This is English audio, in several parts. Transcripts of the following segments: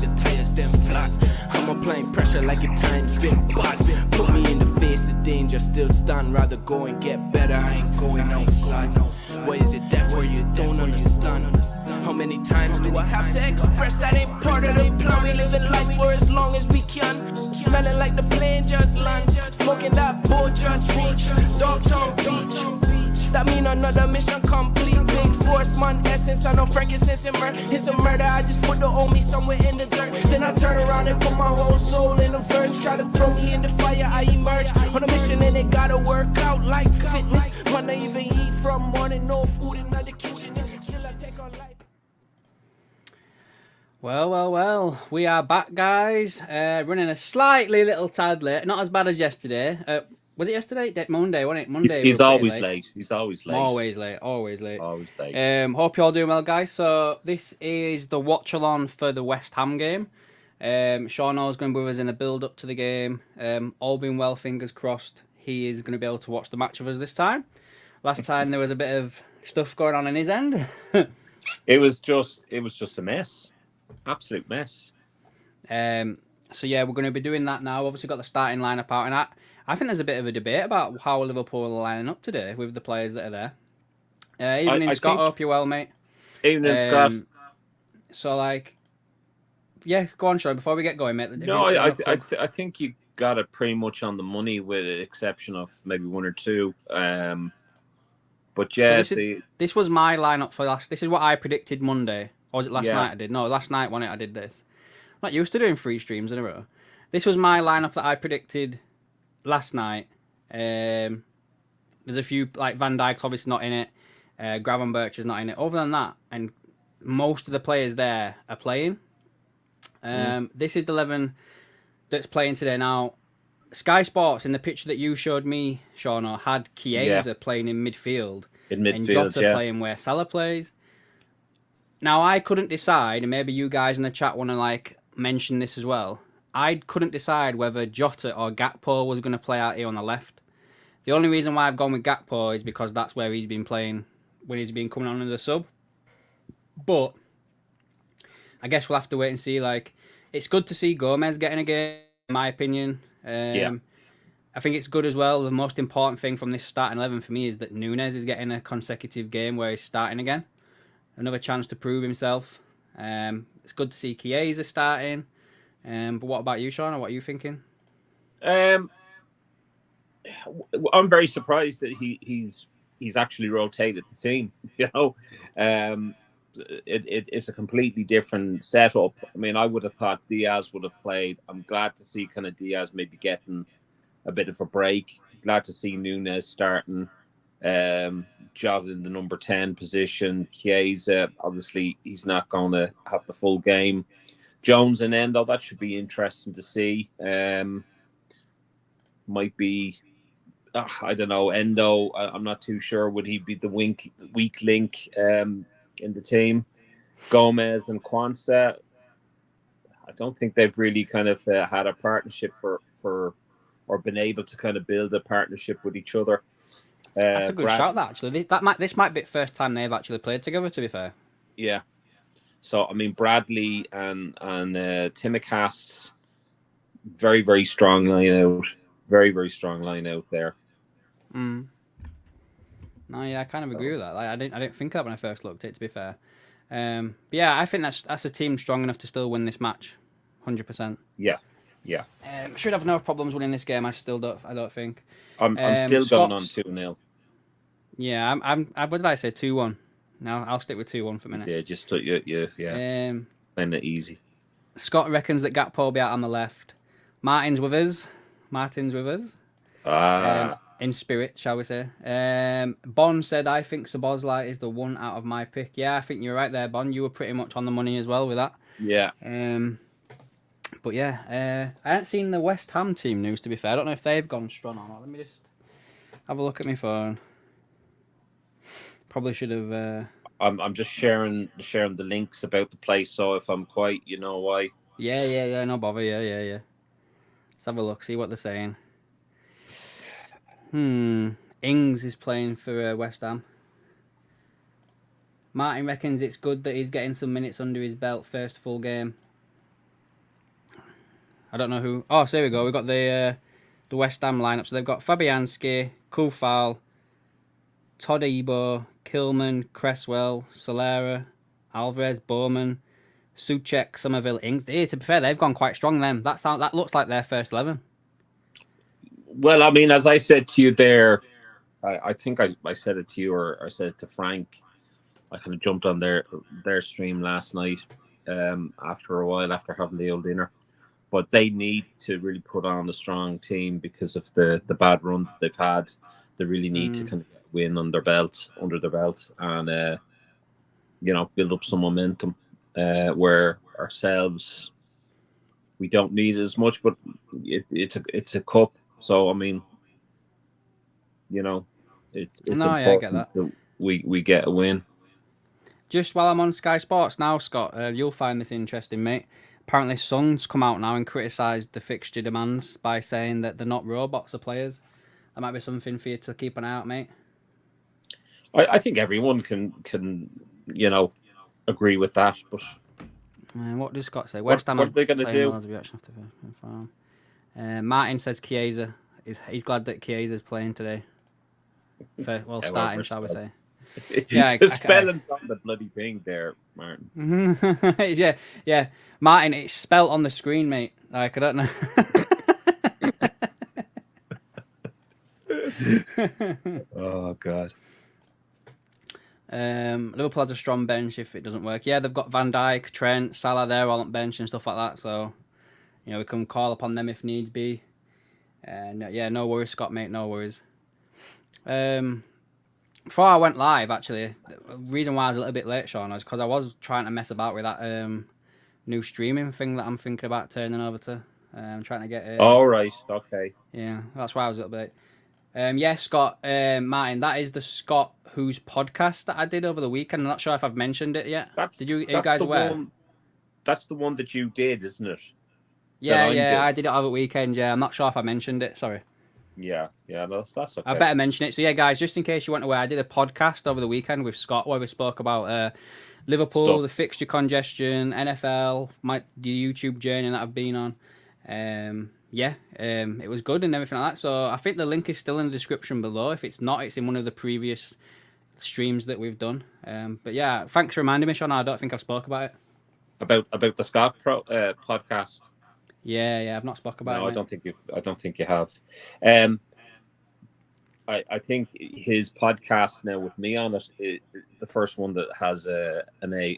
the tires, them flat. I'm applying pressure like a time's been bad. Put me in the face of danger, still stand, rather go and get better. I ain't going outside. Why is it death where you don't understand? How many times do I have to express that ain't part of the plan? We living life for as long as we can. Smelling like the plane just land. Smoking that boat just reach. Dogtown Beach. That mean another mission complete. Big force, man, essence. I know frankincense and murder. It's a murder. I just put the homie somewhere in the dirt. Then I turn around and put my whole soul in a verse. Try to throw me in the fire. I emerge on a mission and it gotta work out like fitness. Man, I even eat from morning, no food in the kitchen. Still I take on life. Well, we are back, guys. Running a slightly little tad late. Not as bad as yesterday. Was it yesterday? Monday, wasn't it? Monday. He's always late. He's always late. Always late. Always late. Hope you're all doing well, guys. So this is the watch-along for the West Ham game. Sean is going to be with us in the build-up to the game. All being well, fingers crossed, he is going to be able to watch the match with us this time. Last time there was a bit of stuff going on in his end. It was just a mess. Absolute mess. So yeah, we're going to be doing that now. Obviously got the starting lineup out, and I think there's a bit of a debate about how Liverpool are lining up today with the players that are there. Evening, Scott. Hope you're well, mate. Evening, Scott. So like, yeah, go on, Sean. Before we get going, mate. No, I think you got it pretty much on the money, with the exception of maybe one or two. But yeah, so this was my lineup for last. This is what I predicted Monday. Or was it last night I did? No, last night when I did this. I'm not used to doing 3 streams in a row. This was my lineup that I predicted last night. There's a few, like Van Dijk's obviously not in it. Gravenberch is not in it. Other than that, and most of the players there are playing. This is the 11 that's playing today. Now, Sky Sports, in the picture that you showed me, Sean, had Chiesa playing in midfield. And Jota playing where Salah plays. Now, I couldn't decide, and maybe you guys in the chat want to like mention this as well. I couldn't decide whether Jota or Gakpo was going to play out here on the left. The only reason why I've gone with Gakpo is because that's where he's been playing when he's been coming on as a sub. But I guess we'll have to wait and see. Like, it's good to see Gomez getting a game, in my opinion. I think it's good as well. The most important thing from this starting 11 for me is that Núñez is getting a consecutive game where he's starting again. Another chance to prove himself. It's good to see Chiesa starting. But what about you, Sean? What are you thinking? I'm very surprised that he's actually rotated the team. You know, it's a completely different setup. I mean, I would have thought Diaz would have played. I'm glad to see kind of Diaz maybe getting a bit of a break. Glad to see Núñez starting. Jota in the number 10 position. Chiesa, obviously, he's not going to have the full game. Jones and Endo, that should be interesting to see. Might be, I don't know, Endo, I'm not too sure. Would he be the weak link in the team? Gomez and Kwanzaa, I don't think they've really kind of had a partnership for or been able to kind of build a partnership with each other. That's a good shout, that actually. This might be the first time they've actually played together, to be fair. Yeah. So I mean, Bradley and Timicas, very, very strong line out. Very, very strong line out there. No, yeah, I kind of agree with that. Like, I didn't think of that when I first looked at it, to be fair. But yeah, I think that's a team strong enough to still win this match, 100%. Yeah. Should have no problems winning this game. I don't think. I'm still going on 2-0. Yeah, what did I say? 2-1. No, I'll stick with 2-1 for a minute. Yeah, just playing it easy. Scott reckons that Gakpo will be out on the left. Martin's with us. In spirit, shall we say. Bon said, I think Szoboszlai is the one out of my pick. Yeah, I think you're right there, Bon. You were pretty much on the money as well with that. Yeah. But yeah, I haven't seen the West Ham team news, to be fair. I don't know if they've gone strong or not. Let me just have a look at my phone. Probably should have... I'm just sharing the links about the place, so if I'm quiet, you know why. Yeah, no bother, yeah. Let's have a look, see what they're saying. Ings is playing for West Ham. Martin reckons it's good that he's getting some minutes under his belt, first full game. I don't know who. Oh, so here we go. We've got the West Ham lineup. So they've got Fabianski, Kufal, Todibo, Kilman, Cresswell, Solera, Alvarez, Bowman, Souček, Somerville, Ings. Hey, to be fair, they've gone quite strong. Them that looks like their first 11. Well, I mean, as I said to you there, I think I said it to you, or I said it to Frank. I kind of jumped on their stream last night after a while, after having the old dinner. But they need to really put on a strong team because of the bad run that they've had. They really need to kind of get a win under their belt, and build up some momentum. Where ourselves, we don't need it as much, but it's a cup. So I mean, it's important I get that. We get a win. Just while I'm on Sky Sports now, Scott, you'll find this interesting, mate. Apparently, Sun's come out now and criticised the fixture demands by saying that they're not robots, are players. That might be something for you to keep an eye out, mate. I think everyone can agree with that, but what does Scott say? West Ham what are they going to do? Martin says Chiesa he's glad that Chiesa's playing today. Starting, shall we say? Yeah, the spelling's on the bloody thing there, Martin. yeah, Martin. It's spelt on the screen, mate. Like, I don't know. Oh God. Liverpool has a strong bench if it doesn't work. Yeah, they've got Van Dijk, Trent, Salah there all on bench and stuff like that. So, we can call upon them if need be. No worries, Scott, mate. No worries. Before I went live, actually, the reason why I was a little bit late, Sean, is because I was trying to mess about with that new streaming thing that I'm thinking about turning over to. I'm trying to get. All right. Okay. Yeah, that's why I was a little bit. Scott, Martin, that is the Scott Who's podcast that I did over the weekend. I'm not sure if I've mentioned it yet. Are you guys aware? That's the one that you did, isn't it? Yeah, I did it over the weekend. Yeah, I'm not sure if I mentioned it. Sorry. Yeah, that's okay. I better mention it. So yeah, guys, just in case you weren't aware, I did a podcast over the weekend with Scott where we spoke about Liverpool, the fixture congestion, NFL, the YouTube journey that I've been on. It was good and everything like that. So I think the link is still in the description below. If it's not, it's in one of the previous streams that we've done. But yeah, thanks for reminding me, Sean. I don't think I've spoke about it. About the Scott podcast. Yeah, I've not spoke about it. No, I don't think you have. I think his podcast now with me on it is the first one that has an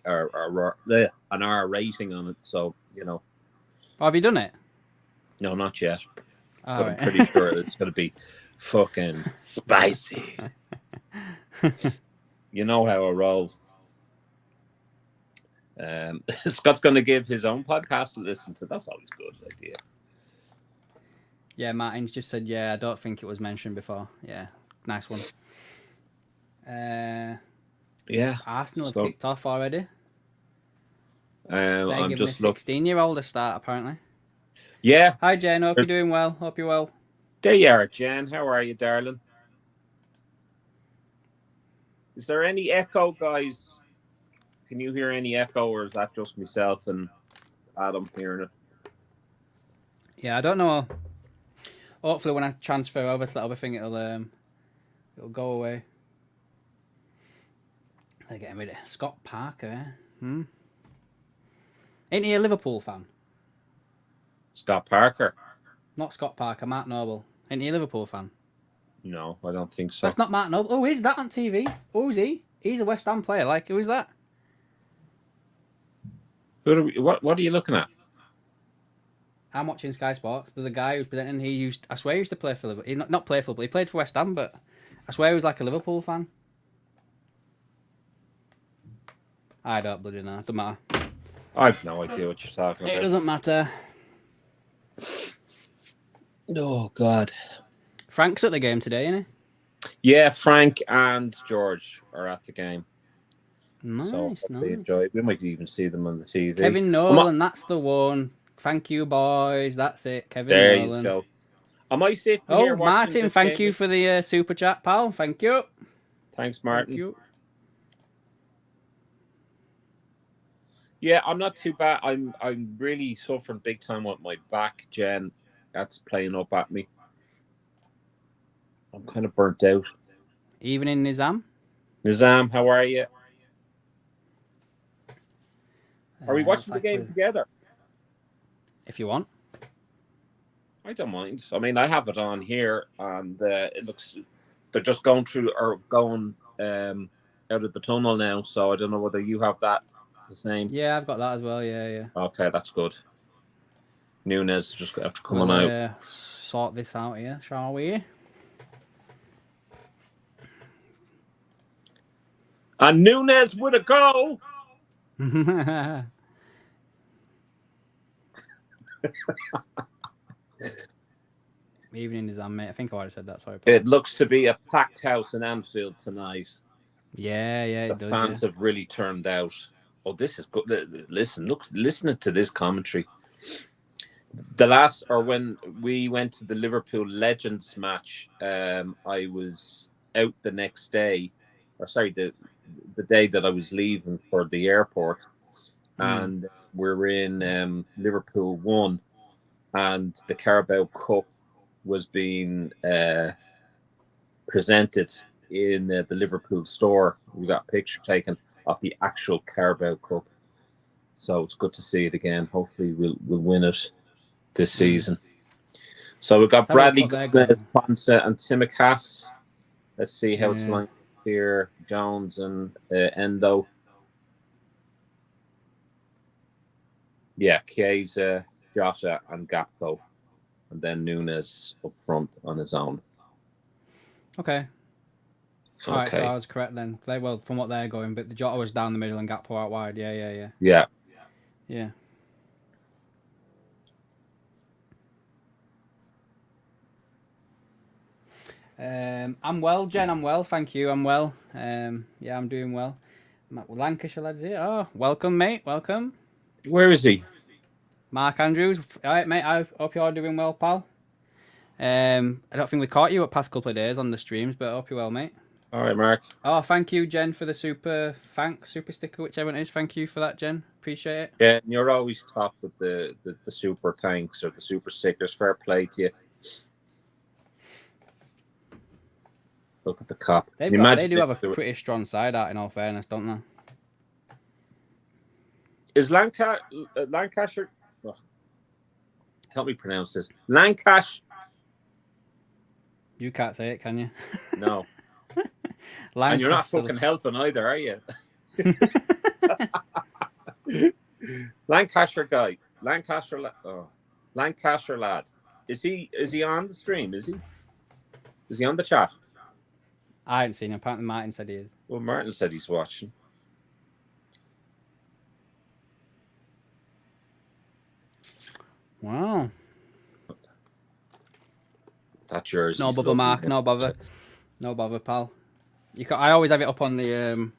R rating on it. So Oh, have you done it? No, not yet. All but right. I'm pretty sure it's going to be fucking spicy. You know how I roll. Scott's going to give his own podcast to listen to. That's always a good idea. Yeah, Martin's just said, I don't think it was mentioned before. Yeah, nice one. Arsenal have kicked off already. They're giving a 16-year-old a start, apparently. Yeah. Hi, Jen. Hope you're doing well. Hope you're well. There you are, Jen. How are you, darling? Is there any echo, guys? Can you hear any echo, or is that just myself and Adam hearing it? Yeah, I don't know. Hopefully, when I transfer over to that other thing, it'll go away. They're getting rid of Scott Parker. Ain't he a Liverpool fan? Scott Parker. Not Scott Parker, Mark Noble. Ain't he a Liverpool fan? No, I don't think so. That's not Mark Noble. Oh, is that on TV? Oh, is he? He's a West Ham player. Like, who is that? What are you looking at? I'm watching Sky Sports. There's a guy who's presenting. I swear he used to play for Liverpool. Not play for, but he played for West Ham. But I swear he was like a Liverpool fan. I don't bloody know. Doesn't matter. I've no idea what you're talking about. It doesn't matter. Oh God. Frank's at the game today, isn't he? Yeah, Frank and George are at the game. Nice, so nice. Enjoy it. We might even see them on the TV. Kevin Nolan, that's the one. Thank you, boys. That's it. Kevin Nolan. There you go. Am I sitting here watching Martin, this thank game? you for the super chat, pal. Thank you. Thanks, Martin. Thank you. Yeah, I'm not too bad. I'm really suffering big time with my back, Jen. That's playing up at me. I'm kind of burnt out. Evening, Nizam. Nizam, how are you? Are we Looks watching the like game together? if you want. I don't mind. I mean, I have it on here, and it looks they're just going through or going out of the tunnel now. So I don't know whether you have that the same. Yeah, I've got that as well. Yeah. Okay, that's good. Nunes just have to come We'll on out. sort this out here, shall we? And Nunes with a goal. Evening is on, mate. I think I already said that. Sorry. It looks to be a packed house in Anfield tonight. Yeah, it The does. fans have really turned out. Oh, this is good. Listening to this commentary. The last, or when we went to the Liverpool Legends match, I was out the next day, or sorry, the day that I was leaving for the airport, and we're in Liverpool 1, and the Carabao Cup was being presented in the Liverpool store. We got a picture taken of the actual Carabao Cup, so it's good to see it again. Hopefully, we'll win it this season. So we've got Bradley Gomez, Ponce, and Tsimikas. Let's see how it's like here. Jones and Endo. Yeah, Chiesa, Jota, and Gakpo. And then Nunes up front on his own. Okay. All right, so I was correct then. Well, from what they're going, but the Jota was down the middle and Gakpo out wide. Yeah. I'm well, Jen. I'm well, thank you. I'm well. Yeah, I'm doing well. Lancashire lads here. Oh, welcome, mate. Welcome. Where is he? Mark Andrews. All right, mate. I hope you're doing well, pal. I don't think we caught you at past couple of days on the streams, but I hope you're well, mate. All right, Mark. Oh, thank you, Jen, for the super sticker, whichever it is. Thank you for that, Jen. Appreciate it. Yeah, and you're always top with the super thanks or the super stickers. Fair play to you. Look at the cop. They do have a pretty strong side out, in all fairness, don't they? Is Lancashire? Oh, help me pronounce this. Lancashire. You can't say it, can you? No. And you're not fucking helping either, are you? Lancaster guy. Lancaster lad. Is he on the stream? Is he on the chat? I haven't seen him. Apparently Martin said he is. Well, Martin said he's watching. Wow. That's yours. No bother, Mark. No bother. No bother, pal. I always have it up on the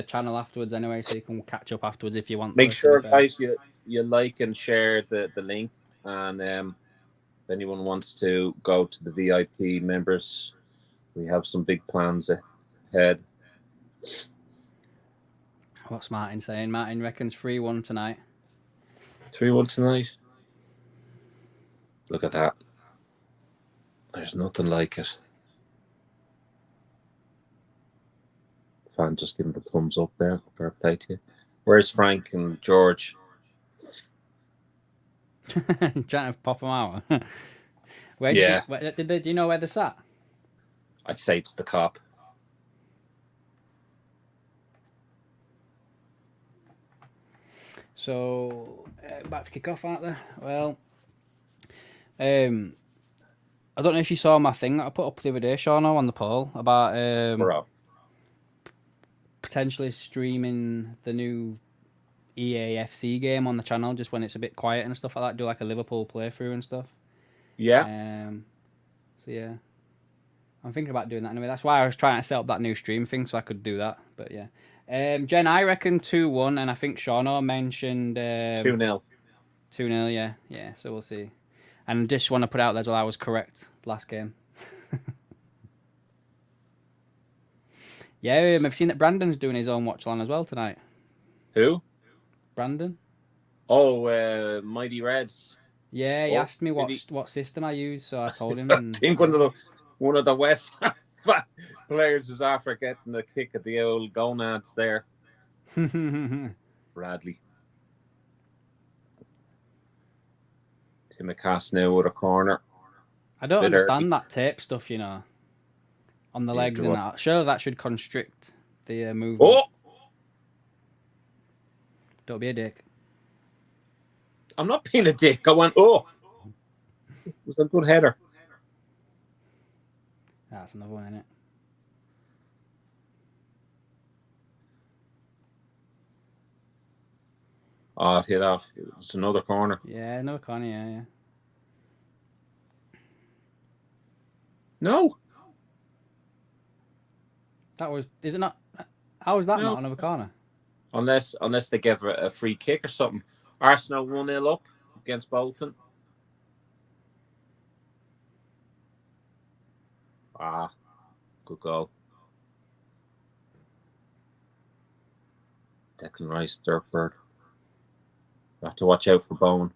channel afterwards anyway, so you can catch up afterwards if you want. Make sure, guys, you like and share the link, and if anyone wants to go to the VIP members, we have some big plans ahead. What's Martin saying? Martin reckons 3-1 tonight. 3-1 tonight. Look at that. There's nothing like it. Fan just giving the thumbs up there. Fair play to you. Where's Frank and George? Trying to pop them out. Do you know where they're sat? I'd say it's the cop. So back to kick off, aren't they? Well, I don't know if you saw my thing that I put up the other day, Shauno, on the poll about We're off. Potentially streaming the new EAFC game on the channel just when it's a bit quiet and stuff like that. Do like a Liverpool playthrough and stuff. Yeah. So yeah, I'm thinking about doing that anyway. That's why I was trying to set up that new stream thing so I could do that. But yeah, Jen, I reckon 2-1, and I think Shauno mentioned 2-0. 2-0. Yeah. So we'll see. And just want to put out there as well, I was correct last game. Yeah, I've seen that Brandon's doing his own watch along as well tonight. Who? Brandon. Oh, Mighty Reds. Yeah, he asked me what system I use, so I told him. And, I think one of the West players is after getting a kick at the old gonads there. Bradley. Timacast now with a corner. I don't understand that tape stuff, you know, on the legs and that. Sure, that should constrict the movement. Oh! Don't be a dick. I'm not being a dick. I went, oh! It was a good header. That's another one, isn't it? Oh, it hit off. It's another corner. Yeah, another corner, yeah. No. That was... Is it not... How is that not another corner? Unless they give a free kick or something. Arsenal 1-0 up against Bolton. Ah, good goal. Declan Rice, Dirkberg. You have to watch out for Bowen.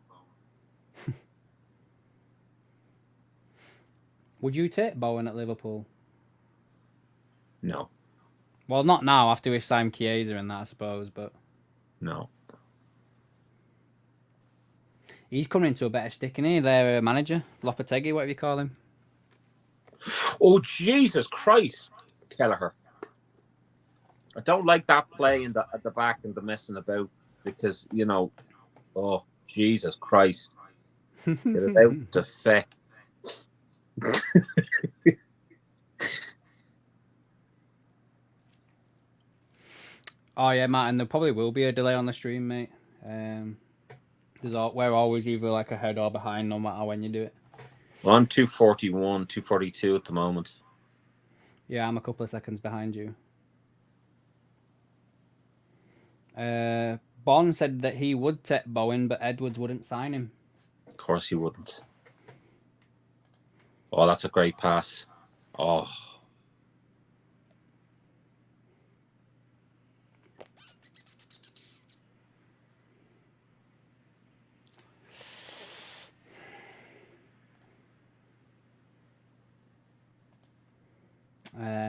Would you take Bowen at Liverpool? No. Well, not now, after we signed Chiesa and that, I suppose, but... No. He's coming into a better stick, isn't he? Their manager, Lopetegui, whatever you call him. Oh, Jesus Christ, Kelleher. I don't like that play at the back and the messing about because, you know, oh, Jesus Christ. Get it out the feck. Oh, yeah, Martin, there probably will be a delay on the stream, mate. We're always either like ahead or behind, no matter when you do it. Well, I'm 241, 242 at the moment. Yeah, I'm a couple of seconds behind you. Bond said that he would take Bowen, but Edwards wouldn't sign him. Of course he wouldn't. Oh, that's a great pass. Oh.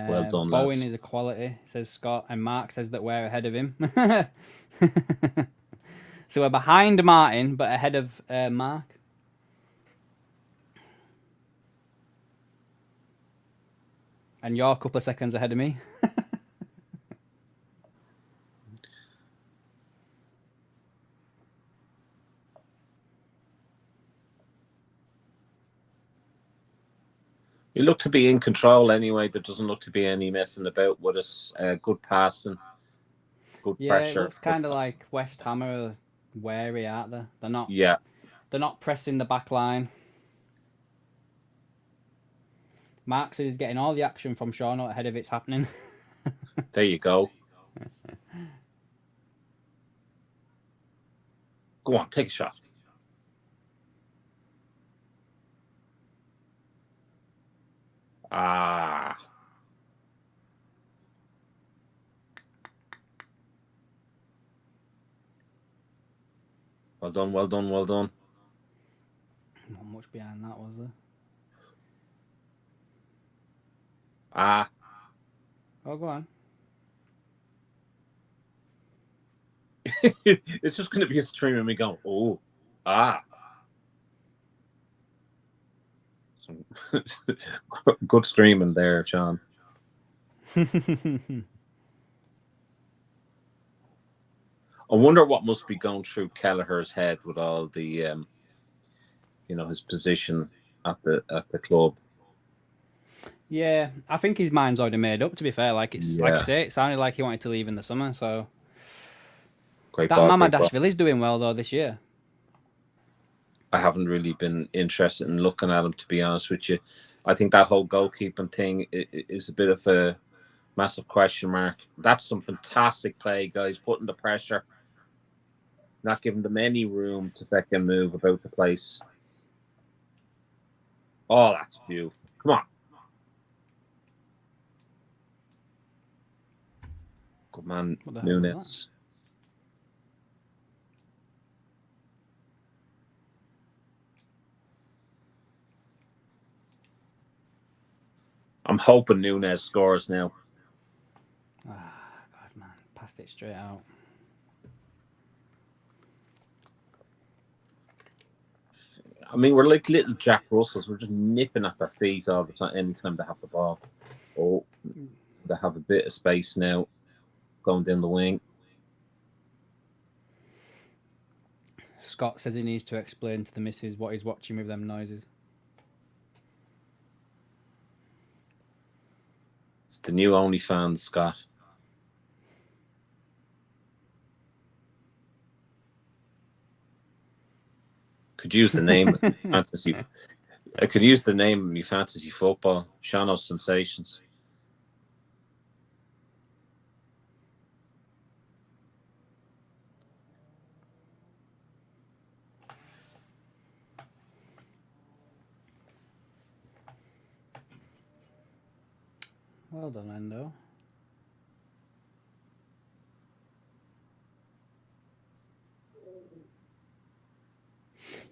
Well done, Bowen lads. is a quality, says Scott, and Mark says that we're ahead of him. So we're behind Martin, but ahead of Mark. And you're a couple of seconds ahead of me. We look to be in control anyway. There doesn't look to be any messing about with us. Good passing, good pressure. Yeah, it looks kind of like West Ham are wary, aren't they? They're not. Yeah. They're not pressing the back line. Mark says he's getting all the action from Shaw not ahead of it's happening. There you go. Go on, take a shot. Ah. Well done, well done, well done. Not much behind that, was there? Ah. Oh, go on. It's just going to be a stream of me going, oh, ah. Good streaming there, John. I wonder what must be going through Kelleher's head with all the, you know, his position at the club. Yeah, I think his mind's already made up. To be fair, like I say, it sounded like he wanted to leave in the summer. So great that ball, Mamardashvili's doing well though this year. I haven't really been interested in looking at him, to be honest with you. I think that whole goalkeeping thing is a bit of a massive question mark. That's some fantastic play, guys, putting the pressure, not giving them any room to fucking move about the place. Oh, that's beautiful. Come on. Good man, Nunes. I'm hoping Nunes scores now. Ah, God, man. Passed it straight out. I mean, we're like little Jack Russells. We're just nipping at their feet all the time, anytime they have the ball. Oh, they have a bit of space now going down the wing. Scott says he needs to explain to the missus what he's watching with them noises. It's the new OnlyFans, Scott. Could use the name fantasy. I could use the name of me fantasy football. Shano Sensations. Well done, Endo.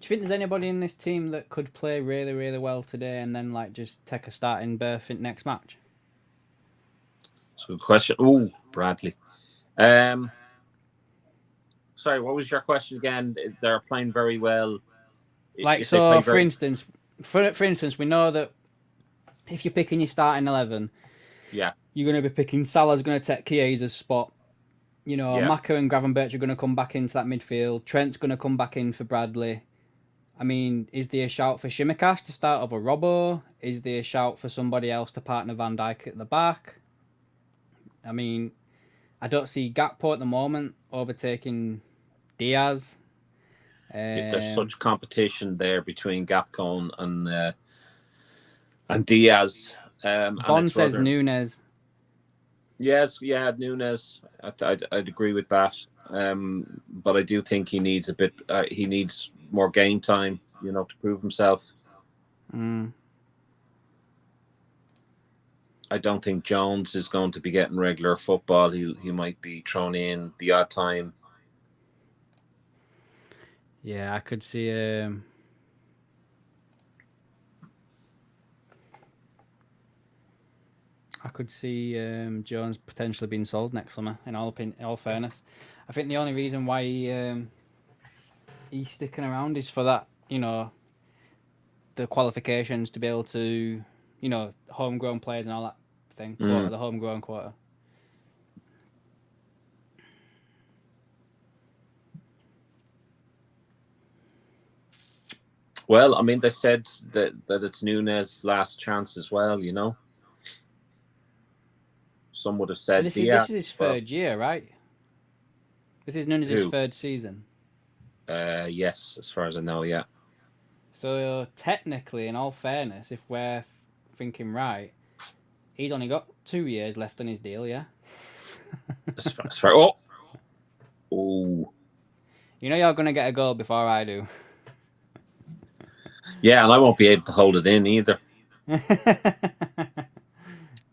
Do you think there's anybody in this team that could play really, really well today and then like just take a starting berth in next match? That's a good question. Oh, Bradley. Sorry, what was your question again? They're playing very well. Like, If so, for very... instance, we know that if you're picking your starting 11, yeah, you're going to be picking Salah's going to take Chiesa's spot. You know, yeah. Maka and Gravenberch are going to come back into that midfield. Trent's going to come back in for Bradley. I mean, is there a shout for Shimikas to start over Robbo? Is there a shout for somebody else to partner Van Dijk at the back? I mean, I don't see Gakpo at the moment overtaking Diaz. There's such competition there between Gapcon and Diaz. Bond says Nunes. Yes, yeah, Nunes. I'd agree with that. But I do think he needs a bit. He needs more game time, you know, to prove himself. I don't think Jones is going to be getting regular football. He might be thrown in the odd time. Yeah, I could see. I could see Jones potentially being sold next summer. In all fairness, I think the only reason why he's sticking around is for that, you know, the qualifications to be able to, you know, homegrown players and all that thing. Quota, the homegrown quota. Well, I mean, they said that it's Nunes' last chance as well. You know, some would have said This is his third year, right? This is Nunes' third season. Yes, as far as I know, yeah. So technically, in all fairness, if we're thinking right, he's only got 2 years left on his deal, yeah. As far. Oh. You know you're gonna get a goal before I do. Yeah, and I won't be able to hold it in either.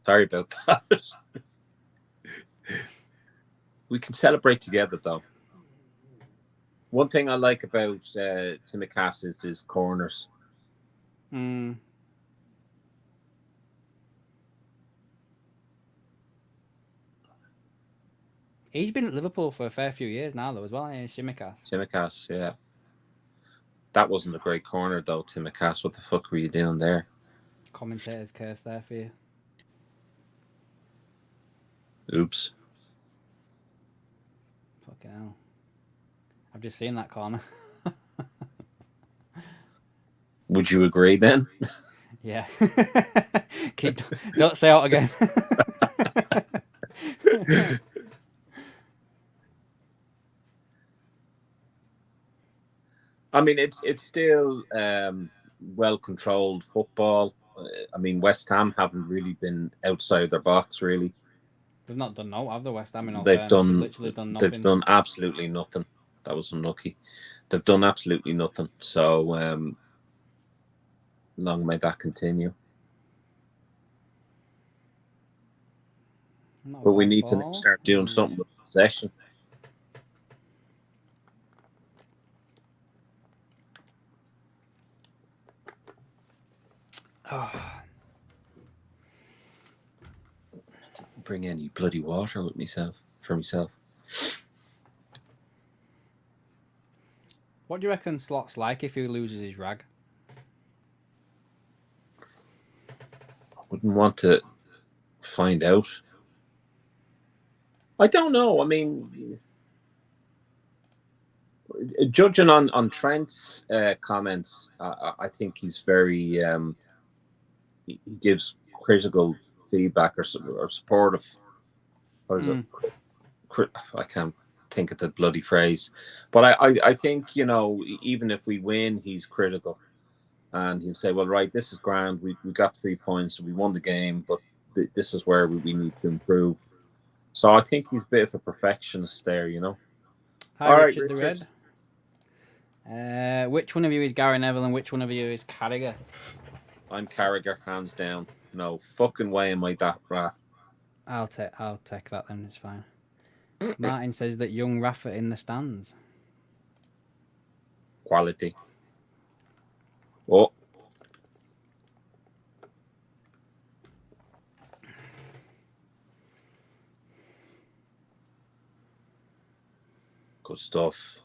Sorry about that. We can celebrate together, though. One thing I like about Tsimikas is his corners. He's been at Liverpool for a fair few years now, though, as well. Tsimikas, yeah. That wasn't a great corner, though, Tsimikas. What the fuck were you doing there? Commentator's curse there for you. Oops. Fucking hell. I've just seen that corner. Would you agree then? Yeah. Don't say out again. I mean, it's still well controlled football. I mean, West Ham haven't really been outside their box, really. They've not done no, have they, West Ham? They've literally done nothing. They've done absolutely nothing. That was unlucky. They've done absolutely nothing. So long may that continue. But we need to start doing something with possession. Oh. bring any bloody water with myself for myself. What do you reckon Slot's like if he loses his rag? I wouldn't want to find out. I don't know. I mean, judging on Trent's comments, I think he's very he gives critical feedback or supportive. What is it? I can't think of the bloody phrase, but I think, you know, even if we win, he's critical, and he'll say, well, right, this is grand, we got 3 points, we won the game, but this is where we need to improve. So I think he's a bit of a perfectionist there, you know. Hi, All Richard, right, the Red. Which one of you is Gary Neville and which one of you is Carragher? I'm Carragher, hands down. No fucking way am I that rat. I'll take that then. It's fine. Martin says that young Rafa in the stands. Quality. Oh. Good stuff.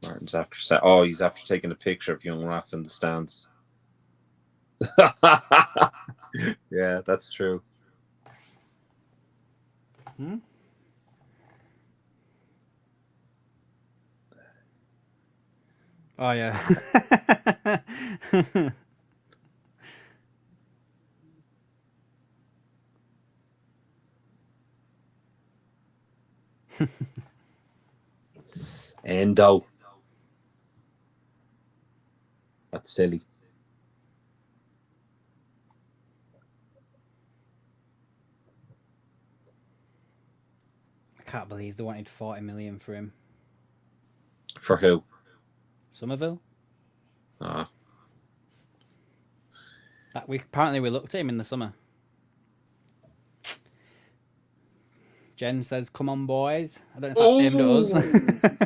Martin's after he's after taking a picture of young Rafa in the stands. Yeah, that's true. Oh yeah. Endo. That's silly. I can't believe they wanted 40 million for him. For who? Somerville. Ah. Apparently we looked at him in the summer. Jen says, "Come on, boys." I don't know if that's aimed at us.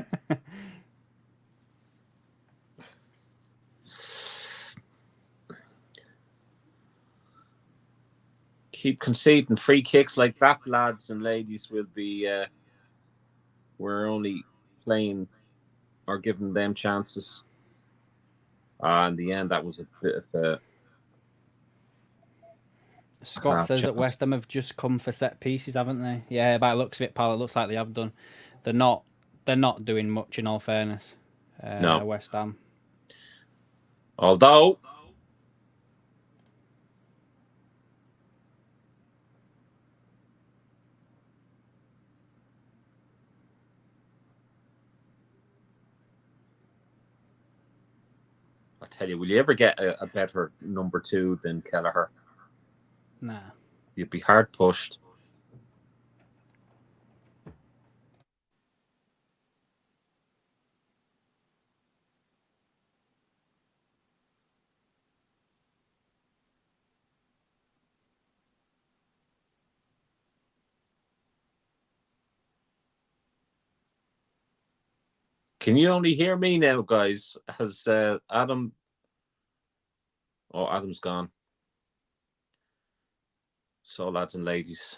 Keep conceding free kicks like that, lads and ladies. Will be. We're only playing or giving them chances. In the end, that was a bit of a. Scott says that West Ham have just come for set pieces, haven't they? Yeah, by the looks of it, pal, it looks like they have done. They're not doing much, in all fairness. No. West Ham. Although. I'll tell you, will you ever get a better number 2 than Kelleher? Nah. You'd be hard pushed. Can you only hear me now, guys? Has Adam... Oh, Adam's gone. So, lads and ladies,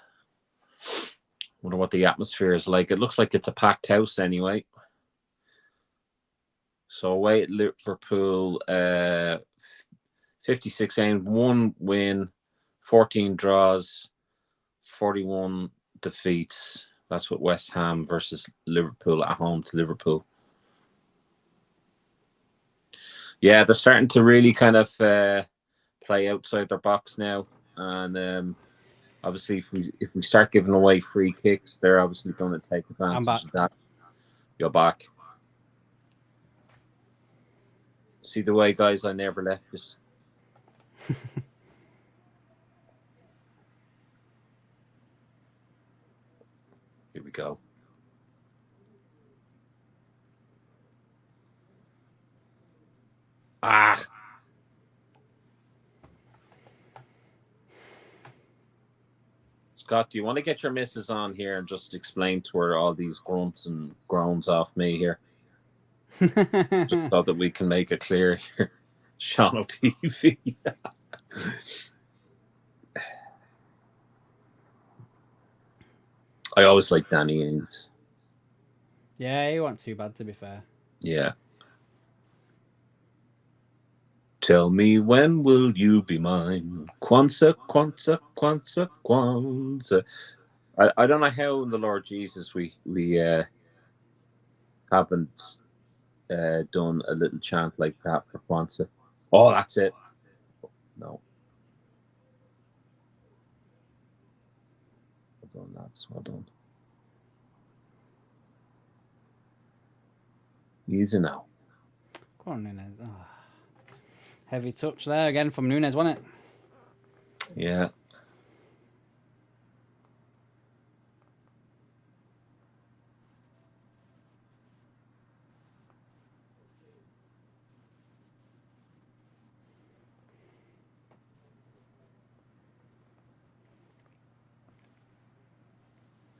wonder what the atmosphere is like. It looks like it's a packed house anyway. So away at Liverpool, 56 games, 1 win, 14 draws, 41 defeats. That's what West Ham versus Liverpool at home to Liverpool. Yeah, they're starting to really kind of play outside their box now, and obviously if we start giving away free kicks, they're obviously going to take advantage of that. You're back. See the way, guys, I never left this. Here we go. Ah. Scott, do you want to get your missus on here and just explain to her all these grunts and groans off me here? Just so that we can make it clear here. Shadow TV. I always like Danny Ings. Yeah, he wasn't too bad, to be fair. Yeah. Tell me when will you be mine? Kwanzaa, Kwanzaa, Kwanzaa, Kwanzaa. I don't know how in the Lord Jesus we haven't done a little chant like that for Kwanzaa. Oh, that's it. No. Well done, lads. Well done. Easy now. Come on, Nunez. Oh. Heavy touch there again from Nunez, wasn't it? Yeah.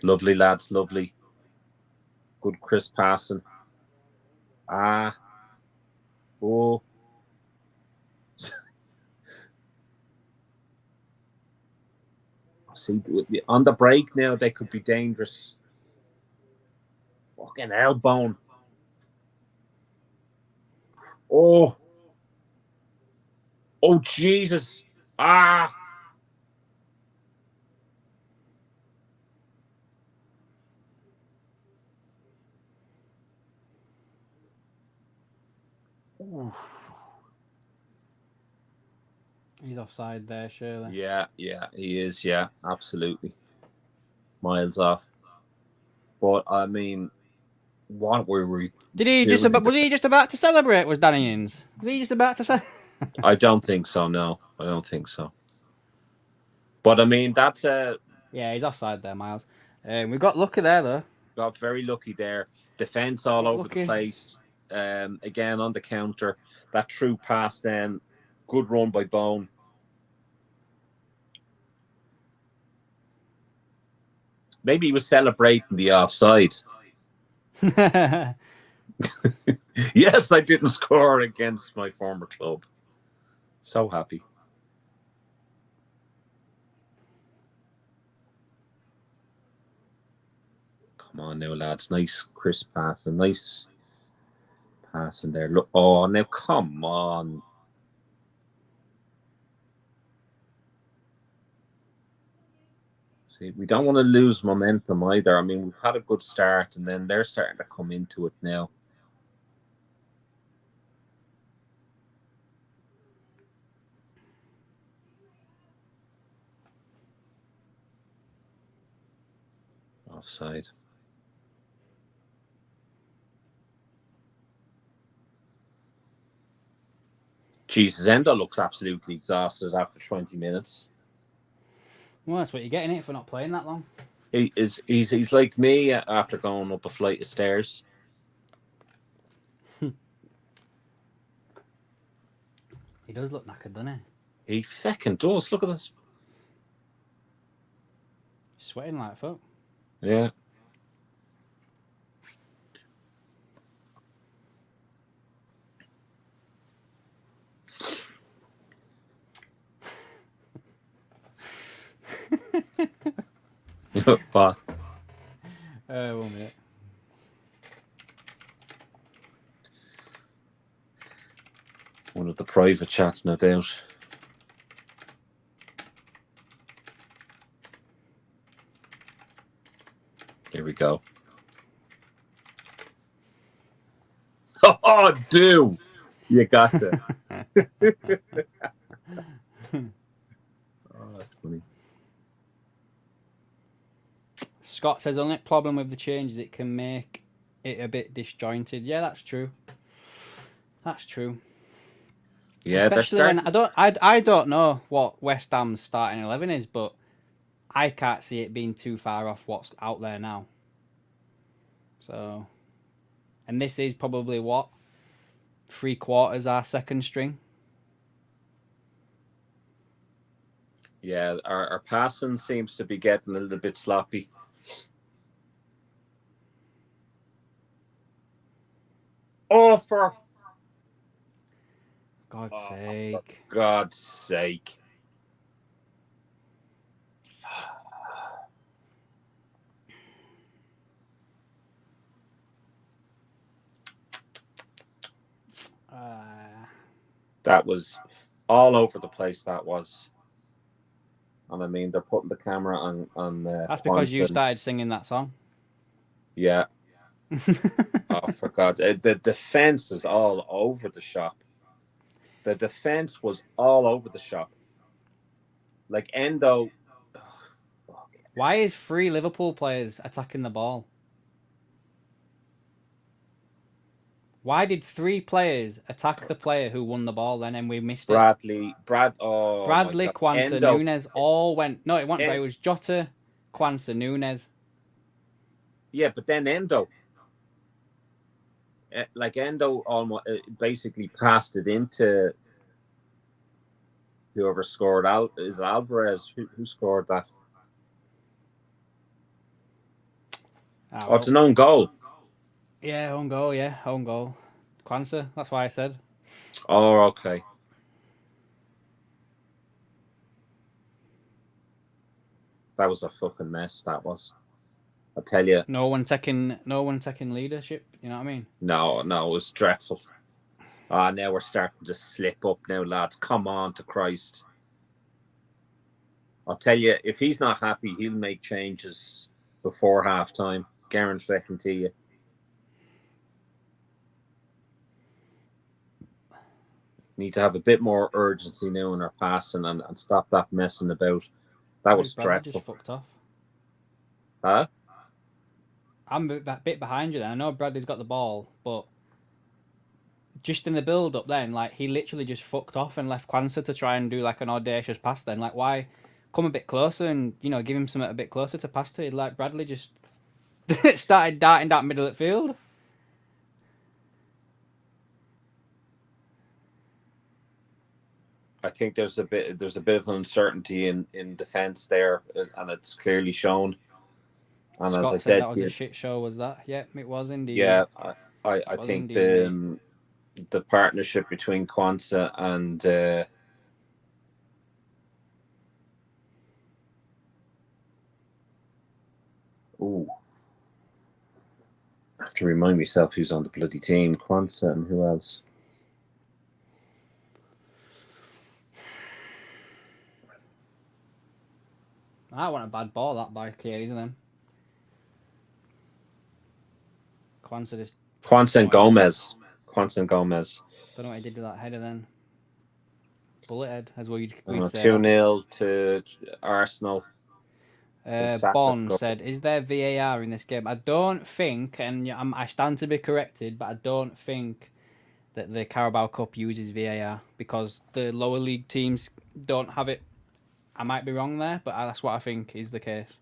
Lovely, lads. Lovely. Good crisp passing. Ah. Oh. See, on the break now, they could be dangerous. Fucking elbow. Oh. Oh, Jesus. Ah. Ooh. He's offside there, surely. Yeah, he is. Yeah, absolutely. Miles off. But, I mean, what were we... Was he just about to celebrate? Was Danny Ings? Was he just about to say? I don't think so. No, I don't think so. But I mean, that's yeah, he's offside there, Miles. We got lucky there though. Got very lucky there. Defense all over lucky. the place. Again on the counter. That true pass then. Good run by Bone. Maybe he was celebrating the offside. Yes, I didn't score against my former club. So happy. Come on now, lads. Nice crisp pass. A nice pass in there. Look, oh, now come on. See, we don't want to lose momentum either. I mean, we've had a good start, and then they're starting to come into it now. Offside. Jesus, Endo looks absolutely exhausted after 20 minutes. Well, that's what you're getting it for not playing that long. He's like me after going up a flight of stairs. He does look knackered, doesn't he? He feckin' does. Look at this. Sweating like fuck. Yeah. What? 1 minute. One of the private chats, no doubt. Here we go. Oh, do you got that? Oh, that's funny. Scott says only problem with the change is it can make it a bit disjointed. Yeah, that's true. That's true. Yeah, especially when I don't know what West Ham's starting 11 is, but I can't see it being too far off what's out there now. So, and this is probably what 3/4 our second string. Yeah, our passing seems to be getting a little bit sloppy. Oh, for God's Oh, sake. for God's sake. That was all over the place, that was. And I mean, they're putting the camera on That's because you Quantum. started singing that song. Yeah. Oh, for God. The defense is all over the shop. The defense was all over the shop. Like Endo. Why is 3 Liverpool players attacking the ball? Why did 3 players attack the player who won the ball then and we missed it? Bradley, Bradley, my God. Quansah, Endo. Nunes all went. No, it wasn't. It was Jota, Quansah, Nunes. Yeah, but then Endo. Like Endo almost basically passed it into whoever scored out. Is Alvarez who scored that? Oh, it's an own goal. Yeah, own goal. Yeah, own goal. Quansah. That's why I said. Oh, okay. That was a fucking mess. That was. I'll tell you. No one taking leadership. You know what I mean? No, it was dreadful. Now we're starting to slip up now, lads. Come on, to Christ. I'll tell you, if he's not happy, he'll make changes before halftime. Guaranteeing to you. Need to have a bit more urgency now in our passing and stop that messing about. That was dreadful. Just fucked off. Huh? I'm a bit behind you then. I know Bradley's got the ball, but just in the build-up then, like, he literally just fucked off and left Quansah to try and do, like, an audacious pass then. Like, why come a bit closer and, you know, give him something a bit closer to pass to? Like, Bradley just started darting that middle at field. I think there's a bit of uncertainty in defence there, and it's clearly shown. And Scott as I said said, that was a shit show, was that? Yeah, it was indeed. Yeah, I think indeed, the partnership between Quansah and I have to remind myself who's on the bloody team. Quansah and who else? I want a bad ball that by Chiesa then. Quansah and Gomez. Don't know what he did with that header then. Bullet head, as we'd say. 2-0 to Arsenal. Bond said, "Is there VAR in this game?" I don't think, and I stand to be corrected, but I don't think that the Carabao Cup uses VAR because the lower league teams don't have it. I might be wrong there, but that's what I think is the case.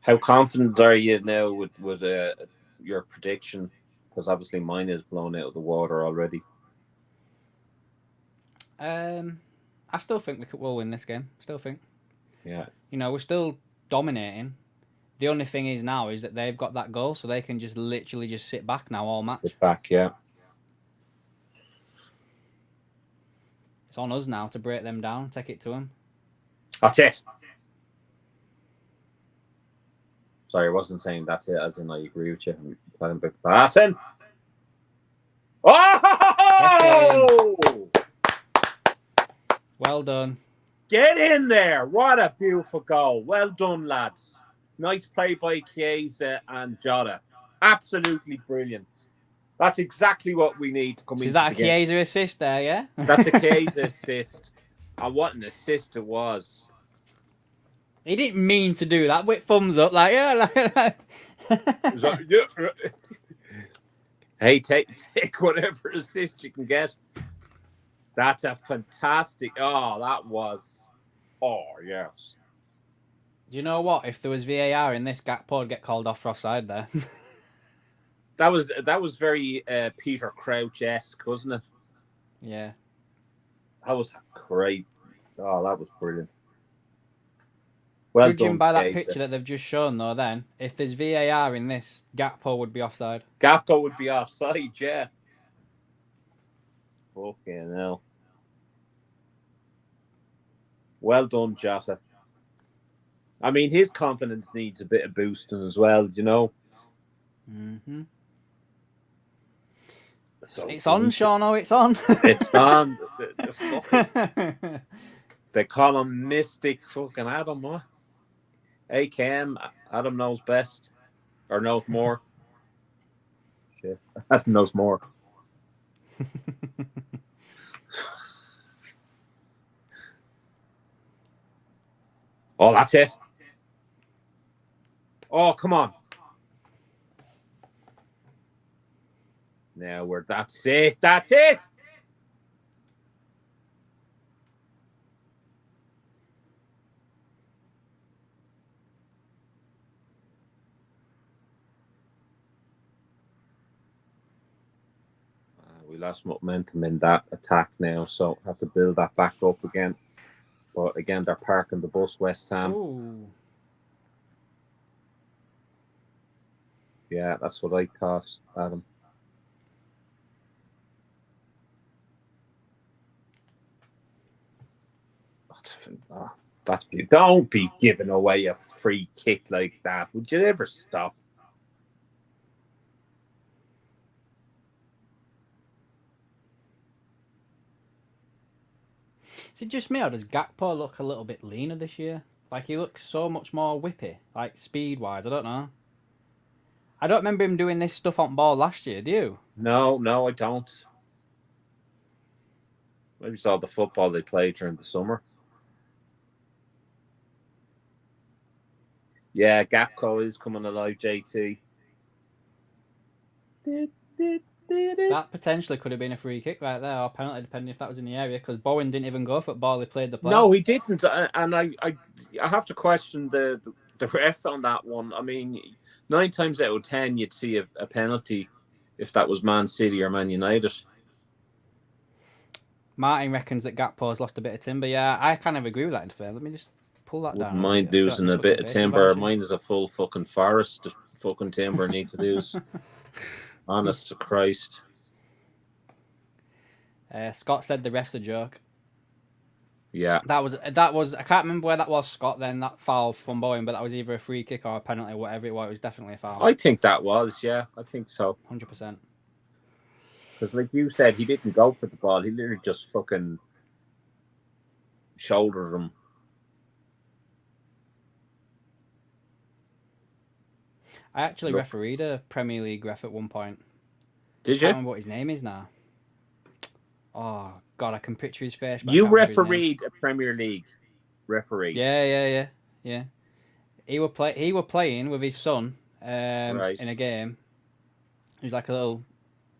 How confident are you now with your prediction? Because obviously mine is blown out of the water already. I still think we'll win this game. Still think. Yeah. You know, we're still dominating. The only thing is now is that they've got that goal, so they can just literally just sit back now all match. Sit back, yeah. It's on us now to break them down, take it to them. That's it. Sorry, I wasn't saying that's it, as in I agree with you. I'm playing big passing. Oh! Well done. Get in there. What a beautiful goal. Well done, lads. Nice play by Chiesa and Jota. Absolutely brilliant. That's exactly what we need to come in. Is that a Chiesa assist there, yeah? That's a Chiesa assist. And what an assist it was. He didn't mean to do that. With thumbs up, like, yeah. Hey, take whatever assist you can get. That's a fantastic. Oh, that was. Oh, yes. Do you know what? If there was VAR in this, Gakpo would get called off for offside there. That was very Peter Crouch-esque, wasn't it? Yeah. That was great. Oh, that was brilliant. Well Judging done, by that Chiesa. picture that they've just shown, though, then, if there's VAR in this, Gakpo would be offside. Gakpo would be offside, yeah. Fucking hell. Well done, Jota. I mean, his confidence needs a bit of boosting as well, you know? Mm-hmm. So It's on, Shauno, it's on. It's on. The fucking, they call him Mystic fucking Adam, what? AKM, Adam knows best. Or knows more. Shit. Adam knows more. Oh, that's it. Oh, come on. Now that's it. That's it. We lost momentum in that attack now, so have to build that back up again. But again, they're parking the bus, West Ham. Ooh. Yeah, that's what I thought, Adam. That's beautiful. Don't be giving away a free kick like that. Would you ever stop? Is it just me, or does Gakpo look a little bit leaner this year? Like, he looks so much more whippy, like, speed-wise. I don't know. I don't remember him doing this stuff on ball last year, do you? No, I don't. Maybe it's all the football they played during the summer. Yeah, Gapco is coming alive, JT. That potentially could have been a free kick right there, or penalty, depending if that was in the area, because Bowen didn't even go for the ball, he played the play. No, he didn't. And I have to question the ref on that one. I mean, 9 times out of 10, you'd see a penalty if that was Man City or Man United. Martin reckons that Gakpo's lost a bit of timber. Yeah, I kind of agree with that, in fair. Let me just pull that Wouldn't down. mind losing a bit of timber. Mine is a full fucking forest of fucking timber I need to lose. Honest to Christ. Scott said the ref's a joke. Yeah. That was I can't remember where that was, Scott, then, that foul from Bowen, but that was either a free kick or a penalty, whatever it was. It was definitely a foul. I think that was, yeah. I think so. 100%. Because like you said, he didn't go for the ball. He literally just fucking shouldered him. I actually refereed a Premier League ref at one point. Did you? I can't remember what his name is now. Oh, God, I can picture his face. You refereed a Premier League referee? Yeah. He were playing with his son right. in a game. It was like a little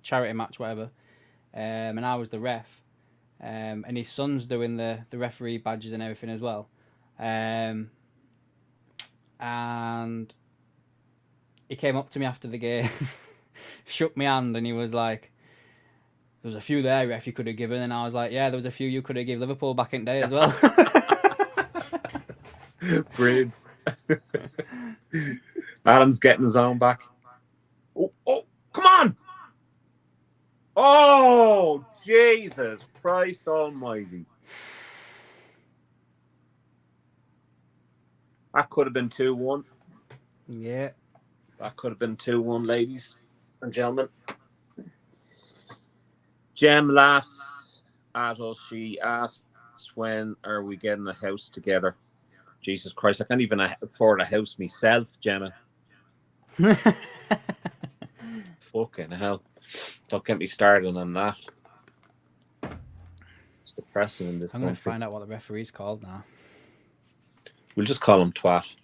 charity match, whatever. And I was the ref. And his son's doing the referee badges and everything as well. And he came up to me after the game, shook my hand, and he was like, "There was a few there, ref, you could have given." And I was like, "Yeah, there was a few you could have given Liverpool back in the day as well." Brilliant. Adam's getting his own back. Oh, come on! Oh, Jesus Christ almighty. That could have been 2-1. Yeah. That could have been 2-1, ladies and gentlemen. Jem laughs at us. She asks, when are we getting a house together? Jesus Christ, I can't even afford a house myself, Gemma. Fucking hell. Don't get me started on that. It's depressing in this I'm going to find out what the referee's called now. We'll just call him Twat.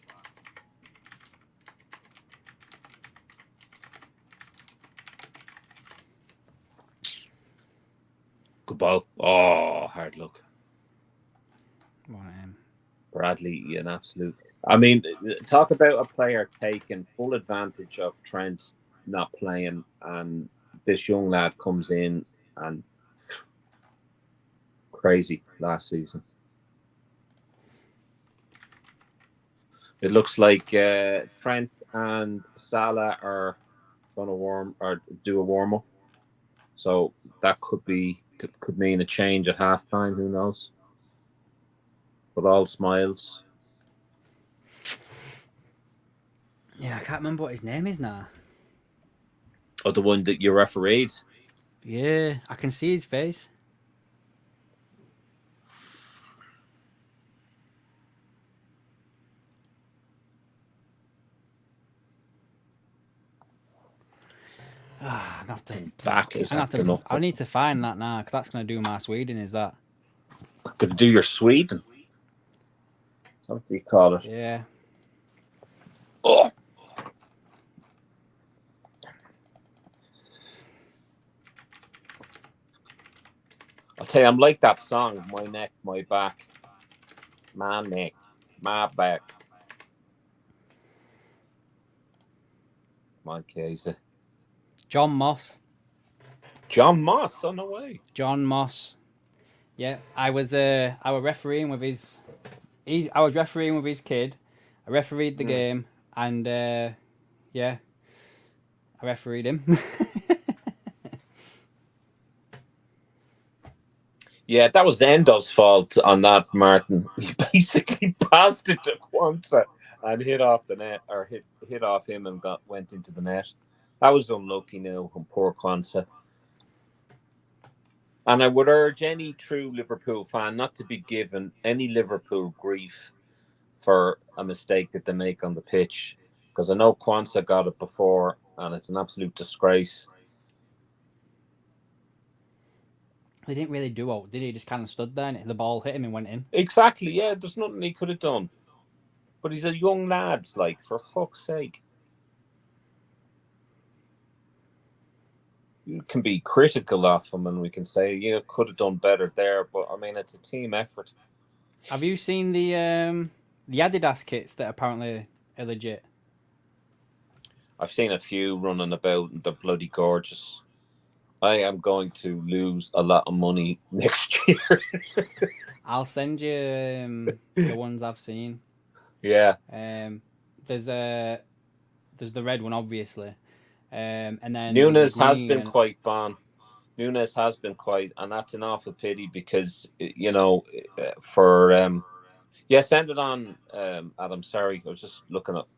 Good ball. Oh, hard luck. Bradley, an absolute. I mean, talk about a player taking full advantage of Trent not playing, and this young lad comes in and crazy last season. It looks like Trent and Salah are going to do a warm up, so that could be Could mean a change at halftime. Who knows? But all smiles. Yeah, I can't remember what his name is now. Oh, the one that you refereed. Yeah, I can see his face. I have to. Back is acting up. I need to find that now because that's going to do my Sweden. Is that? Gonna do your Sweden. What do you call it? Yeah. Oh. I'll tell you, I'm like that song, My Neck, My Back. My neck, my back. My case. John Moss. John Moss, oh no way. John Moss. Yeah, I was refereeing with his. I was refereeing with his kid. I refereed the game, and yeah, I refereed him. Yeah, that was Endo's fault on that, Martin. He basically passed it to Kwanzaa and hit off the net, or hit off him and went into the net. That was unlucky now from poor Kwanzaa. And I would urge any true Liverpool fan not to be given any Liverpool grief for a mistake that they make on the pitch, because I know Kwanzaa got it before, and it's an absolute disgrace. He didn't really do out, did he? He just kind of stood there and the ball hit him and went in. Exactly, yeah. There's nothing he could have done. But he's a young lad, like, for fuck's sake. You can be critical of him and we can say, yeah, could have done better there. But, I mean, it's a team effort. Have you seen the Adidas kits that apparently are legit? I've seen a few running about and they're bloody gorgeous. I am going to lose a lot of money next year. I'll send you the ones I've seen. Yeah. There's the red one, obviously, and then Nunes has been quite banned. Nunes has been quite, and that's an awful pity because for yeah, send it on, Adam. Sorry, I was just looking up.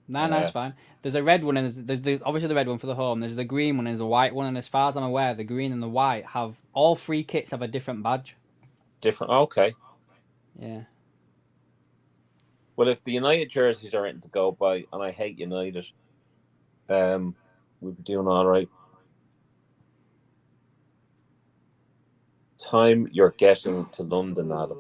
No, it's fine. There's a red one, and there's obviously the red one for the home. There's the green one, and there's a white one, and as far as I'm aware, the green and the white have all three kits have a different badge. Different, okay. Yeah. Well, if the United jerseys are in to go by, and I hate United, we'll be doing all right. Time you're getting to London, Adam.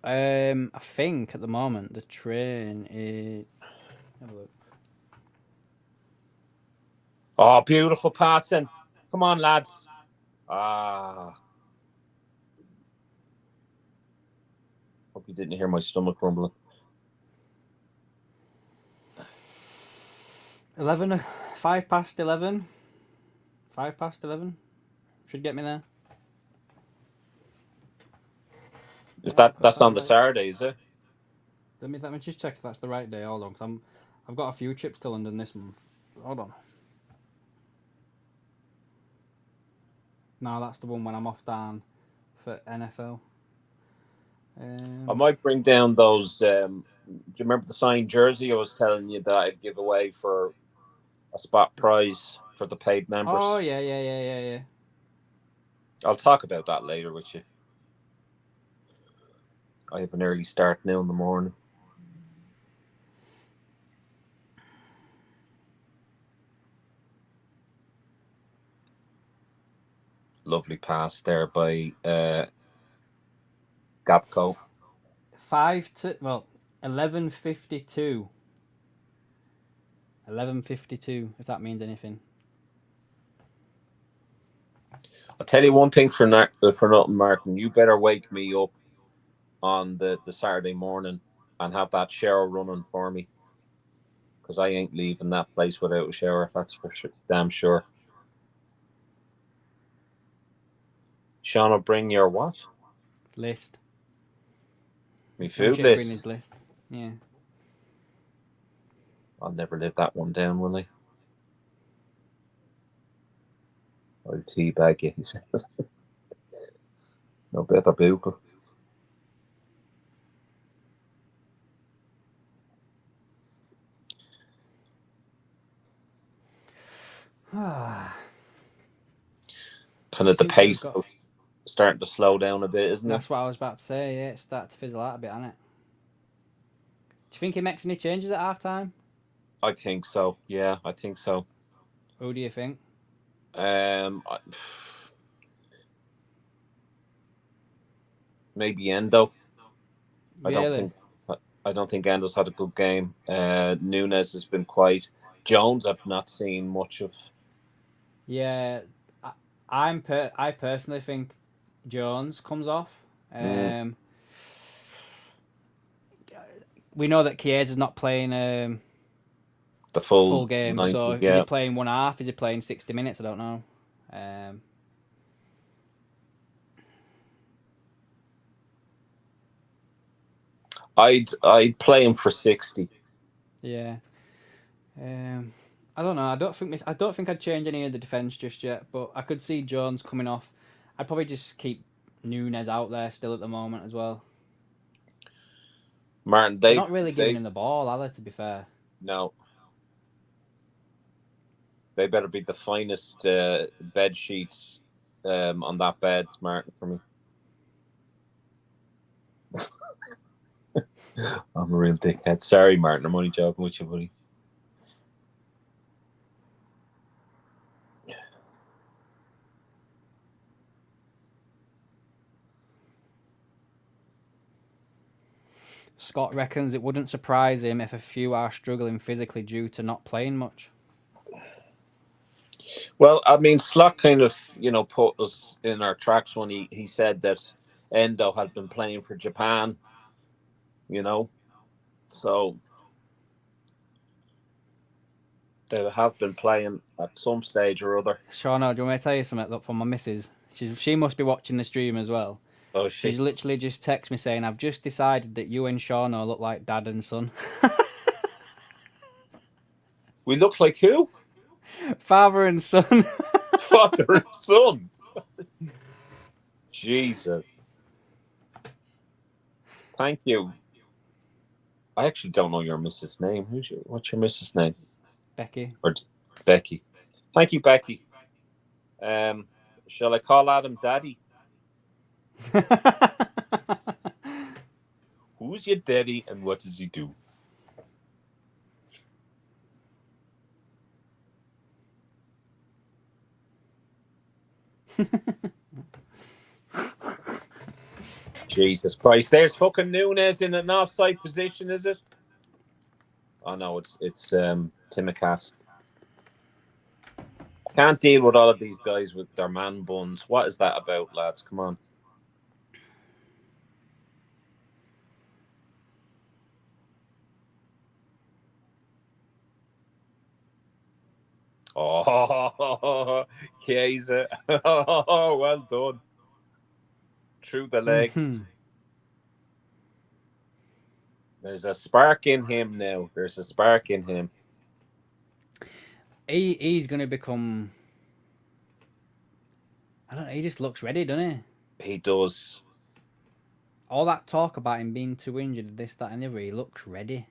I think at the moment the train is. Have a look. Oh, beautiful passing! Come on, lads. Hope you didn't hear my stomach rumbling. 5 past 11. 5 past 11 should get me there. That's on the Saturday, is it? Let me just check if that's the right day. Hold on, because I've got a few trips to London this month. Hold on. No, that's the one when I'm off down for NFL. I might bring down those. Do you remember the signed jersey I was telling you that I'd give away for a spot prize for the paid members? Oh yeah. I'll talk about that later with you. I have an early start now in the morning. Lovely pass there by Gapco. 11:52. 11:52, if that means anything. I'll tell you one thing for nothing, Martin. You better wake me up on the Saturday morning and have that shower running for me, because I ain't leaving that place without a shower. That's for sure, damn sure. Sean will bring your what? List. Me food list. Bring his list. Yeah. I'll never live that one down, will I? I'll teabag you, he says. No better bugle. Kind of the pace starting to slow down a bit, isn't it? That's what I was about to say. Yeah, it's starting to fizzle out a bit, isn't it? Do you think he makes any changes at half time? I think so. Yeah, I think so. Who do you think? Maybe Endo. Really? I don't think Endo's had a good game. Nunes has been quiet. Jones, I've not seen much of. Yeah, I personally think Jones comes off. We know that Chiesa's not playing the full game. 90, So yeah. is he playing one half? Is he playing 60 minutes? I don't know. I'd play him for 60. Yeah. I don't know. I don't think I'd change any of the defense just yet. But I could see Jones coming off. I'd probably just keep Nunes out there still at the moment as well. Martin, they're not really giving him the ball, are they? To be fair, no. They better be the finest bed sheets on that bed, Martin, for me. I'm a real dickhead. Sorry, Martin. I'm only joking with you, buddy. Scott reckons it wouldn't surprise him if a few are struggling physically due to not playing much. Well, I mean, Slot kind of, put us in our tracks when he said that Endo had been playing for Japan, so they have been playing at some stage or other. Shauna, do you want me to tell you something from my missus? She must be watching the stream as well. Oh, She's literally just texted me saying, "I've just decided that you and Shauna look like dad and son." We look like who? Father and son. Father and son. Jesus. Thank you. I actually don't know your missus' name. What's your missus' name? Becky. Or Becky. Thank you, Becky. Shall I call Adam Daddy? Who's your daddy and what does he do? Jesus Christ! There's fucking Nunes in an offside position, is it? Oh no, it's Timicast. I can't deal with all of these guys with their man buns. What is that about, lads? Come on. Oh, Chiesa. Oh, well done. Through the legs. There's a spark in him now. There's a spark in him. He's going to become... I don't know, he just looks ready, doesn't he? He does. All that talk about him being too injured, this, that, and the other, he looks ready.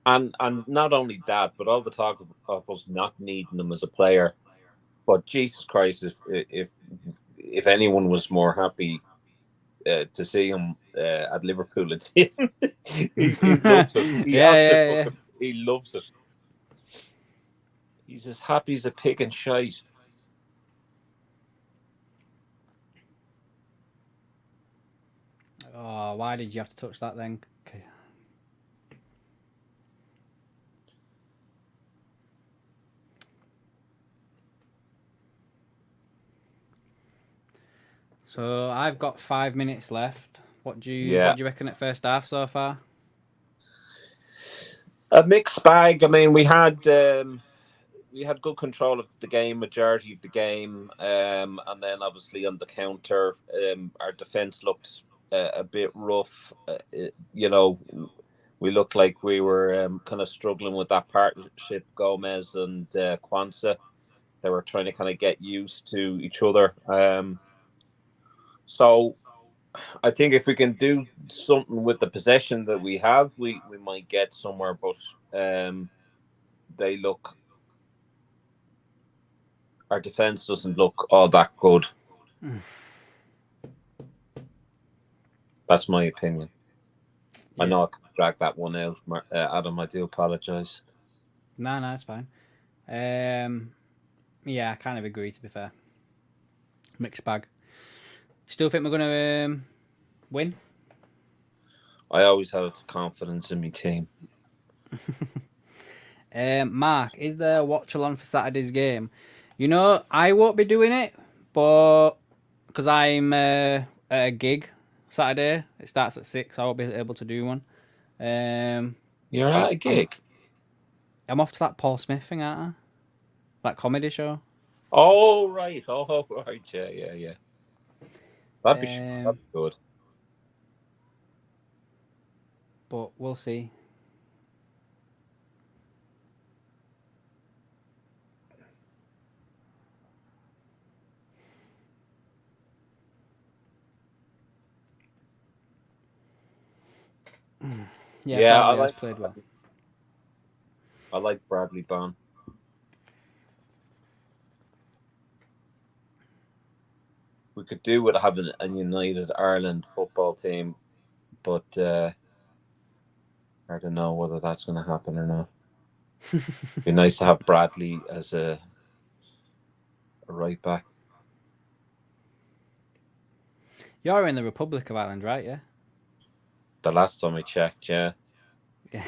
And not only that, but all the talk of us not needing him as a player. But Jesus Christ, if anyone was more happy to see him at Liverpool, it's him. he loves it. He loves it. He's as happy as a pig in shite. Oh, why did you have to touch that then? Okay. So I've got 5 minutes left. What do you reckon at first half so far? A mixed bag. I mean, we had good control of the game, majority of the game, and then obviously on the counter, our defense looked a bit rough. we looked like we were kind of struggling with that partnership, Gomez and Kwanzaa. They were trying to kind of get used to each other. So I think if we can do something with the possession that we have, we might get somewhere. But they look, our defense doesn't look all that good. That's my opinion. Yeah. I know I can drag that one out, Adam. I do apologize. No, it's fine. Yeah, I kind of agree, to be fair. Mixed bag. Still think we're going to win? I always have confidence in my team. Mark, is there a watch along for Saturday's game? You know, I won't be doing it, but because I'm at a gig Saturday, it starts at 6, so I won't be able to do one. You're at a gig? I'm off to that Paul Smith thing, aren't I? That comedy show. Oh, right. Oh, right. Yeah. That'd be good. But we'll see. Yeah, Bradley has played well. I like Bradley Bond. We could do with having a United Ireland football team, but I don't know whether that's going to happen or not. It'd be nice to have Bradley as a right back. You're in the Republic of Ireland, right? Yeah. The last time I checked, yeah. Yeah.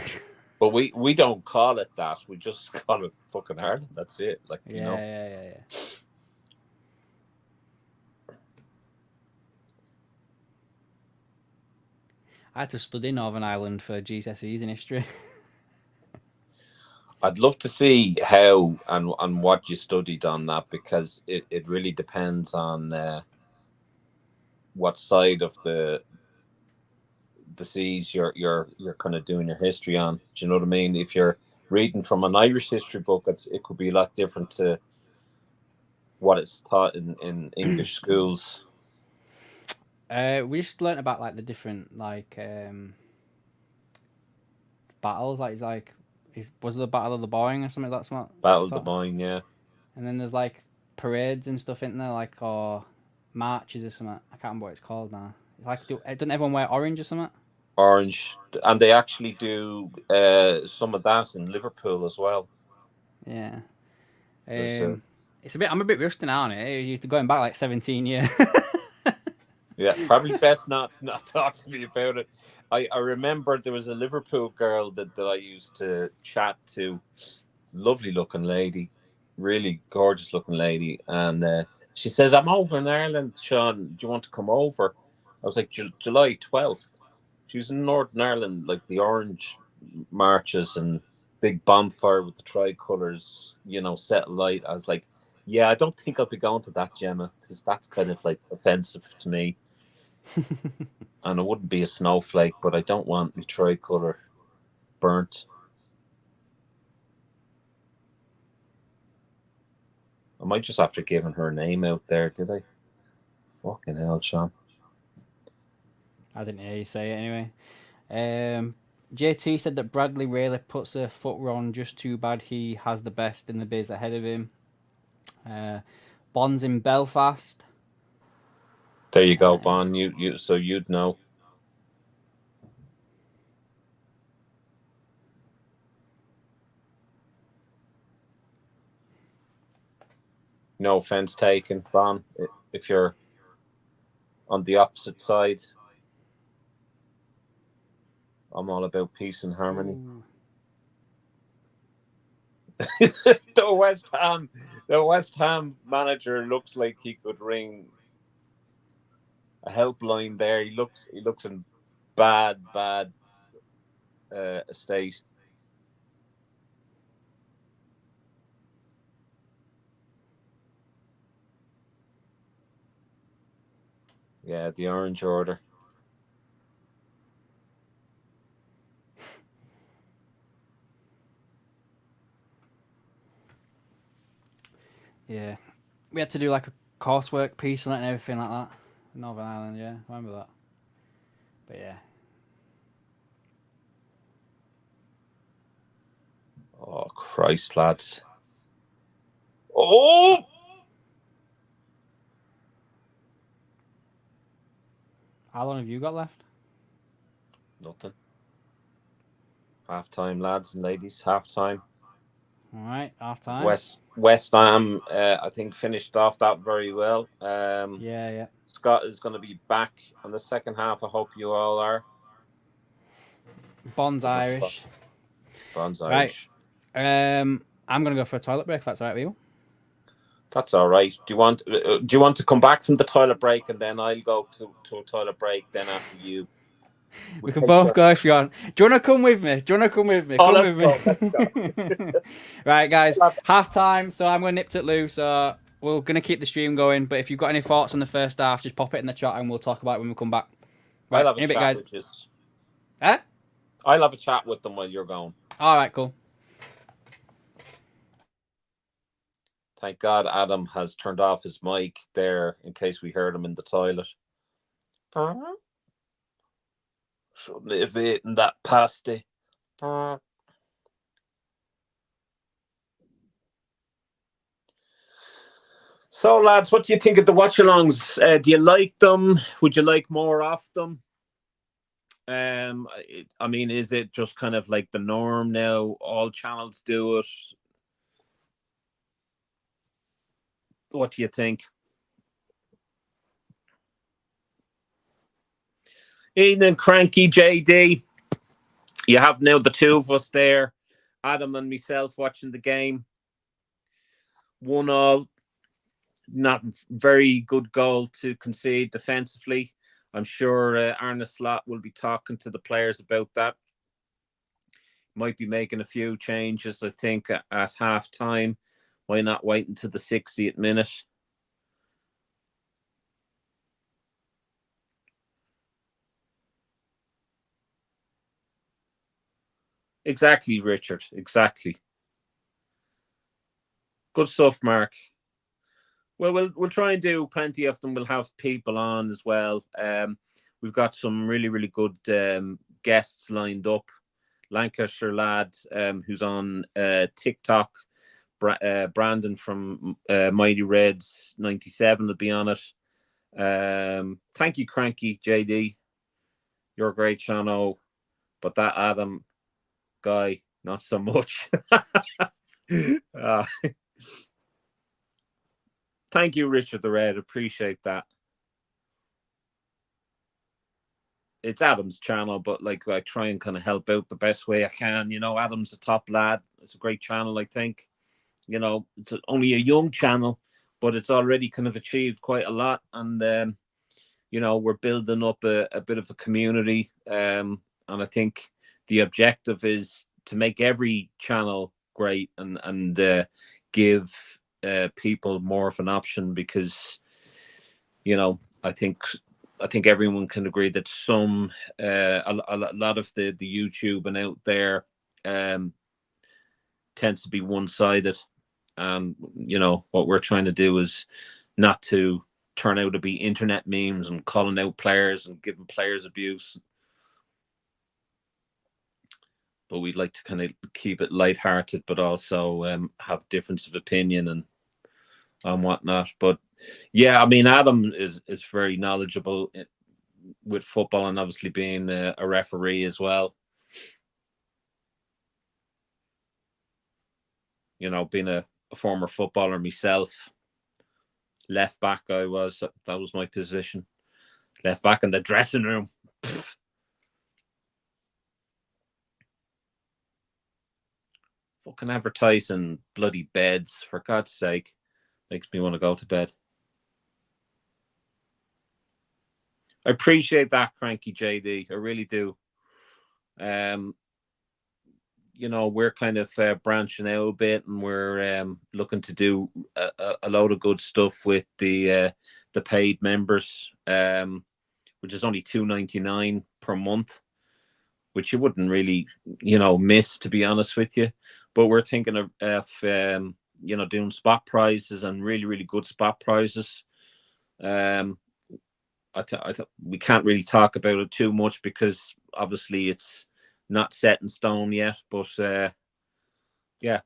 But we don't call it that. We just call it fucking Ireland. That's it. Like, you know. Yeah. I had to study Northern Ireland for GCSEs in history. I'd love to see how and what you studied on that, because it really depends on what side of the seas you're kind of doing your history on. Do you know what I mean? If you're reading from an Irish history book, it could be a lot different to what it's taught in English schools. We just learnt about like the different battles. Was it the Battle of the Boyne or something? That's what Battle of the Boyne, yeah. And then there's like parades and stuff in there, like or marches or something. I can't remember what it's called now. It's like, doesn't everyone wear orange or something? Orange, and they actually do some of that in Liverpool as well. Yeah. It's a bit. I'm a bit rusty now on it. You're going back like 17 years. Yeah, probably best not talk to me about it. I remember there was a Liverpool girl that I used to chat to. Lovely looking lady, really gorgeous looking lady, and she says, "I'm over in Ireland, Sean. Do you want to come over?" I was like, July 12th. She was in Northern Ireland, like the orange marches and big bonfire with the tricolours, set light. I was like, yeah, I don't think I'll be going to that, Gemma, because that's kind of like offensive to me. And I wouldn't be a snowflake, but I don't want my tricolour burnt. I might just have to give her name out there, did I? Fucking hell, Sean. I didn't hear you say it anyway. JT said that Bradley really puts a foot on. Just too bad he has the best in the biz ahead of him. Bond's in Belfast. There you go, Bond. So you'd know. No offense taken, Bond. If you're on the opposite side, I'm all about peace and harmony. The West Ham manager looks like he could ring a helpline there. He looks in bad state. Yeah, the Orange Order. Yeah. We had to do like a coursework piece on it and everything like that. Northern Ireland, yeah. I remember that. But yeah. Oh, Christ, lads. Oh! How long have you got left? Nothing. Half time, lads and ladies. Half time. All right, half time. West Ham, I think, finished off that very well. Yeah. Scott is going to be back in the second half. I hope you all are. Bond's Irish. Bond's Right. Irish. I'm gonna go for a toilet break. If that's all right with you. That's all right. Do you want to come back from the toilet break and then I'll go to a toilet break then after you? We can both go if you want. Do you want to come with me? Oh, Come with me. let's go. Right, guys. Half time. So I'm gonna nip it loose. So we're gonna keep the stream going. But if you've got any thoughts on the first half, just pop it in the chat and we'll talk about it when we come back. Right, I'll have in a bit, guys. Huh? I'll have a chat with them while you're going. All right, cool. Thank God Adam has turned off his mic there in case we heard him in the toilet. Shouldn't have eaten that pasty. So, lads, what do you think of the watch-alongs? Do you like them? Would you like more of them? I mean, is it just kind of like the norm now? All channels do it. What do you think? Evening, Cranky JD. You have now the two of us there, Adam and myself, watching the game. 1-1. Not very good goal to concede defensively. I'm sure Arne Slot will be talking to the players about that. Might be making a few changes, I think, at half time. Why not wait until the 60th minute? Exactly, Richard. Exactly. Good stuff, Mark. Well, we'll try and do plenty of them. We'll have people on as well. We've got some really, really good guests lined up. Lancashire lad who's on TikTok. Brandon from Mighty Reds 97 will be on it. Thank you, Cranky JD. You're a great, Shano. But that Adam guy, not so much. Thank you, Richard the Red. Appreciate that. It's Adam's channel, but like I try and kind of help out the best way I can. You know, Adam's a top lad. It's a great channel, I think. You know, it's only a young channel, but it's already kind of achieved quite a lot. And, you know, we're building up a bit of a community. And I think the objective is to make every channel great and give people more of an option because, you know, I think everyone can agree that a lot of the YouTube and out there tends to be one-sided. And, you know, what we're trying to do is not to turn out to be internet memes and calling out players and giving players abuse. But we'd like to kind of keep it lighthearted, but also have difference of opinion and whatnot. But yeah, I mean, Adam is very knowledgeable with football and obviously being a referee as well. You know, being a former footballer myself, left back that was my position. Left back in the dressing room. Fucking advertising bloody beds, for God's sake. Makes me want to go to bed. I appreciate that, Cranky JD. I really do. You know, we're kind of branching out a bit, and we're looking to do a load of good stuff with the paid members, which is only $2.99 per month, which you wouldn't really, you know, miss, to be honest with you. But we're thinking of doing spot prizes and really, really good spot prizes. We can't really talk about it too much because obviously it's not set in stone yet. But yeah.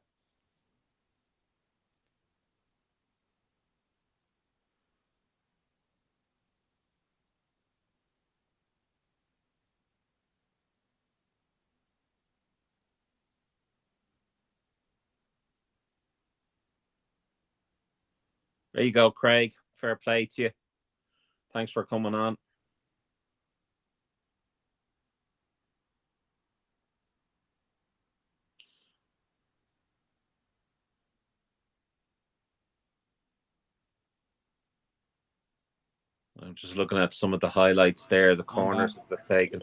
There you go, Craig. Fair play to you. Thanks for coming on. I'm just looking at some of the highlights there, the corners that they've taken.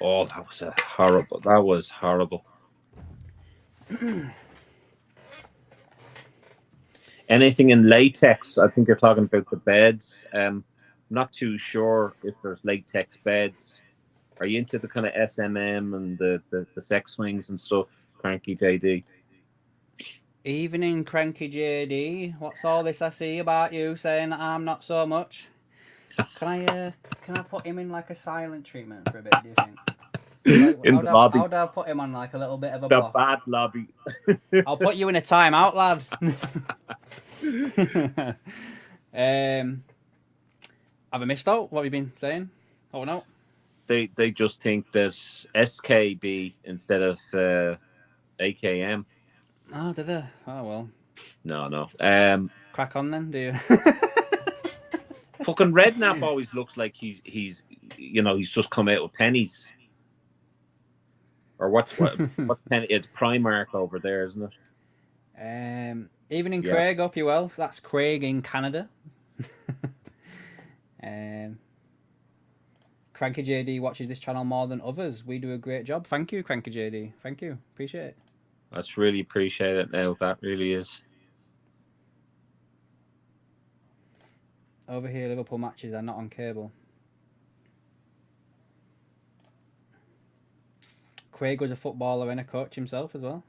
Oh, that was horrible. That was horrible. Anything in latex? I think you're talking about the beds. Not too sure if there's latex beds. Are you into the kind of SMM and the sex swings and stuff, Cranky JD? Evening, Cranky JD. What's all this I see about you saying that I'm not so much? Can I put him in like a silent treatment for a bit, do you think? Like, In the lobby. How do I put him on like a little bit of a The block? bad lobby. I'll put you in a timeout, lad. Have I missed out? What have you been saying? Oh no. They just think there's SKB instead of AKM. Oh, do they? Oh well. No. Crack on then, do you? Fucking Redknapp always looks like he's just come out with pennies. Or what penny? It's Primark over there, isn't it? Evening, Craig. Hope you well. That's Craig in Canada. Cranky JD watches this channel more than others. We do a great job. Thank you, Cranky JD. Thank you. Appreciate it. That's really appreciate it now. That really is. Over here, Liverpool matches are not on cable. Craig was a footballer and a coach himself as well.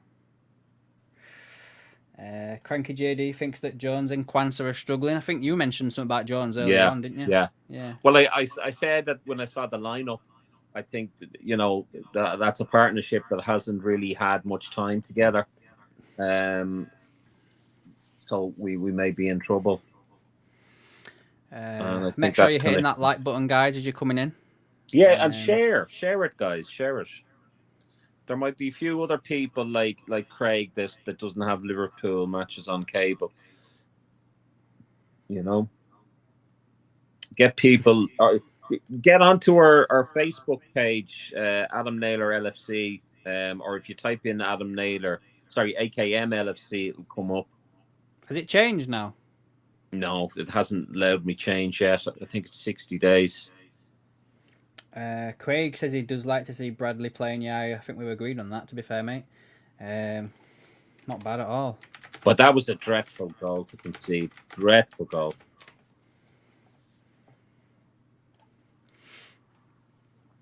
Cranky JD thinks that Jones and Quansah are struggling. I think you mentioned something about Jones earlier on, didn't you? Yeah. Well, I said that when I saw the lineup, I think that's a partnership that hasn't really had much time together. So we may be in trouble. Make sure you're hitting that like button, guys, as you're coming in. Yeah, and share it, guys. Share it. There might be a few other people like Craig that doesn't have Liverpool matches on cable. Get people, get onto our Facebook page, Adam Naylor LFC, or if you type in AKM LFC, it'll come up. Has it changed now? No, it hasn't allowed me change yet. I think it's 60 days. Craig says he does like to see Bradley playing. Yeah, I think we agreed on that, to be fair, mate. Not bad at all. But that was a dreadful goal to concede. Dreadful goal.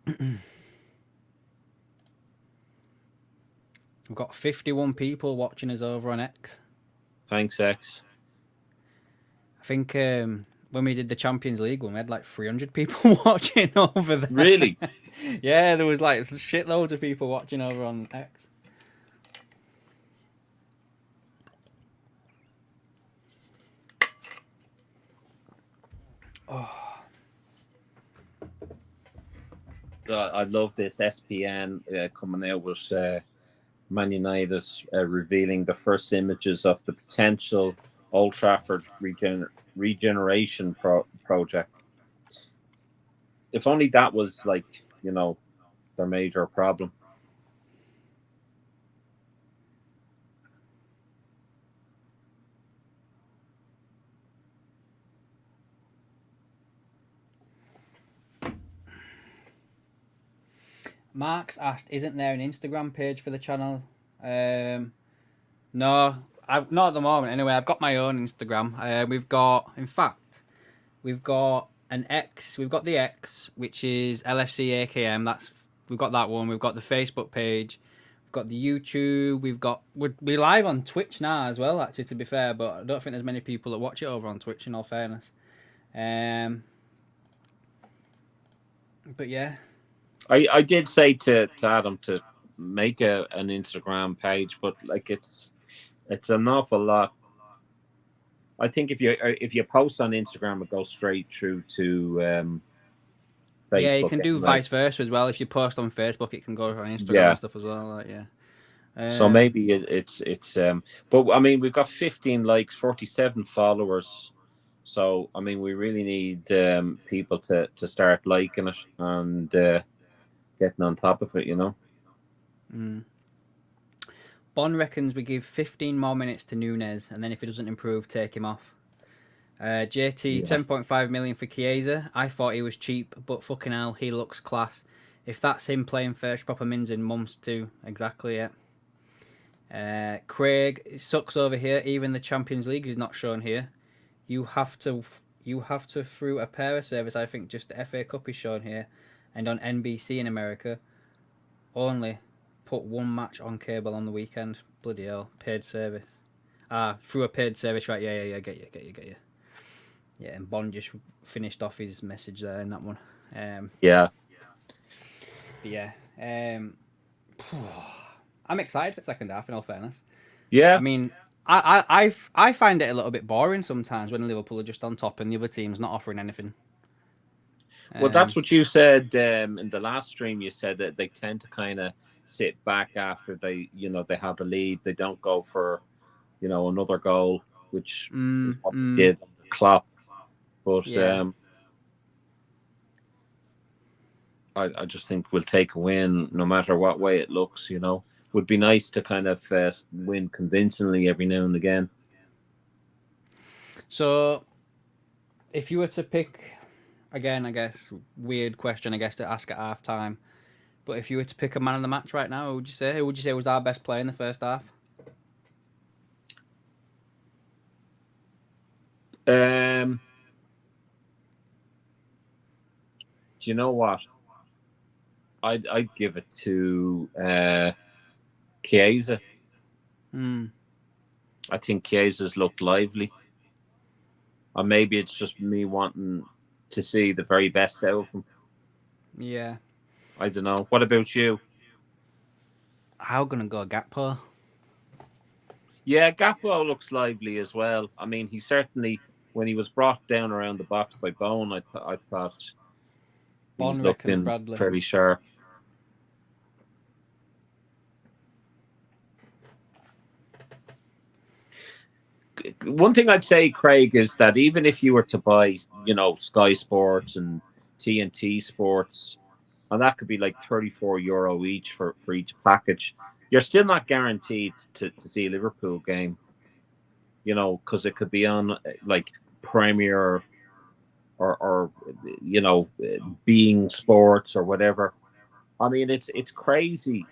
We've got 51 people watching us over on X. Thanks, X. I think when we did the Champions League one, we had like 300 people watching over there. Really? Yeah, there was like shitloads of people watching over on X. Oh. I love this SPN coming out with Man United revealing the first images of the potential Old Trafford regeneration project. If only that was their major problem. Mark's asked, isn't there an Instagram page for the channel? No, I've not at the moment. Anyway, I've got my own Instagram. We've got an X. We've got the X, which is LFC AKM. We've got that one. We've got the Facebook page. We've got the YouTube. We're live on Twitch now as well. Actually, to be fair, but I don't think there's many people that watch it over on Twitch. In all fairness, but yeah, I did say to Adam to make an Instagram page, but like it's an awful lot. I think if you post on Instagram, it goes straight through to Facebook. yeah, you can do anyway. vice versa as well. If you post on Facebook, it can go on Instagram Yeah. and stuff as well. Like, yeah. So maybe it's but I mean we've got 15 likes, 47 followers. So I mean we really need people to start liking it and getting on top of it, you know. Bon reckons we give 15 more minutes to Nunez, and then if he doesn't improve, take him off. JT, 10.5 million for Chiesa. I thought he was cheap, but fucking hell, he looks class. If that's him playing first proper mins in months too, exactly, yeah. Craig, it sucks over here. Even the Champions League is not shown here. You have to through a pair of service. I think just the FA Cup is shown here, and on NBC in America, only put one match on cable on the weekend. Bloody hell, paid service. Through a paid service, right? Yeah. Get you. Yeah, and Bond just finished off his message there in that one. Yeah. Yeah. I'm excited for the second half, in all fairness. Yeah. I mean, I find it a little bit boring sometimes when Liverpool are just on top and the other team's not offering anything. Well, that's what you said in the last stream. You said that they tend to kind of sit back after they have a lead. They don't go for, another goal, which is what they did under Klopp. But Yeah. I just think we'll take a win no matter what way it looks. Would be nice to kind of win convincingly every now and again. So, if you were to pick, again, I guess weird question, I guess to ask at half time. But if you were to pick a man of the match right now, who would you say? Who would you say was our best player in the first half? Do you know what? I'd give it to Chiesa. I think Chiesa's looked lively. Or maybe it's just me wanting to see the very best out of him. Yeah. I don't know. What about you? I'm going to go Gakpo. Yeah, Gakpo looks lively as well. I mean, he certainly, when he was brought down around the box by Bone, I thought he was looking fairly sharp. One thing I'd say, Craig, is that even if you were to buy, Sky Sports and TNT Sports, and that could be like €34 each for each package, you're still not guaranteed to see a Liverpool game, because it could be on like Premier or Being Sports or whatever. I mean, it's crazy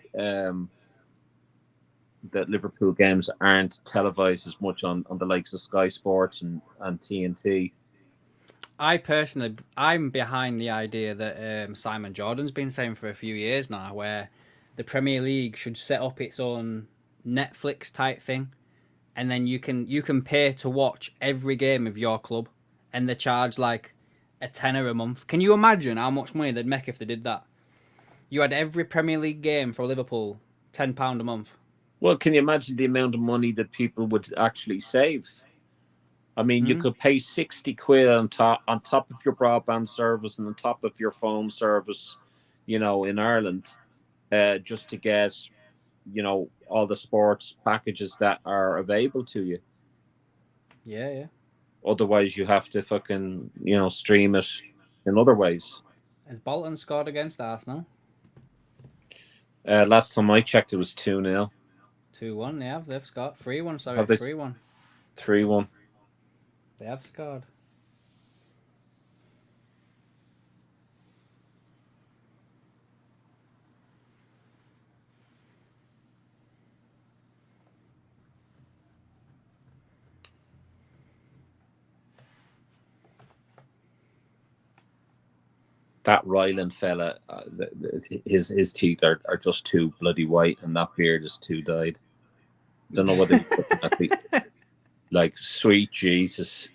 that Liverpool games aren't televised as much on the likes of Sky Sports and TNT. I'm behind the idea that Simon Jordan's been saying for a few years now, where the Premier League should set up its own Netflix type thing, and then you can pay to watch every game of your club, and they charge like a tenner a month. Can you imagine how much money they'd make if they did that? You had every Premier League game for Liverpool, £10 a month. Well, can you imagine the amount of money that people would actually save? I mean, you could pay 60 quid on top of your broadband service and on top of your phone service, in Ireland, just to get, all the sports packages that are available to you. Yeah. Otherwise, you have to fucking, stream it in other ways. Has Bolton scored against Arsenal? Last time I checked, it was 2-0. 2-1, they've scored. 3-1, sorry. 3-1. 3-1. They have scored. That Ryland fella, his teeth are just too bloody white, and that beard is too dyed. Don't know whether he's looking at the like sweet Jesus.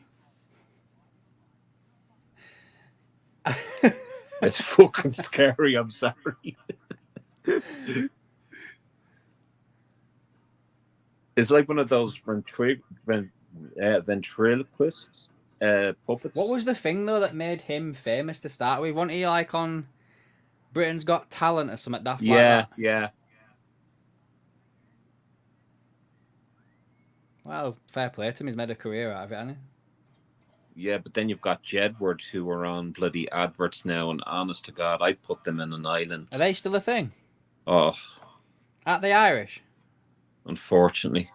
It's fucking scary. I'm sorry. It's like one of those ventriloquists puppets. What was the thing though that made him famous to start with? Wasn't he like on Britain's Got Talent or something daft like that? Yeah. Well, fair play to him. He's made a career out of it, hasn't he? Yeah, but then you've got Jedward, who are on bloody adverts now, and honest to God, I'd put them in an island. Are they still a thing? Oh. Aren't they Irish? Unfortunately.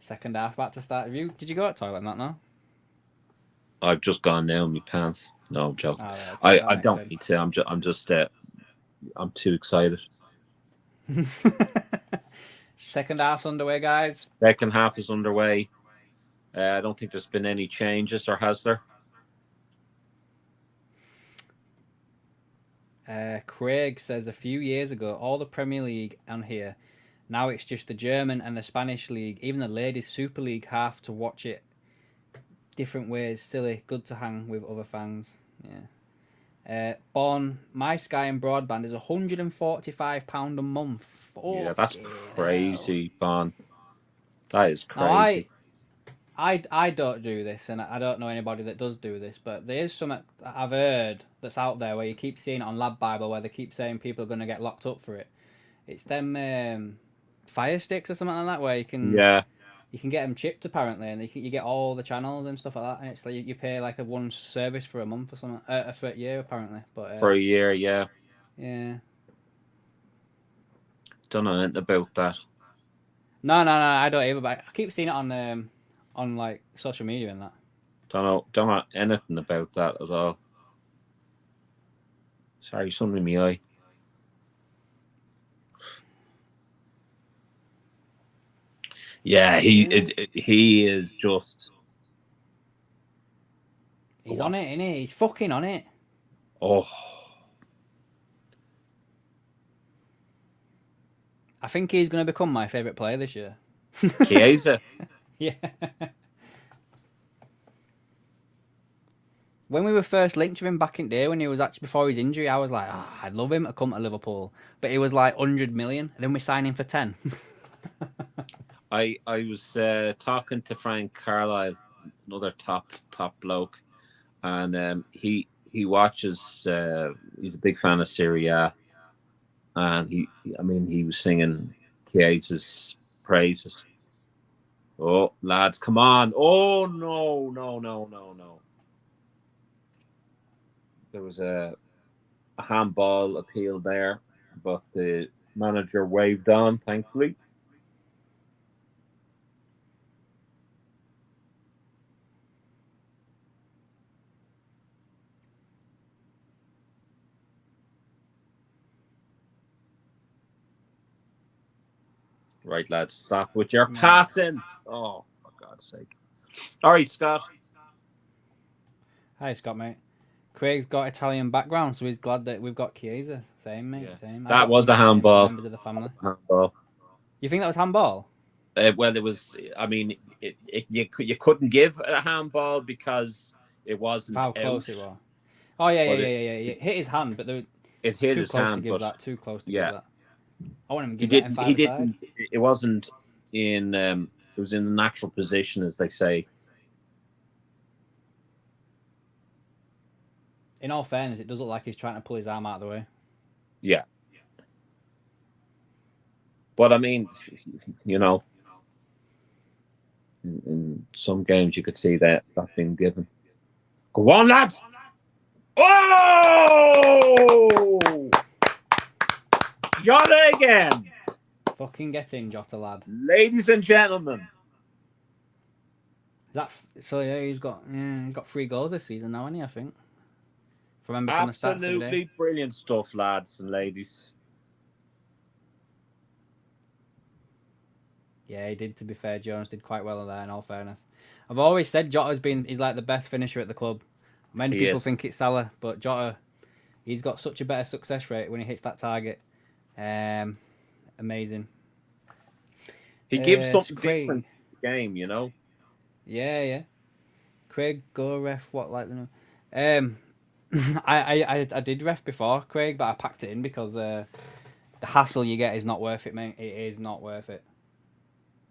Second half about to start. Did you go to the toilet and that now? I've just gone now in my pants. No, I'm joking. Oh, yeah, okay. I don't need to. I'm too excited. Second half's underway, guys. Second half is underway. I don't think there's been any changes, or has there? Craig says a few years ago, all the Premier League on here. Now it's just the German and the Spanish league. Even the ladies Super League have to watch it different ways. Silly. Good to hang with other fans. Yeah. Born, my Sky and broadband is £145 a month. Yeah, that's crazy, Bon. That is crazy. Now, I don't do this, and I don't know anybody that does do this, but there is something I've heard that's out there where you keep seeing it on Lab Bible, where they keep saying people are going to get locked up for it. It's them Fire Sticks or something like that, where you can get them chipped apparently, and you get all the channels and stuff like that, and it's like you pay like a one service for a month or something, for a year apparently. But for a year, yeah. Yeah. Don't know anything about that. No, I don't either. But I keep seeing it on like social media and that. Don't know anything about that at all. Sorry, something in my eye. Yeah, he is just. He's on it, isn't he? He's fucking on it. Oh. I think he's going to become my favourite player this year. Chiesa. Yeah. When we were first linked with him back in the day, when he was actually before his injury, I was like, I'd love him to come to Liverpool. But he was like 100 million, and then we signed him for 10. I was talking to Frank Carlisle, another top bloke, and he watches. He's a big fan of Serie A, and he was singing Chiesa's praises. Oh, lads, come on! Oh no! There was a handball appeal there, but the manager waved on, thankfully. Right, lads, stop with your passing. Oh, for God's sake. All right, Scott. Hi, Scott, mate. Craig's got Italian background, so he's glad that we've got Chiesa. Same, mate. Yeah. Same. That was a handball. Members of the family. Handball. You think that was handball? Well, it was. I mean, you couldn't give a handball because it wasn't. How close it was. Oh yeah. It hit his hand, but it hit his hand. Too close to give that. I want him to give that. He didn't. It wasn't in. It was in a natural position, as they say. In all fairness, it does look like he's trying to pull his arm out of the way. Yeah. But I mean, in some games you could see that being given. Go on, lads! Oh! Jota again! Fucking get in, Jota, lad. Ladies and gentlemen. He's got 3 goals this season now, hasn't he, I think? Remember from the stats Absolutely brilliant stuff, lads and ladies. Yeah, he did, to be fair. Jones did quite well there, in all fairness. I've always said he's like the best finisher at the club. Many He people is. think it's Salah, but Jota, he's got such a better success rate when he hits that target. Amazing. He gives It's something Craig. different to the game, you know. Yeah. Craig, go ref. What like the? I did ref before Craig, but I packed it in because the hassle you get is not worth it, mate. It is not worth it.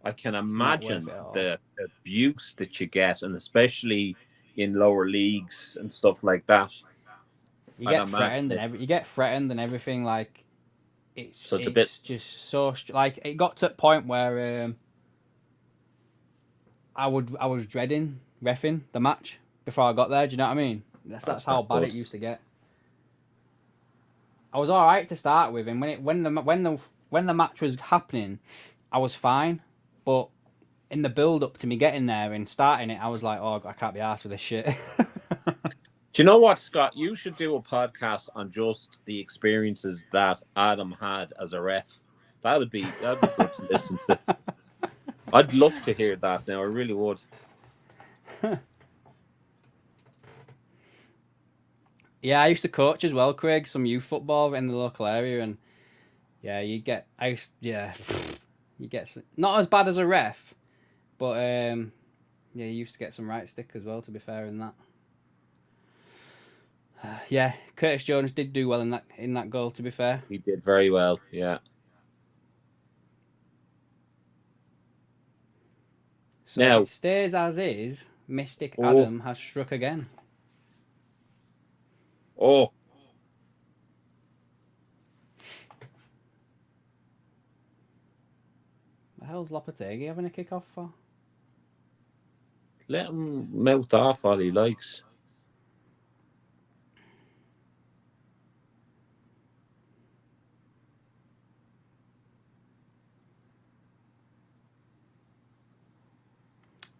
I can It's not worth imagine it at all. the abuse that you get, and especially in lower leagues and stuff like that. You I'd get imagine threatened and it. you get threatened and everything. Like So it's a bit. it's just so like it got to a point where I was dreading reffing the match before I got there. Do you know what I mean? That's how Not bad good. it used to get. I was all right to start with, and when the match was happening, I was fine. But in the build up to me getting there and starting it, I was like, oh, I can't be arsed with this shit. Do you know what, Scott? You should do a podcast on just the experiences that Adam had as a ref. That'd be good to listen to. I'd love to hear that now. I really would. Yeah, I used to coach as well, Craig, some youth football in the local area, and yeah, you get not as bad as a ref, but yeah, you used to get some right stick as well. To be fair, in that. Yeah, Curtis Jones did do well in that goal. To be fair, He did very well. Yeah. so Now, if it stays as is, Mystic oh, Adam has struck again. oh, The hell's Lopetegui having a kick off for? let him mouth off all he likes.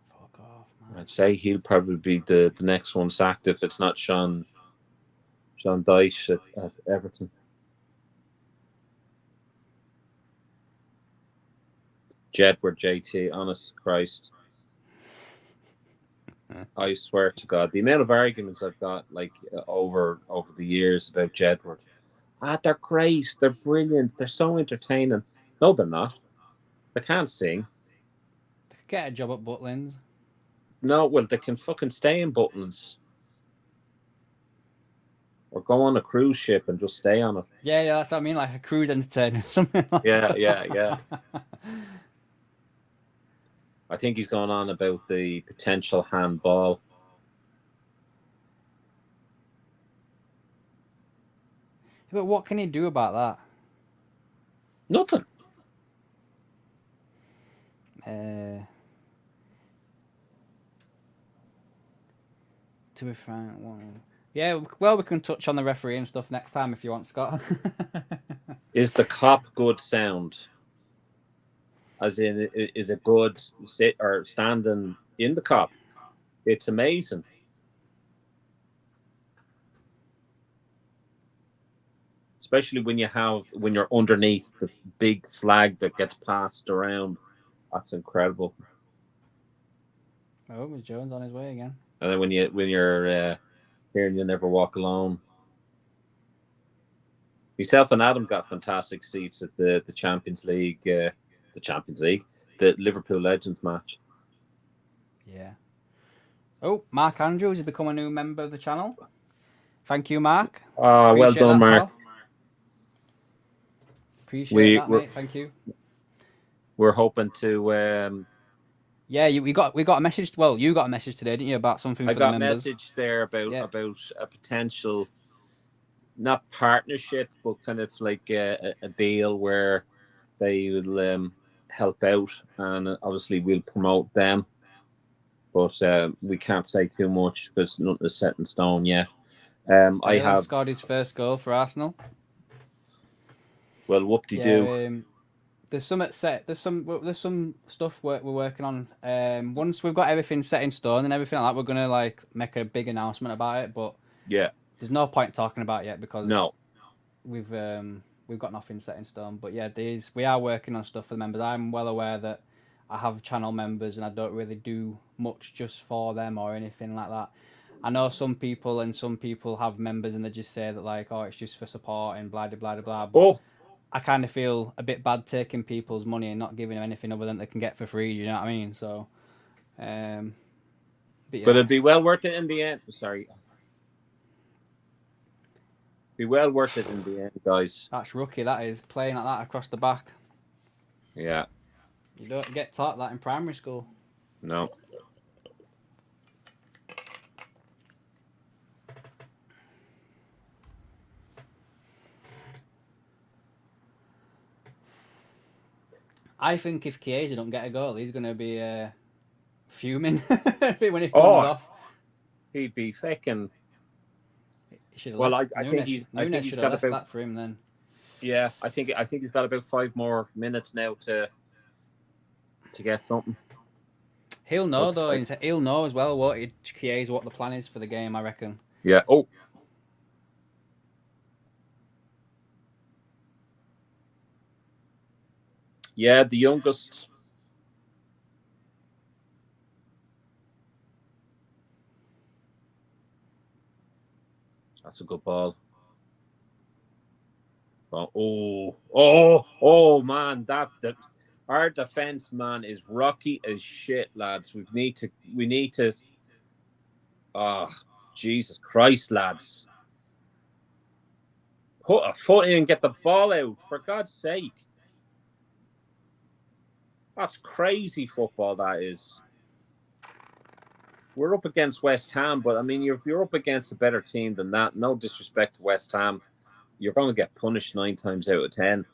Fuck off, man. I'd say he'll probably be the next one sacked if it's not Sean Dyche at Everton. Jedward JT, honest Christ. I swear to God, the amount of arguments I've got like over the years about Jedward. They're great, they're brilliant, they're so entertaining. No, they're not. They can't sing. Get a job at Butlins. No, well, they can fucking stay in Butlins. Or go on a cruise ship and just stay on it. Yeah, that's what I mean, like a cruise entertainer or something like Yeah, that. yeah. I think he's gone on about the potential handball. But what can he do about that? Nothing. To be frank, yeah, well, we can touch on the referee and stuff next time if you want, Scott. Is the cop good sound? As in, is it good sit or standing in the cop? It's amazing. Especially when you're underneath the big flag that gets passed around. That's incredible. Oh, it was Jones on his way again. And then when you're hearing "You Never Walk Alone," myself and Adam got fantastic seats at the Champions League, the Liverpool Legends match. Yeah. Oh, Mark Andrews has become a new member of the channel. Thank you, Mark. Oh, well done, Mark. Pal. Appreciate that, mate. Thank you. We're hoping to. Yeah, we got a message. Well, you got a message today, didn't you, about something for the members? I got a message there about a potential, not partnership, but kind of like a deal where they will help out, and obviously we'll promote them. But we can't say too much because nothing is set in stone yet. I have scored his first goal for Arsenal. Well, whoop-de-doo. There's some stuff we're working on. Once we've got everything set in stone and everything like that, we're gonna like make a big announcement about it. But yeah, there's no point talking about it yet because no, we've got nothing set in stone. But yeah, we are working on stuff for the members. I'm well aware that I have channel members and I don't really do much just for them or anything like that. I know some people have members and they just say that like, oh, it's just for support and blah blah blah blah. But Oh, I kind of feel a bit bad taking people's money and not giving them anything other than they can get for free. You know what I mean? So, but yeah. but it'd be well worth it in the end. Sorry. Be well worth it in the end, guys. That's rookie. That is playing like that across the back. Yeah. You don't get taught that in primary school. No. I think if Chiesa don't get a goal, he's going to be fuming when he comes off. He'd be fucking. Well, I think he's got left about that for him then. Yeah, I think he's got about 5 more minutes now to get something. He'll know though. He'll know as well what Chiesa, what the plan is for the game. I reckon. Yeah. Oh. Yeah, the youngest. That's a good ball. Oh, man, our defense, man, is rocky as shit, lads. We need to. Oh, Jesus Christ, lads! Put a foot in, get the ball out, for God's sake. That's crazy football, that is. We're up against West Ham, but I mean, you're up against a better team than that. No disrespect to West Ham. You're going to get punished 9 times out of 10.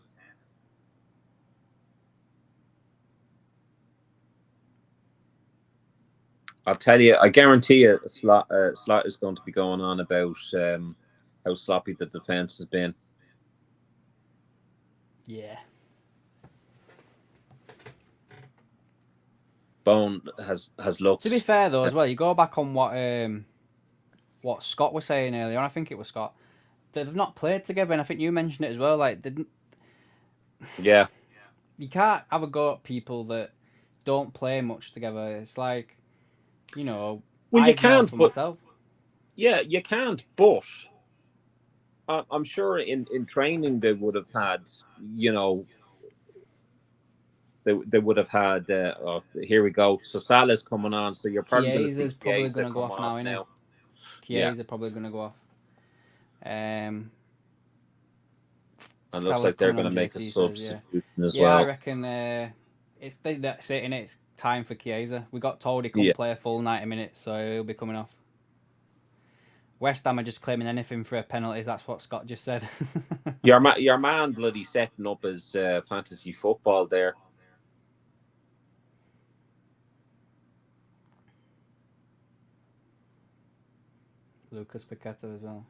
I'll tell you, I guarantee you, a slot is going to be going on about how sloppy the defense has been. Yeah. Bone has looked. To be fair though, as well, you go back on what Scott was saying earlier, and I think it was Scott. They've not played together, and I think you mentioned it as well. Like, yeah, you can't have a go at people that don't play much together. It's like, you know, well, you can't. For myself. Yeah, you can't. But I'm sure in training they would have had, you know. They would have had. Here we go. So Salah's coming on. So you're probably going to see probably going to go off now. now. Chiesa's probably going to go off. And it looks like they're going to make a substitution as well. Yeah, I reckon that's it. And it's time for Chiesa. We got told he couldn't play a full 90 minutes, so he'll be coming off. West Ham are just claiming anything for a penalty. That's what Scott just said. your man bloody setting up his fantasy football there. Lucas Paqueta as well.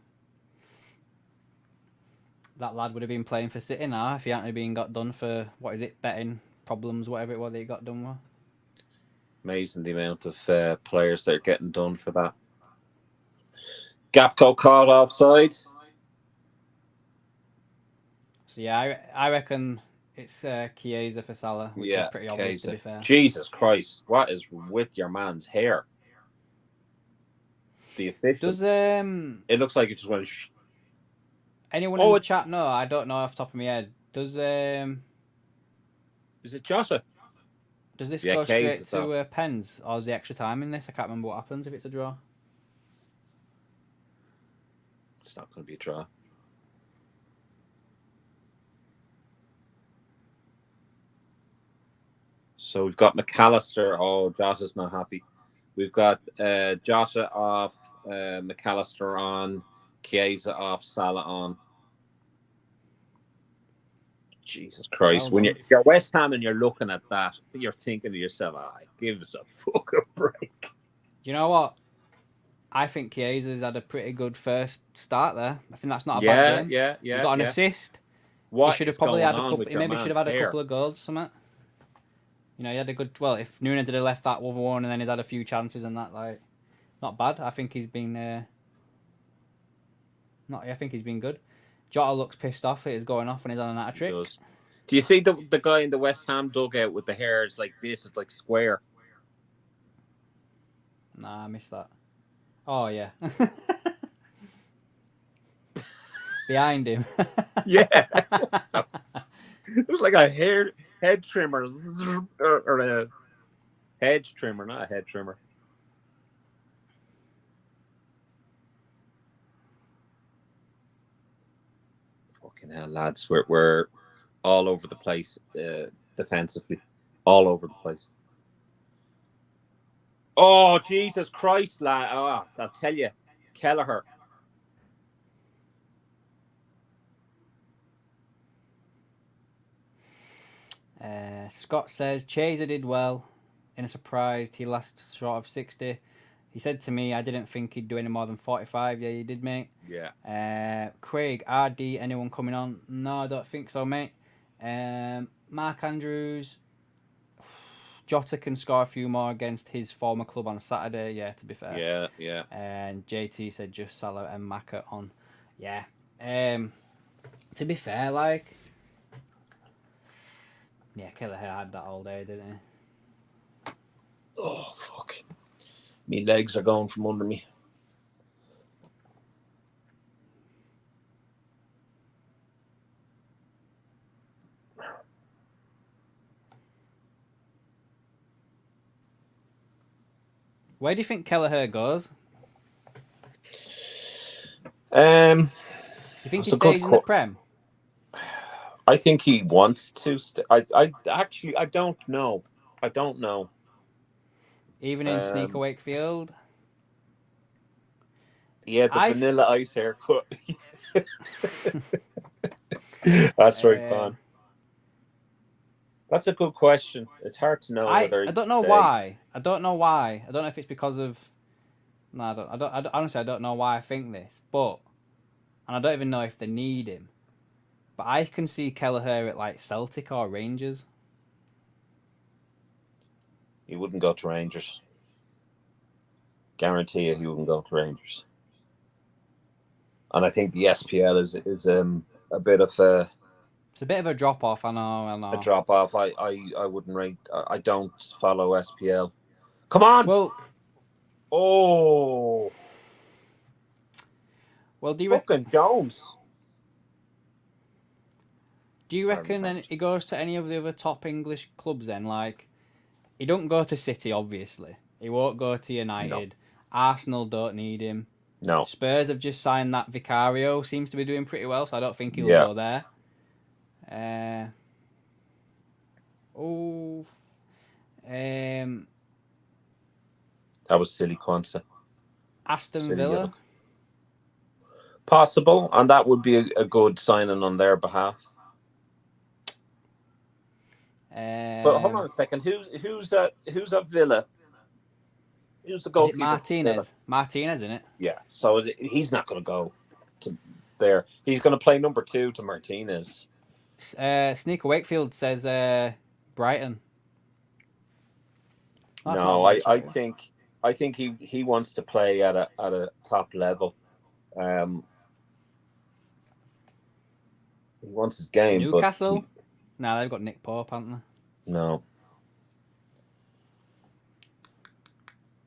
That lad would have been playing for City now if he hadn't been got done for, what is it, betting problems, whatever it was that he got done with. Amazing the amount of players that are getting done for that. Gapco caught offside. So yeah, I reckon it's Chiesa for Salah, which is pretty obvious to be fair. Jesus Christ, what is with your man's hair? The official. Does it looks like it just went. Anyone in the chat? No, I don't know off the top of my head. Does is it Jota? Does this go straight to pens, or is the extra time in this? I can't remember what happens if it's a draw. It's not going to be a draw. So we've got McAllister. Oh, Jota's not happy. We've got Jota off, McAllister on, Chiesa off, Salah on. Jesus Christ. When you're West Ham and you're looking at that, you're thinking to yourself, give us a fucking break. You know what? I think Chiesa's had a pretty good first start there. I think that's not a bad game. Yeah. He got an assist. What he should have probably had a couple. He maybe should have had a couple of goals or something. You know, he had a good. Well, if Nunes had left that other one and then he's had a few chances and that, like, not bad. I think he's been. I think he's been good. Jota looks pissed off. It is going off when he's on an hat trick. Do you see the guy in the West Ham dugout with the hair is like this? It's like square. Nah, I missed that. Oh yeah. Behind him. Yeah. It was like a head trimmer or a hedge trimmer, not a head trimmer. Fucking hell, lads. We're all over the place defensively. All over the place. Oh, Jesus Christ, lad. Oh, I'll tell you. Kelleher. Scott says Chaser did well. In a surprise, he last short of 60. He said to me, I didn't think he'd do any more than 45. Yeah, you did, mate. Yeah. Craig, RD, anyone coming on? No, I don't think so, mate. Mark Andrews, Jota can score a few more against his former club on Saturday. Yeah, to be fair. Yeah, yeah. And JT said just Salah and Maka on. Yeah. To be fair, like, yeah, Kelleher had that all day, didn't he? Oh, fuck. Me legs are going from under me. Where do you think Kelleher goes? You think he stays in the Prem? I think he wants to. I actually, I don't know. I don't know. Even in Sneaker Wakefield? Yeah, the vanilla ice haircut. That's right, fun. That's a good question. It's hard to know whether I don't know why. I don't know why. I don't know if it's because of. No, I don't. Honestly, I don't know why I think this, but and I don't even know if they need him. But I can see Kelleher at like Celtic or Rangers. He wouldn't go to Rangers. Guarantee you, he wouldn't go to Rangers. And I think the SPL is a bit of a. It's a bit of a drop off. I know. A drop off. I wouldn't rate. I don't follow SPL. Come on. Well. Oh. Well, do you reckon Jones? Do you reckon he goes to any of the other top English clubs then? Like, he don't go to City, obviously. He won't go to United. No. Arsenal don't need him. No. Spurs have just signed that Vicario. Seems to be doing pretty well, so I don't think he'll go there. That was silly, Quansa. Aston Villa. Possible, and that would be a good signing on their behalf. But hold on a second. Who's at Villa? Who's the goalkeeper? Martinez. Martinez, isn't it? Yeah. So he's not going to go to there. He's going to play number 2 to Martinez. Sneaker Wakefield says Brighton. No, I think he wants to play at a top level. He wants his game. Newcastle? No, they've got Nick Pope, haven't they? No.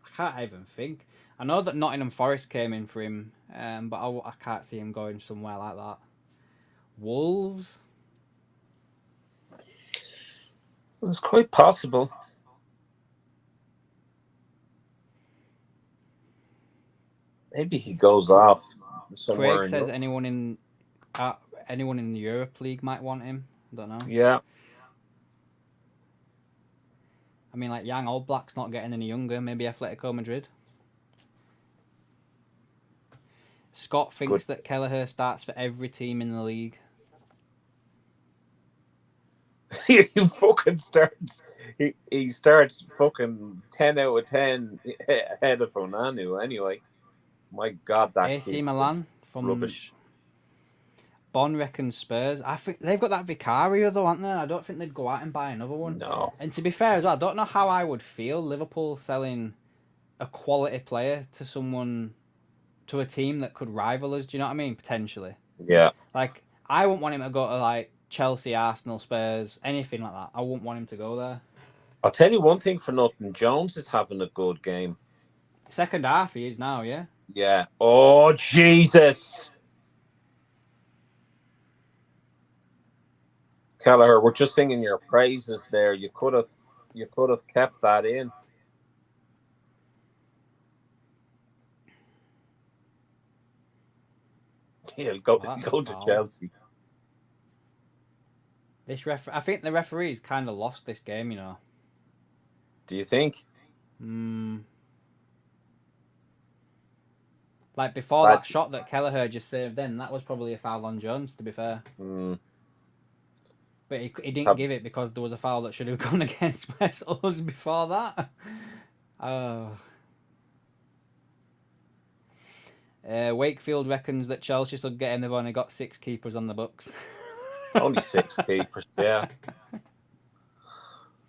I can't even think. I know that Nottingham Forest came in for him, but I can't see him going somewhere like that. Wolves? It's quite possible. Maybe he goes off somewhere. Craig says anyone in the Europe League might want him. I don't know. Yeah. I mean, like, Young Old Black's not getting any younger. Maybe Atletico Madrid. Scott thinks that Kelleher starts for every team in the league. He fucking starts. He starts fucking 10 out of 10 ahead of Onanu anyway. My God, that AC Milan from rubbish. Bon reckons Spurs. I think they've got that Vicario though, aren't they? I don't think they'd go out and buy another one. No. And to be fair as well, I don't know how I would feel Liverpool selling a quality player to a team that could rival us. Do you know what I mean? Potentially. Yeah. Like, I wouldn't want him to go to like Chelsea, Arsenal, Spurs, anything like that. I wouldn't want him to go there. I'll tell you one thing for nothing. Jones is having a good game. Second half he is now, yeah. Yeah. Oh Jesus, Kelleher, we're just singing your praises there. You could have kept that in. He'll go Oh, that's a go to foul. Chelsea. I think the referees kind of lost this game, you know. Do you think? Like before That, that shot that Kelleher just saved, then that was probably a foul on Jones. To be fair, but he didn't give it because there was a foul that should have gone against West us before that. Oh. Wakefield reckons that Chelsea should get in. They've only got 6 keepers on the books. only 6 keepers. Yeah.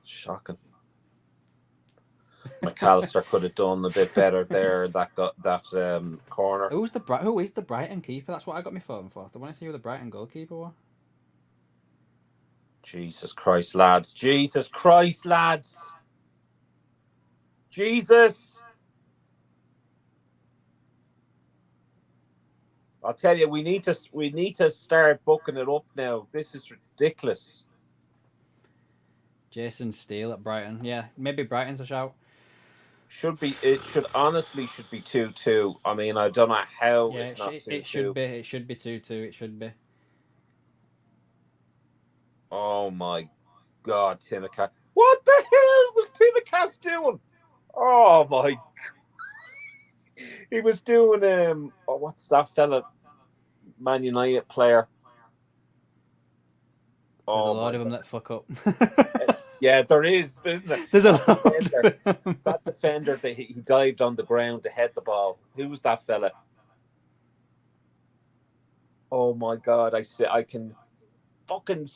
Shocking. McAllister could have done a bit better there. That corner. Who is the Brighton keeper? That's what I got my phone for. I want to see who the Brighton goalkeeper was. Jesus Christ, lads! Jesus Christ, lads! Jesus! I'll tell you, we need to start booking it up now. This is ridiculous. Jason Steele at Brighton. Yeah, maybe Brighton's a shout. It should honestly be 2-2. I mean, I don't know how it's not 2-2. It should be. It should be 2-2. It should be. Oh my God, Timicast. What the hell was Timicast doing? Oh my God. He was doing what's that fella? Man United player. There's a lot of them that fuck up. Yeah, there is, isn't there? There's a lot. That defender that he dived on the ground to head the ball. Who was that fella? Oh my God! I can fucking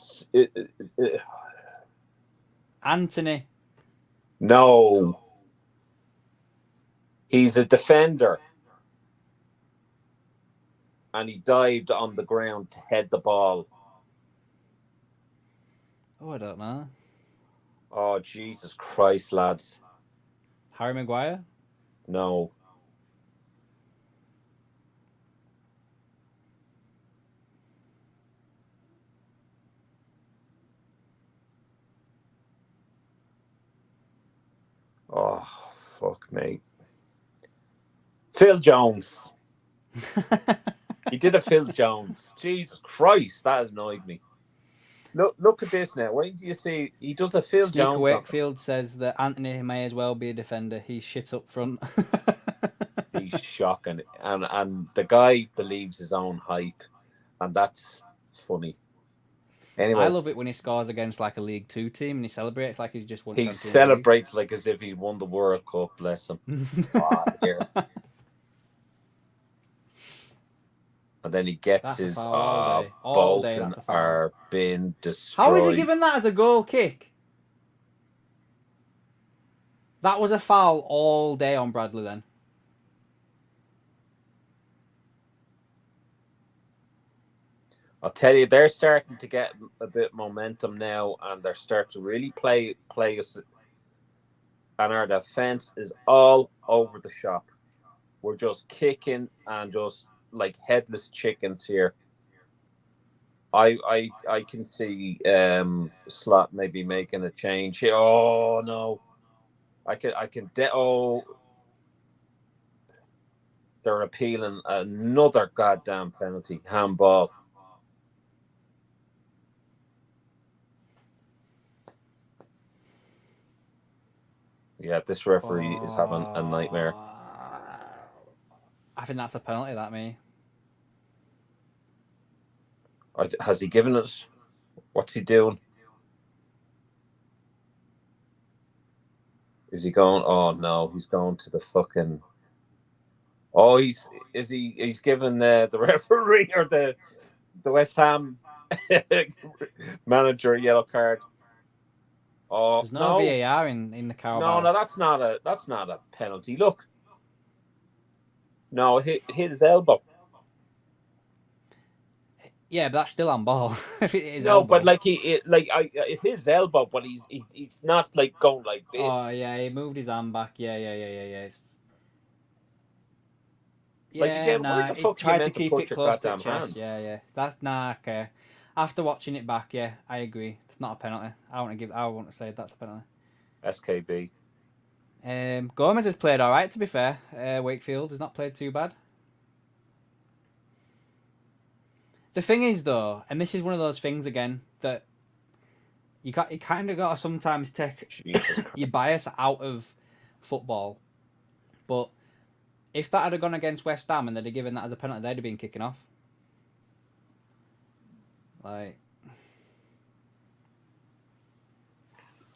Anthony. No, he's a defender, and he dived on the ground to head the ball. Oh, I don't know. Oh Jesus Christ, lads! Harry Maguire. No. Oh, fuck me. Phil Jones. He did a Phil Jones. Jesus Christ, that annoyed me. Look at this now. When do you see he does a Phil Sneaker Jones? Wakefield says that Anthony may as well be a defender. He's shit up front. He's shocking. And the guy believes his own hype. And that's funny. Anyway, I love it when he scores against like a League 2 team and he celebrates like he's just won. He Champions celebrates like as if he won the World Cup. Bless him. And then he gets his Bolton are being destroyed. How is he giving that as a goal kick? That was a foul all day on Bradley then. I'll tell you, they're starting to get a bit momentum now, and they're starting to really play us. And our defense is all over the shop. We're just kicking and just like headless chickens here. I can see Slot maybe making a change here. Oh no, they're appealing another goddamn penalty, handball. Yeah, this referee is having a nightmare. I think that's a penalty, that me. Has he given it? What's he doing? Is he going? Oh no, he's going to the fucking. Oh, he's given the referee or the West Ham manager a yellow card. Oh, there's no VAR in the Carabao. No, that's not a penalty. Look, no, hit his elbow. Yeah, but that's still on ball. If it is no, elbow. But like his elbow, but he's not like going like this. Oh yeah, he moved his arm back. Yeah. Like, Yeah, again, where nah, the he fuck are you tried to meant to keep put it your close to the goddamn chest. hands? Yeah. That's nah, okay. After watching it back, yeah, I agree. It's not a penalty. I want to say that's a penalty. SKB. Gomez has played all right, to be fair. Wakefield has not played too bad. The thing is, though, and this is one of those things again that you kind of got to sometimes take your bias out of football. But if that had gone against West Ham and they'd have given that as a penalty, they'd have been kicking off. Like,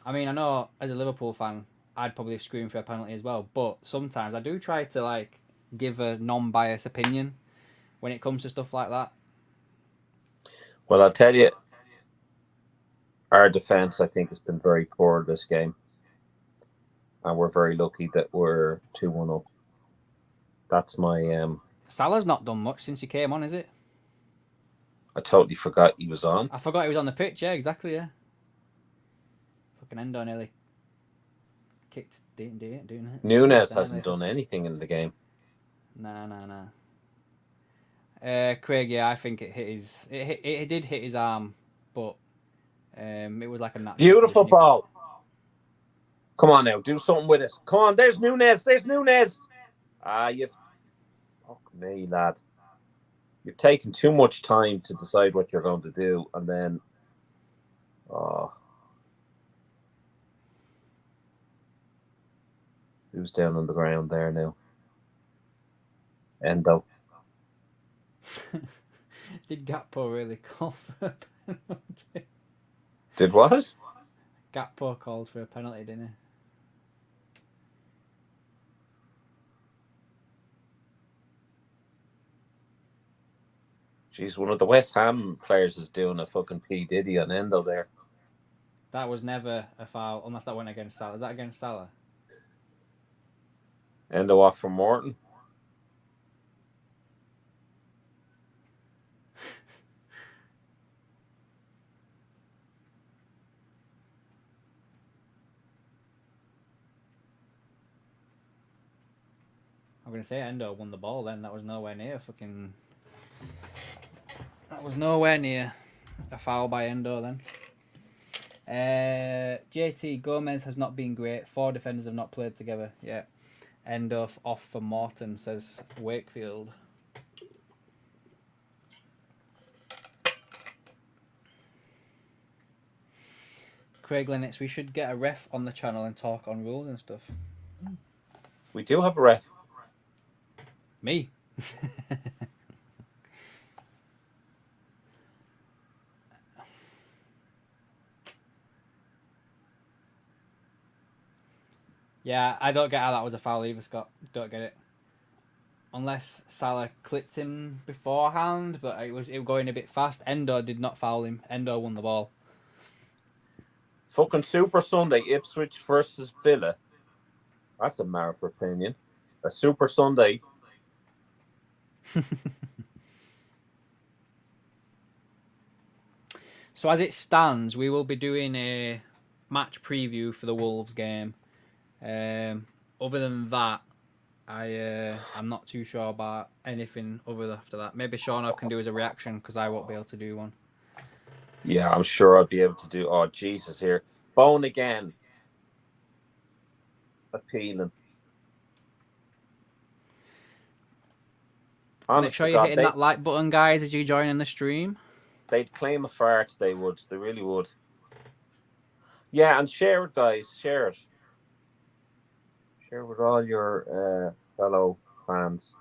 I mean, I know as a Liverpool fan, I'd probably scream for a penalty as well. But sometimes I do try to like give a non-biased opinion when it comes to stuff like that. Well, I'll tell you, our defence, I think, has been very poor this game. And we're very lucky that we're 2-1 up. That's my... Salah's not done much since he came on, is it? I totally forgot he was on. I forgot he was on the pitch, yeah, exactly, yeah. Fucking Endo nearly kicked, doing it. Nunes hasn't done anything in the game. Nah. Craig, yeah, I think it hit his... It did hit his arm, but it was like a natural Beautiful position. ball. Come on now, do something with it. Come on, there's Nunes. You've... Fuck me, lad. You've taken too much time to decide what you're going to do, and then... Oh. Who's down on the ground there now? Endo. Did Gakpo really call for a penalty? Did what? Gakpo called for a penalty, didn't he? Jeez, one of the West Ham players is doing a fucking P. Diddy on Endo there. That was never a foul, unless that went against Salah. Is that against Salah? Endo off from Morton. I'm going to say Endo won the ball then. That was nowhere near fucking... That was nowhere near a foul by Endo then. JT, Gomez has not been great. 4 defenders have not played together. Yeah. Endo off for Morton, says Wakefield. Craig Lennox, we should get a ref on the channel and talk on rules and stuff. We do have a ref. Me. Yeah, I don't get how that was a foul either, Scott. Don't get it. Unless Salah clipped him beforehand, but it was going a bit fast. Endo did not foul him. Endo won the ball. Fucking Super Sunday, Ipswich versus Villa. That's a matter for opinion. A Super Sunday. So as it stands, we will be doing a match preview for the Wolves game. Other than that, I'm not too sure about anything other after that. Maybe Sean can do as a reaction because I won't be able to do one. Yeah, I'm sure I'll be able to do. Oh, Jesus, here. Bone again. Appealing. Make sure you're hitting that like button, guys, as you join in the stream. They'd claim a fart, they would. They really would. Yeah, and share it, guys. Share it. Share with all your fellow fans.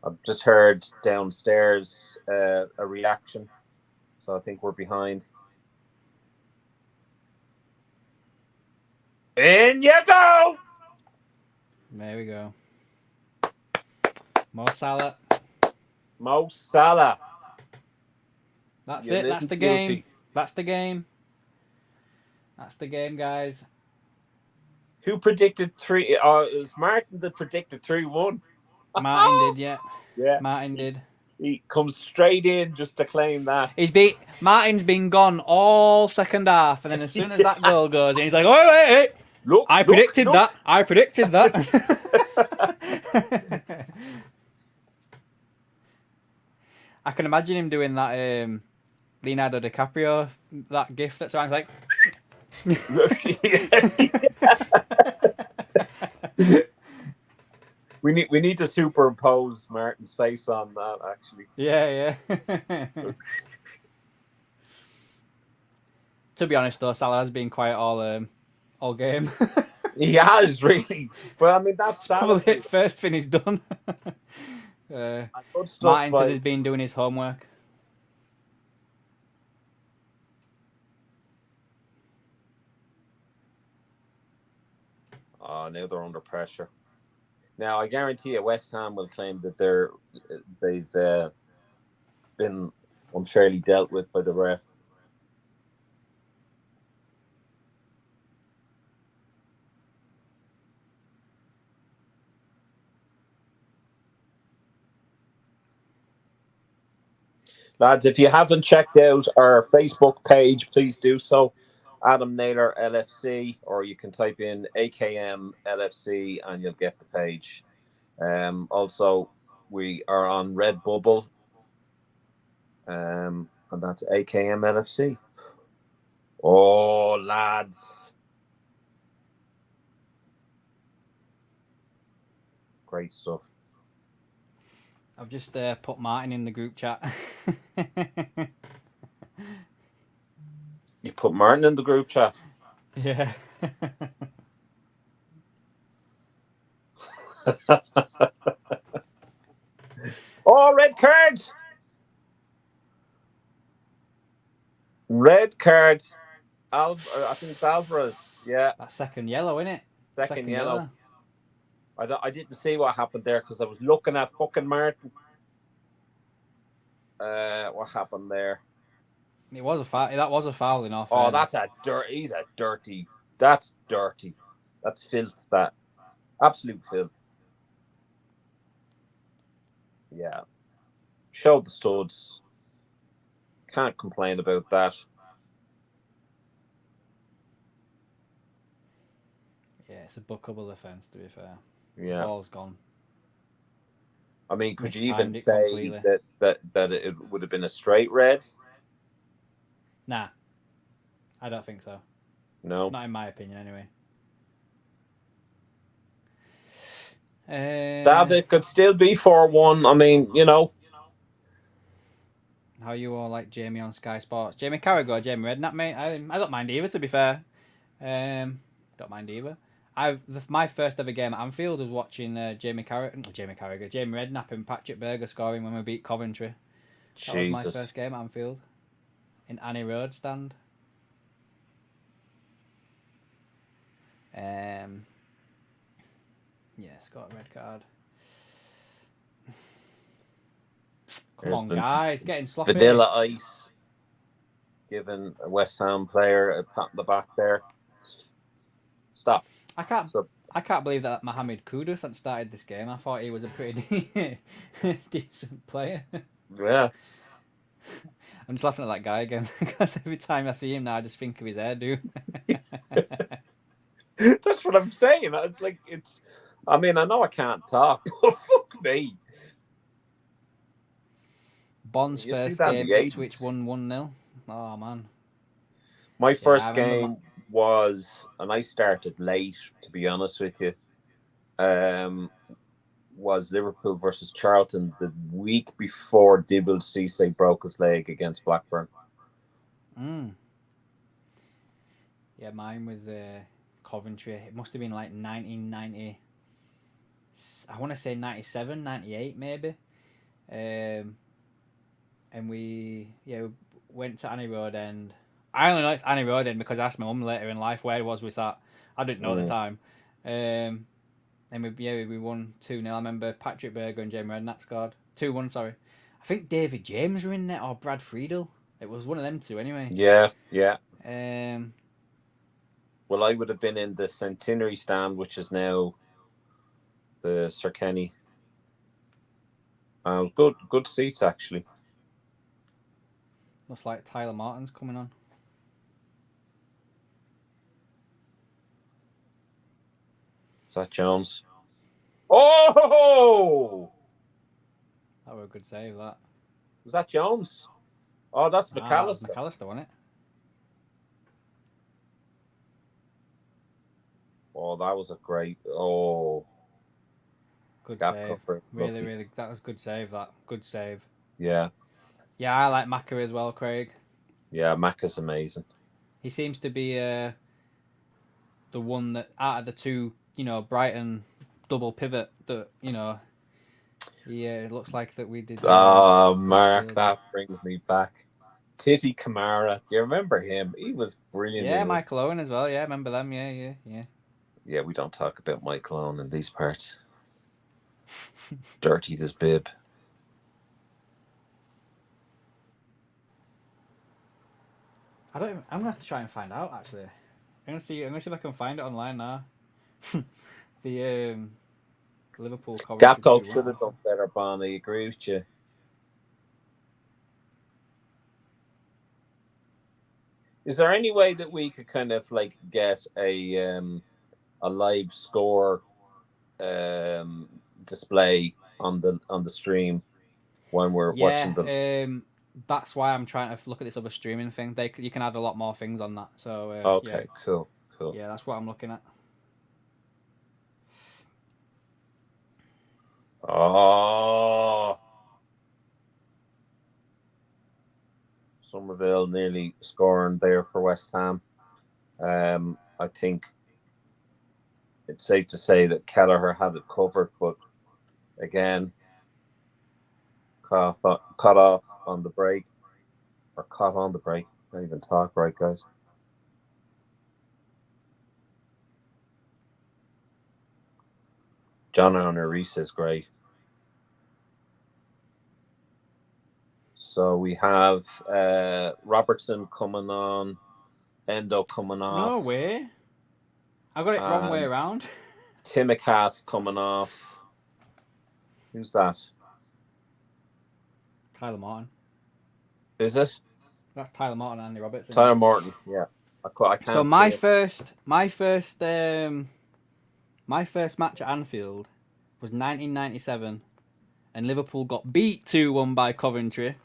I've just heard downstairs a reaction, so I think we're behind. In you go! There we go. Mo Salah. Mo Salah. That's it. That's the game. That's the game. That's the game, guys. Who predicted 3? It was Martin that predicted 3-1. Martin did, yeah. Yeah. Martin did. He comes straight in just to claim that. Martin's been gone all second half, and then as soon as that goal goes in, he's like, wait. I predicted that. I predicted that. I can imagine him doing that Leonardo DiCaprio, that gif that sounds like. We need to superimpose Martin's face on that, actually. Yeah. To be honest, though, Salah has been quiet all game. He has, really. Well, I mean, that's probably the first thing he's done. Martin says he's been doing his homework. Oh, now they're under pressure. Now, I guarantee you, West Ham will claim that they've been unfairly dealt with by the ref. Lads, if you haven't checked out our Facebook page, please do so. Adam Naylor LFC, or you can type in AKM LFC and you'll get the page. Also, we are on Redbubble, and that's AKM LFC. Oh, lads. Great stuff. I've just put Martin in the group chat. You put Martin in the group chat? Yeah. Oh, red card! Red card. I think it's Alvarez. Yeah. That second yellow, isn't it? Second yellow. I didn't see what happened there because I was looking at fucking Martin. What happened there? It was a foul. That was a foul in off. Oh, that's a dirty. He's a dirty. That's dirty. That's filth. That absolute filth. Yeah. Showed the studs. Can't complain about that. Yeah, it's a bookable offence, to be fair. Yeah. The ball's gone. I mean, could you even say completely. that it would have been a straight red? Nah. I don't think so. No. Not in my opinion, anyway. David could still be 4-1. I mean, you know. How you all like Jamie on Sky Sports? Jamie Carragher or Jamie Redknapp, mate? I don't mind either, to be fair. Don't mind either. My first ever game at Anfield was watching Jamie Redknapp and Patrick Berger scoring when we beat Coventry. That was my first game at Anfield. In Annie Road stand. Yeah, Scott red card. Come on, guys, getting sloppy. Vanilla Ice giving a West Ham player a pat on the back there. Stop. I can't believe that Mohamed Kudus had started this game. I thought he was a pretty decent player. Yeah. I'm just laughing at that guy again because every time I see him now, I just think of his hairdo. That's what I'm saying. It's like I mean, I know I can't talk, but fuck me. Bond's first game, Ipswich won 1-0. Oh, man. My first game was, and I started late, to be honest with you, was Liverpool versus Charlton the week before Dibble Cisse broke his leg against Blackburn. Yeah, mine was Coventry. It must have been like 1990. I want to say 97, 98 maybe. And we went to Annie Road End. I only know it's Annie Road End because I asked my mum later in life where was we sat. I didn't know at the time. And we won 2-0. I remember Patrick Berger and Jamie Redknapp scored. 2-1, sorry. I think David James were in there or Brad Friedel. It was one of them two anyway. Yeah. Well, I would have been in the Centenary stand, which is now the Sir Kenny. Good seats, actually. Looks like Tyler Martin's coming on. Is that Jones? Oh! That was a good save, that. Was that Jones? Oh, that's McAllister. McAllister, wasn't it? Oh, that was a great... Oh. Good Gap save. cover. Really, really... That was good save, that. Good save. Yeah. Yeah, I like Macca as well, Craig. Yeah, Mac is amazing. He seems to be the one that, out of the two, Brighton double pivot, that, he looks like that we did... Oh, Mark, that brings me back. Titty Kamara. Do you remember him? He was brilliant. Yeah, Michael Owen as well. Yeah, remember them. Yeah. Yeah, we don't talk about Michael Owen in these parts. Dirty this bib. I'm gonna have to try and find out. Actually, I'm gonna see if I can find it online now. The Liverpool Gap Coventry. Gold should have done better, Barney. Agree with you. Is there any way that we could kind of like get a live score display on the stream when we're watching them? That's why I'm trying to look at this other streaming thing. You can add a lot more things on that. So okay, cool. Yeah, that's what I'm looking at. Oh, Somerville nearly scoring there for West Ham. I think it's safe to say that Kelleher had it covered, but again, caught off on the break, or caught on the break. Can't even talk right, guys. John Reese is great. So we have Robertson coming on, Endo coming off. No way. I got it wrong way around. Timicast coming off. Who's that? Tyler Martin. Is it? That's Tyler Martin and Andy Robertson. Tyler Martin, yeah. I can't so my first match at Anfield was 1997, and Liverpool got beat 2-1 by Coventry.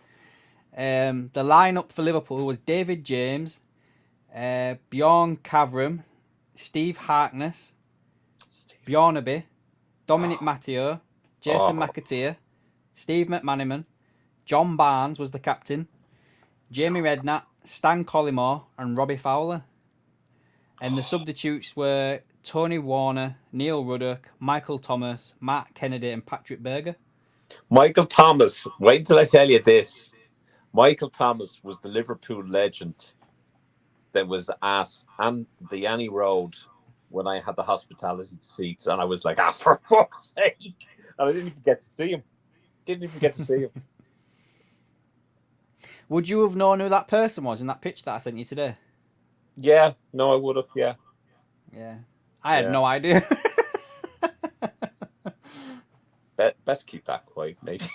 The lineup for Liverpool was David James, Bjorn Kavram, Steve Harkness, Bjornaby, Dominic Matteo, Jason McAteer, Steve McManaman, John Barnes was the captain, Jamie Redknapp, Stan Collymore, and Robbie Fowler. And the substitutes were Tony Warner, Neil Ruddock, Michael Thomas, Matt Kennedy, and Patrick Berger. Michael Thomas, wait until I tell you this. Michael Thomas was the Liverpool legend that was at the Annie Road when I had the hospitality seats, and I was like, for fuck's sake. And I didn't even get to see him. Would you have known who that person was in that pitch that I sent you today? Yeah, no, I would have, yeah. Yeah. I had no idea. Best keep that quiet, mate.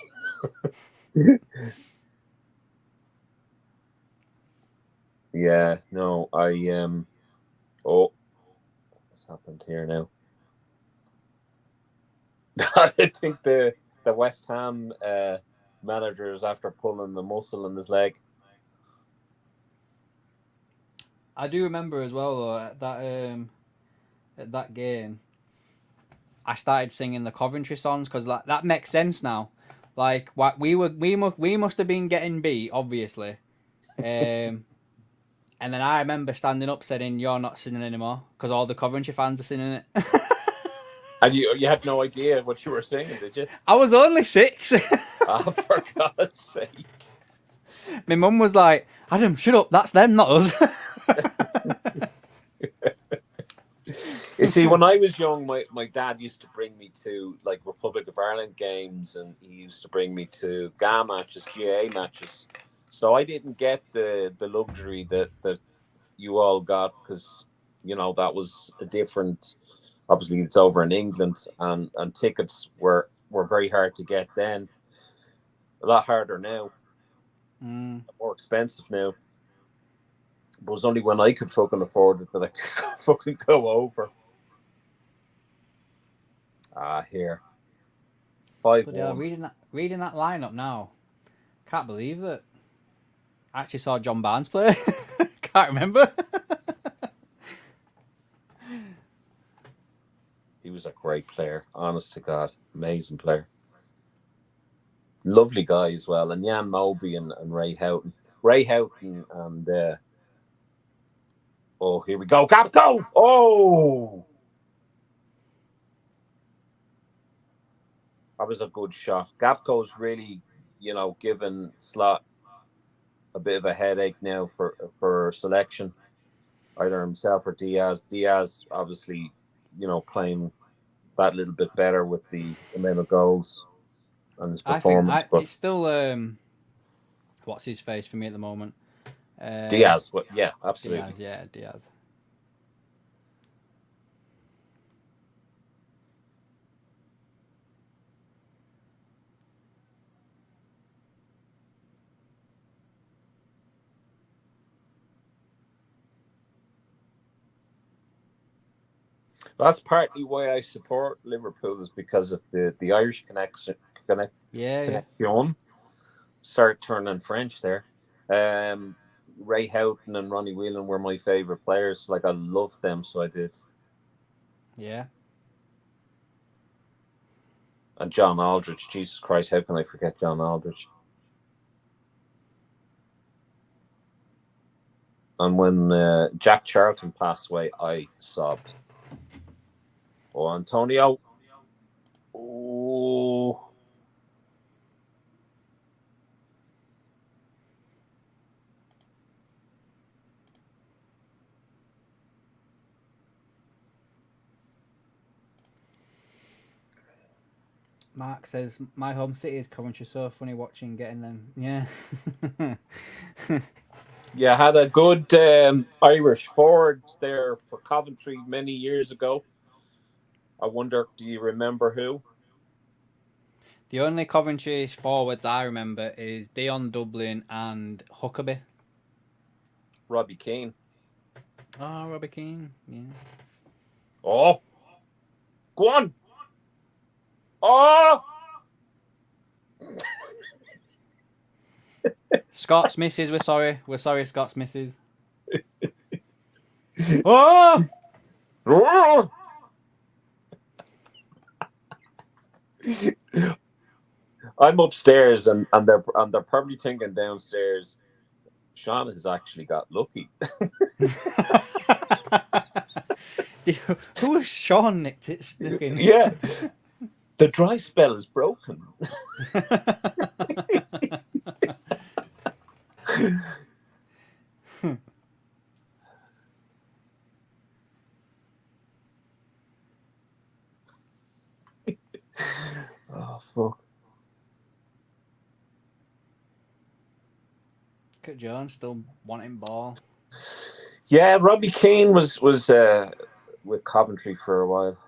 Yeah, no, oh, what's happened here now? I think the West Ham manager is after pulling the muscle in his leg. I do remember as well though at that game, I started singing the Coventry songs because like that makes sense now. Like what we must have been getting beat, obviously. And then I remember standing up saying, "You're not singing anymore," because all the Coventry fans were singing it. And you had no idea what you were singing, did you? I was only 6. Oh, for God's sake. My mum was like, "Adam, shut up, that's them, not us." You see, when I was young, my dad used to bring me to like Republic of Ireland games, and he used to bring me to GA matches, GA matches. So I didn't get the luxury that you all got because, you know, that was a different... Obviously, it's over in England, and tickets were very hard to get then. A lot harder now. More expensive now. But it was only when I could fucking afford it that I could fucking go over. Here. 5-1. But yeah, reading that lineup now, can't believe that. I actually saw John Barnes play. Can't remember. He was a great player, honest to God. Amazing player. Lovely guy as well. And Jan Moby and Ray Houghton. Ray Houghton and oh, here we go. Gapco! Oh! That was a good shot. Gapco's really, given Slot a bit of a headache now for selection. Either himself or Diaz. Diaz, obviously, playing that little bit better with the amount of goals and his performance. But it's still what's his face for me at the moment. Diaz, yeah, absolutely. Diaz. That's partly why I support Liverpool, is because of the Irish connection. Start turning French there. Ray Houghton and Ronnie Whelan were my favourite players. Like, I loved them, so I did. Yeah. And John Aldridge. Jesus Christ, how can I forget John Aldridge? And when Jack Charlton passed away, I sobbed. Oh, Antonio. Oh. Mark says, my home city is Coventry. So funny watching getting them. Yeah. Yeah, had a good Irish forward there for Coventry many years ago. I wonder, do you remember who? The only Coventry forwards I remember is Dion Dublin and Huckabee. Robbie Keane. Oh, Robbie Keane. Yeah. Oh. Go on. Oh. Scott's misses. We're sorry. We're sorry, Scott's misses. Oh. Oh. I'm upstairs and they're probably thinking downstairs, Sean has actually got lucky. Who was Sean nicked it? Yeah. The dry spell is broken. Oh, fuck. Look at Jones still wanting ball. Yeah, Robbie Keane was with Coventry for a while.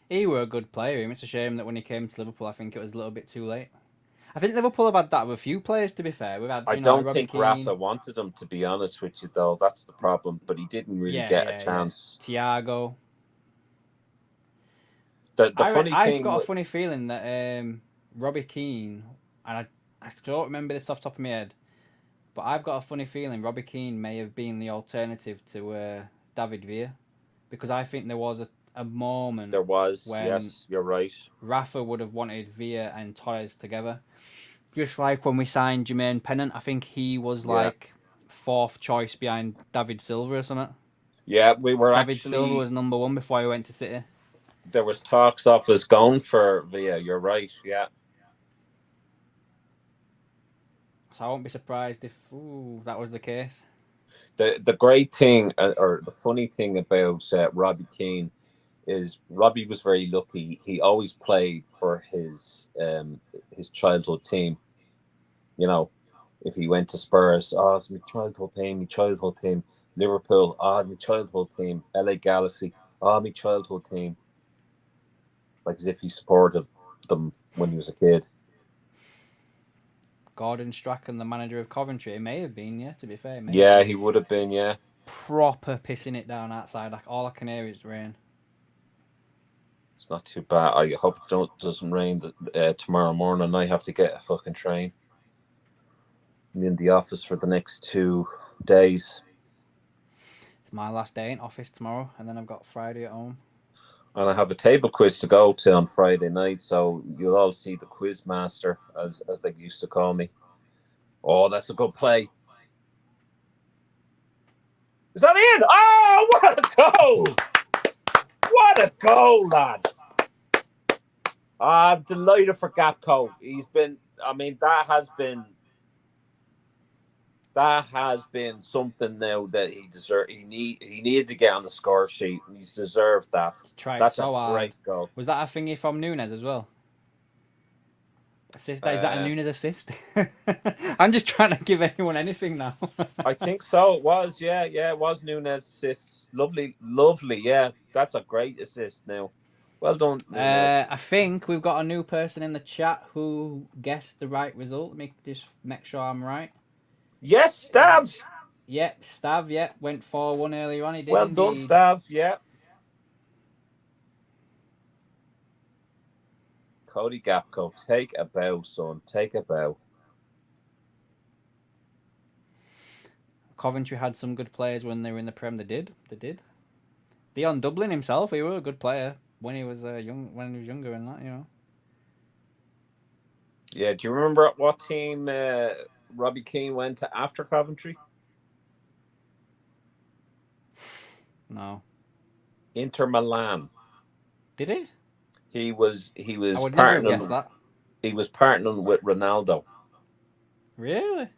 He were a good player. It's a shame that when he came to Liverpool, I think it was a little bit too late. I think Liverpool have had that with a few players, to be fair. We've had, I don't Robbie think Keane. Rafa wanted him, to be honest with you, though. That's the problem. But he didn't really get a chance. Yeah. Thiago. I've got a funny feeling that Robbie Keane, and I don't remember this off the top of my head, but I've got a funny feeling Robbie Keane may have been the alternative to David Villa, because I think there was a moment. There was, when yes, you're right. Rafa would have wanted Villa and Torres together. Just like when we signed Jermaine Pennant, I think he was like fourth choice behind David Silva or something. Yeah, we were David Silva was number one before he went to City. There was talks of us going for Villa. You're right. Yeah. So I won't be surprised if that was the case. The great thing, or the funny thing about Robbie Keane, is Robbie was very lucky. He always played for his childhood team. If he went to Spurs, it's my childhood team. Liverpool, my childhood team. LA Galaxy, my childhood team. Like as if he supported them when he was a kid. Gordon Strachan, the manager of Coventry, it may have been, to be fair. He would have been, Proper pissing it down outside. Like all I can hear is rain. It's not too bad. I hope it doesn't rain tomorrow morning. I have to get a fucking train. I'm in the office for the next 2 days. It's my last day in office tomorrow, and then I've got Friday at home. And I have a table quiz to go to on Friday night, so you'll all see the quiz master, as they used to call me. Oh, that's a good play. Is that in? Oh, what a goal! What a goal, lad! I'm delighted for Gapco. He's been, I mean, that has been something now that he deserved. He needed to get on the score sheet, and he's deserved that. That's so a great goal. Was that a thingy from Nunes as well? Assist? Is that a Nunes assist? I'm just trying to give anyone anything now. I think so. It was, yeah, it was Nunes assist. Lovely, yeah. That's a great assist now. Well done, Nunes. I think we've got a new person in the chat who guessed the right result. Let me just make sure I'm right. Yes, Stav. Yep, Stav. Yep, went 4-1 earlier on. He did. Well done, Stav. Yeah. Cody Gapco, take a bow, son. Take a bow. Coventry had some good players when they were in the Prem. They did. Dion Dublin himself, he was a good player when he was younger and that, you know. Yeah, do you remember what team Robbie Keane went to after Coventry? No. Inter Milan. Did he? He was I would never have guessed that. He was partnering with Ronaldo. Really?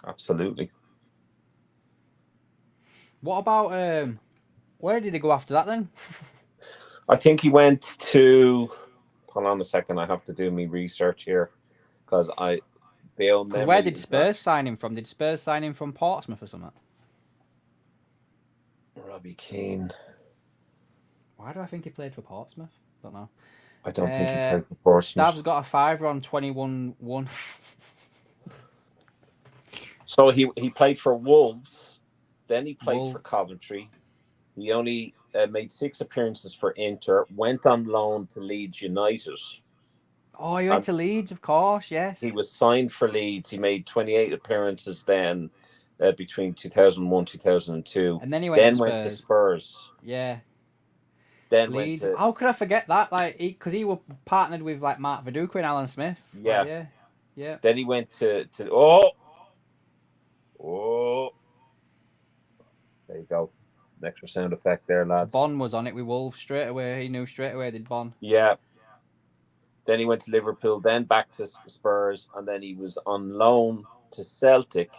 Absolutely. What about where did he go after that then? I think he went to. Hold on a second. I have to do my research here because where did Spurs sign him from? Did Spurs sign him from Portsmouth or something? Robbie Keane. Why do I think he played for Portsmouth? Don't know. I don't think he played for Portsmouth. Stav's got a 5 on 21-1. So he played for Wolves, then he played for Coventry. He only made 6 appearances for Inter, went on loan to Leeds United. Oh, he went to Leeds, of course, yes. He was signed for Leeds. He made 28 appearances then between 2001 2002. And then he went to Spurs. Yeah. Then Leeds. went to... How could I forget that? Like, because he was partnered with like Mark Viduka and Alan Smith. Yeah. Like, yeah. Then he went to there you go. An extra sound effect there, lads. Bon was on it with Wolves straight away. He knew straight away did Bon. Yeah. Then he went to Liverpool, then back to Spurs, and then he was on loan to Celtic.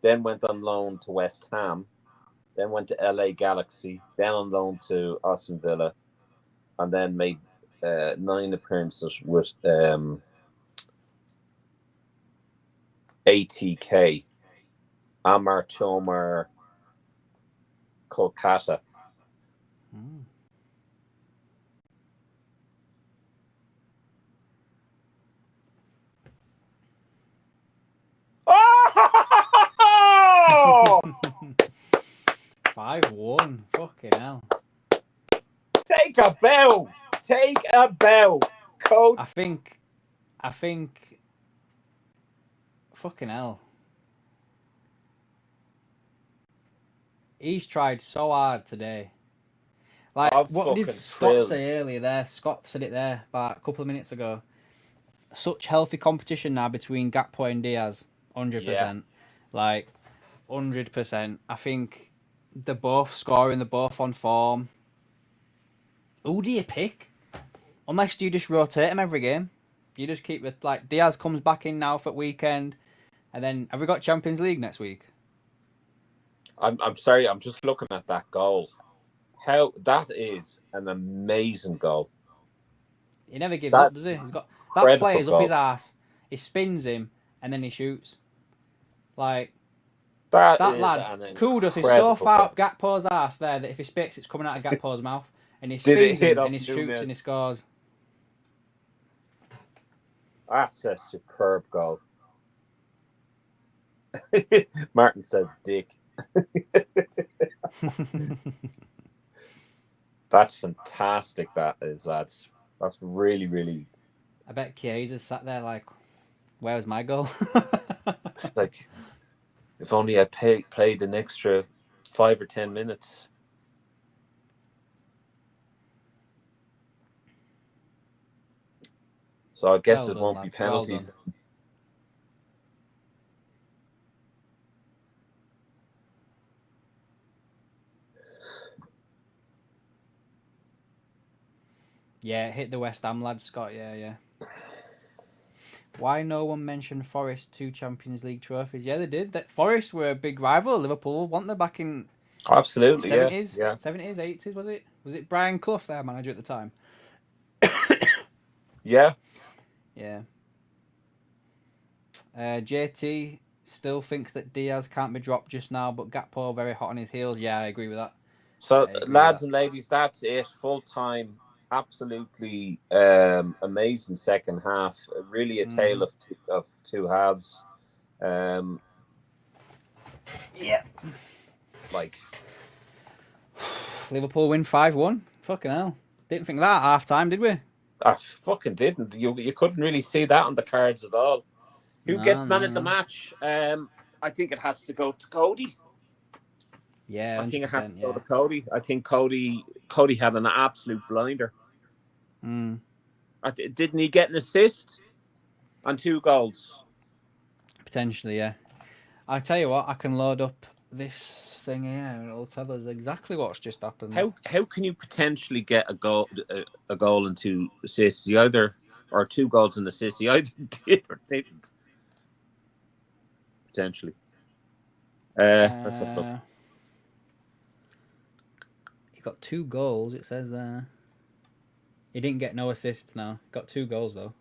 Then went on loan to West Ham. Then went to LA Galaxy. Then on loan to Aston Villa. And then made 9 appearances with ATK. Amar Tomar Kolkata. Oh! 5-1. Fucking hell. Take a bow. Take a bow. Coach. I think fucking hell. He's tried so hard today. Like, what did Scott say earlier there? Scott said it there about a couple of minutes ago. Such healthy competition now between Gakpo and Diaz. 100%. Yeah. Like, 100%. I think they're both scoring, they're both on form. Who do you pick? Unless you just rotate them every game. You just keep it, like, Diaz comes back in now for weekend. And then, have we got Champions League next week? I'm sorry, I'm just looking at that goal. How that is an amazing goal. He never gives up, does he? He's got that player's up his ass. He spins him and then he shoots. Like that lad, kudos is so far up Gakpo's ass there that if he spits, it's coming out of Gakpo's mouth, and he spins him and he shoots and he scores. That's a superb goal. Martin says, "Dick." That's fantastic. That is, lads. That's really, really. I bet Chiesa sat there like, where's my goal? It's like, if only I played an extra 5 or 10 minutes. So I guess it won't be penalties. Yeah, hit the West Ham lads, Scott. Yeah. Why no one mentioned Forest 2 Champions League trophies? Yeah, they did. That Forest were a big rival of Liverpool, weren't they, back in Absolutely, 70s? yeah. 70s, 80s, was it? Was it Brian Clough, their manager at the time? Yeah. Yeah. JT still thinks that Diaz can't be dropped just now, but Gakpo very hot on his heels. Yeah, I agree with that. So, lads and ladies, that's it. Full time. Absolutely amazing second half. Really a tale of two halves. Yeah. Like, Liverpool win 5-1. Fucking hell. Didn't think that at half time, did we? I fucking didn't. You couldn't really see that on the cards at all. Who gets man of the match? I think it has to go to Cody. Yeah, 100%, I think it has to go to Cody. I think Cody had an absolute blinder. Didn't he get an assist and 2 goals? Potentially, yeah. I tell you what, I can load up this thing here and it'll tell us exactly what's just happened. How can you potentially get a goal and 2 assists? Or 2 goals and assists. He either did or didn't. Potentially. Let's have a look. He got 2 goals. It says he didn't get no assists. Now got 2 goals though.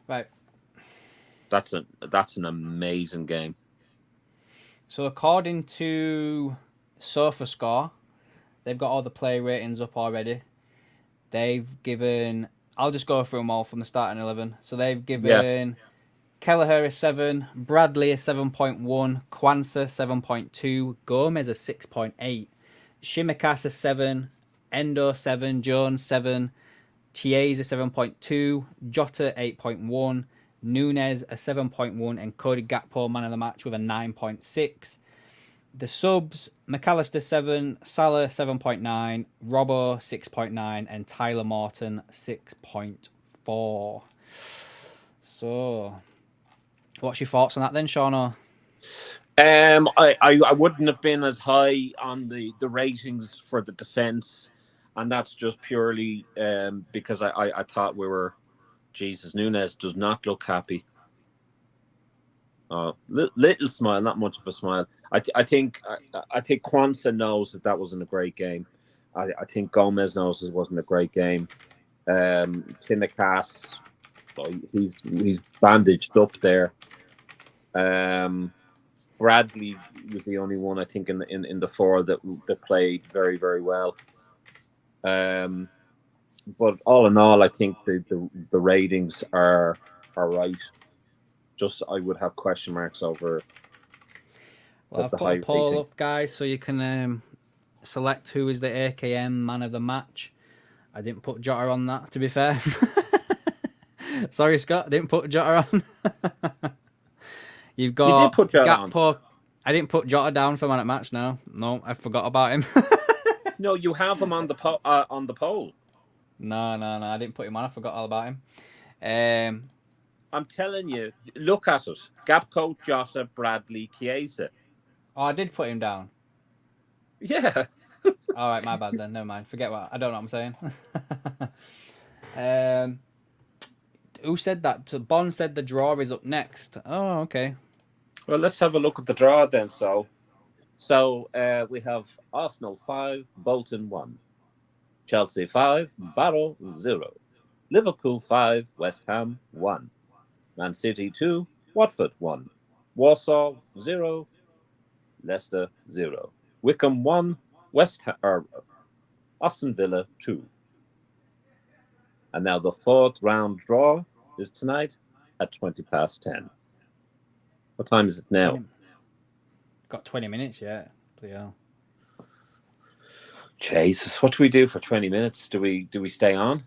Right. That's an amazing game. So according to SofaScore, they've got all the play ratings up already. They've given. I'll just go through them all from the starting 11. So they've given Kelleher a 7, Bradley a 7.1, Kwanzaa 7.2, Gomez a 6.8, Shimikas a 7, Endo 7, Jones 7, Chiesa 7.2, Jota 8.1, Nunez a 7.1, and Cody Gakpo man of the match with a 9.6. The subs, McAllister 7, Salah 7.9, Robbo 6.9, and Tyler Morton 6.4. So, what's your thoughts on that then, Sean? I wouldn't have been as high on the ratings for the defense, and that's just purely because I thought we were. Jesus, Nunez does not look happy. Little smile, not much of a smile. I think Kwanzaa knows that wasn't a great game. I think Gomez knows it wasn't a great game. Timikas, he's bandaged up there. Bradley was the only one I think in the 4 that played very, very well. But all in all, I think the ratings are right. Just I would have question marks over. Well, I've put a poll up, guys, so you can select who is the AKM man of the match. I didn't put Jota on that, to be fair. Sorry, Scott, I didn't put Jota on. You did put Jota on. I didn't put Jota down for man at match. No, I forgot about him. No, you have him on the poll. No, I didn't put him on. I forgot all about him. I'm telling you, look at it. Gakpo, Jota, Bradley, Chiesa. Oh, I did put him down. Yeah. All right, my bad then. Never mind. Forget what I don't know what I'm saying. Who said that? Bond said the draw is up next. Oh, okay. Well, let's have a look at the draw then. So we have Arsenal 5, Bolton 1, Chelsea 5, Barrow 0, Liverpool 5, West Ham 1, Man City 2, Watford 1, Warsaw 0, Leicester 0, Wickham 1, Aston Villa 2. And now the 4th round draw is tonight at 10:20. What time is it now? Got 20 minutes, yeah. But yeah. Jesus, what do we do for 20 minutes? Do we stay on?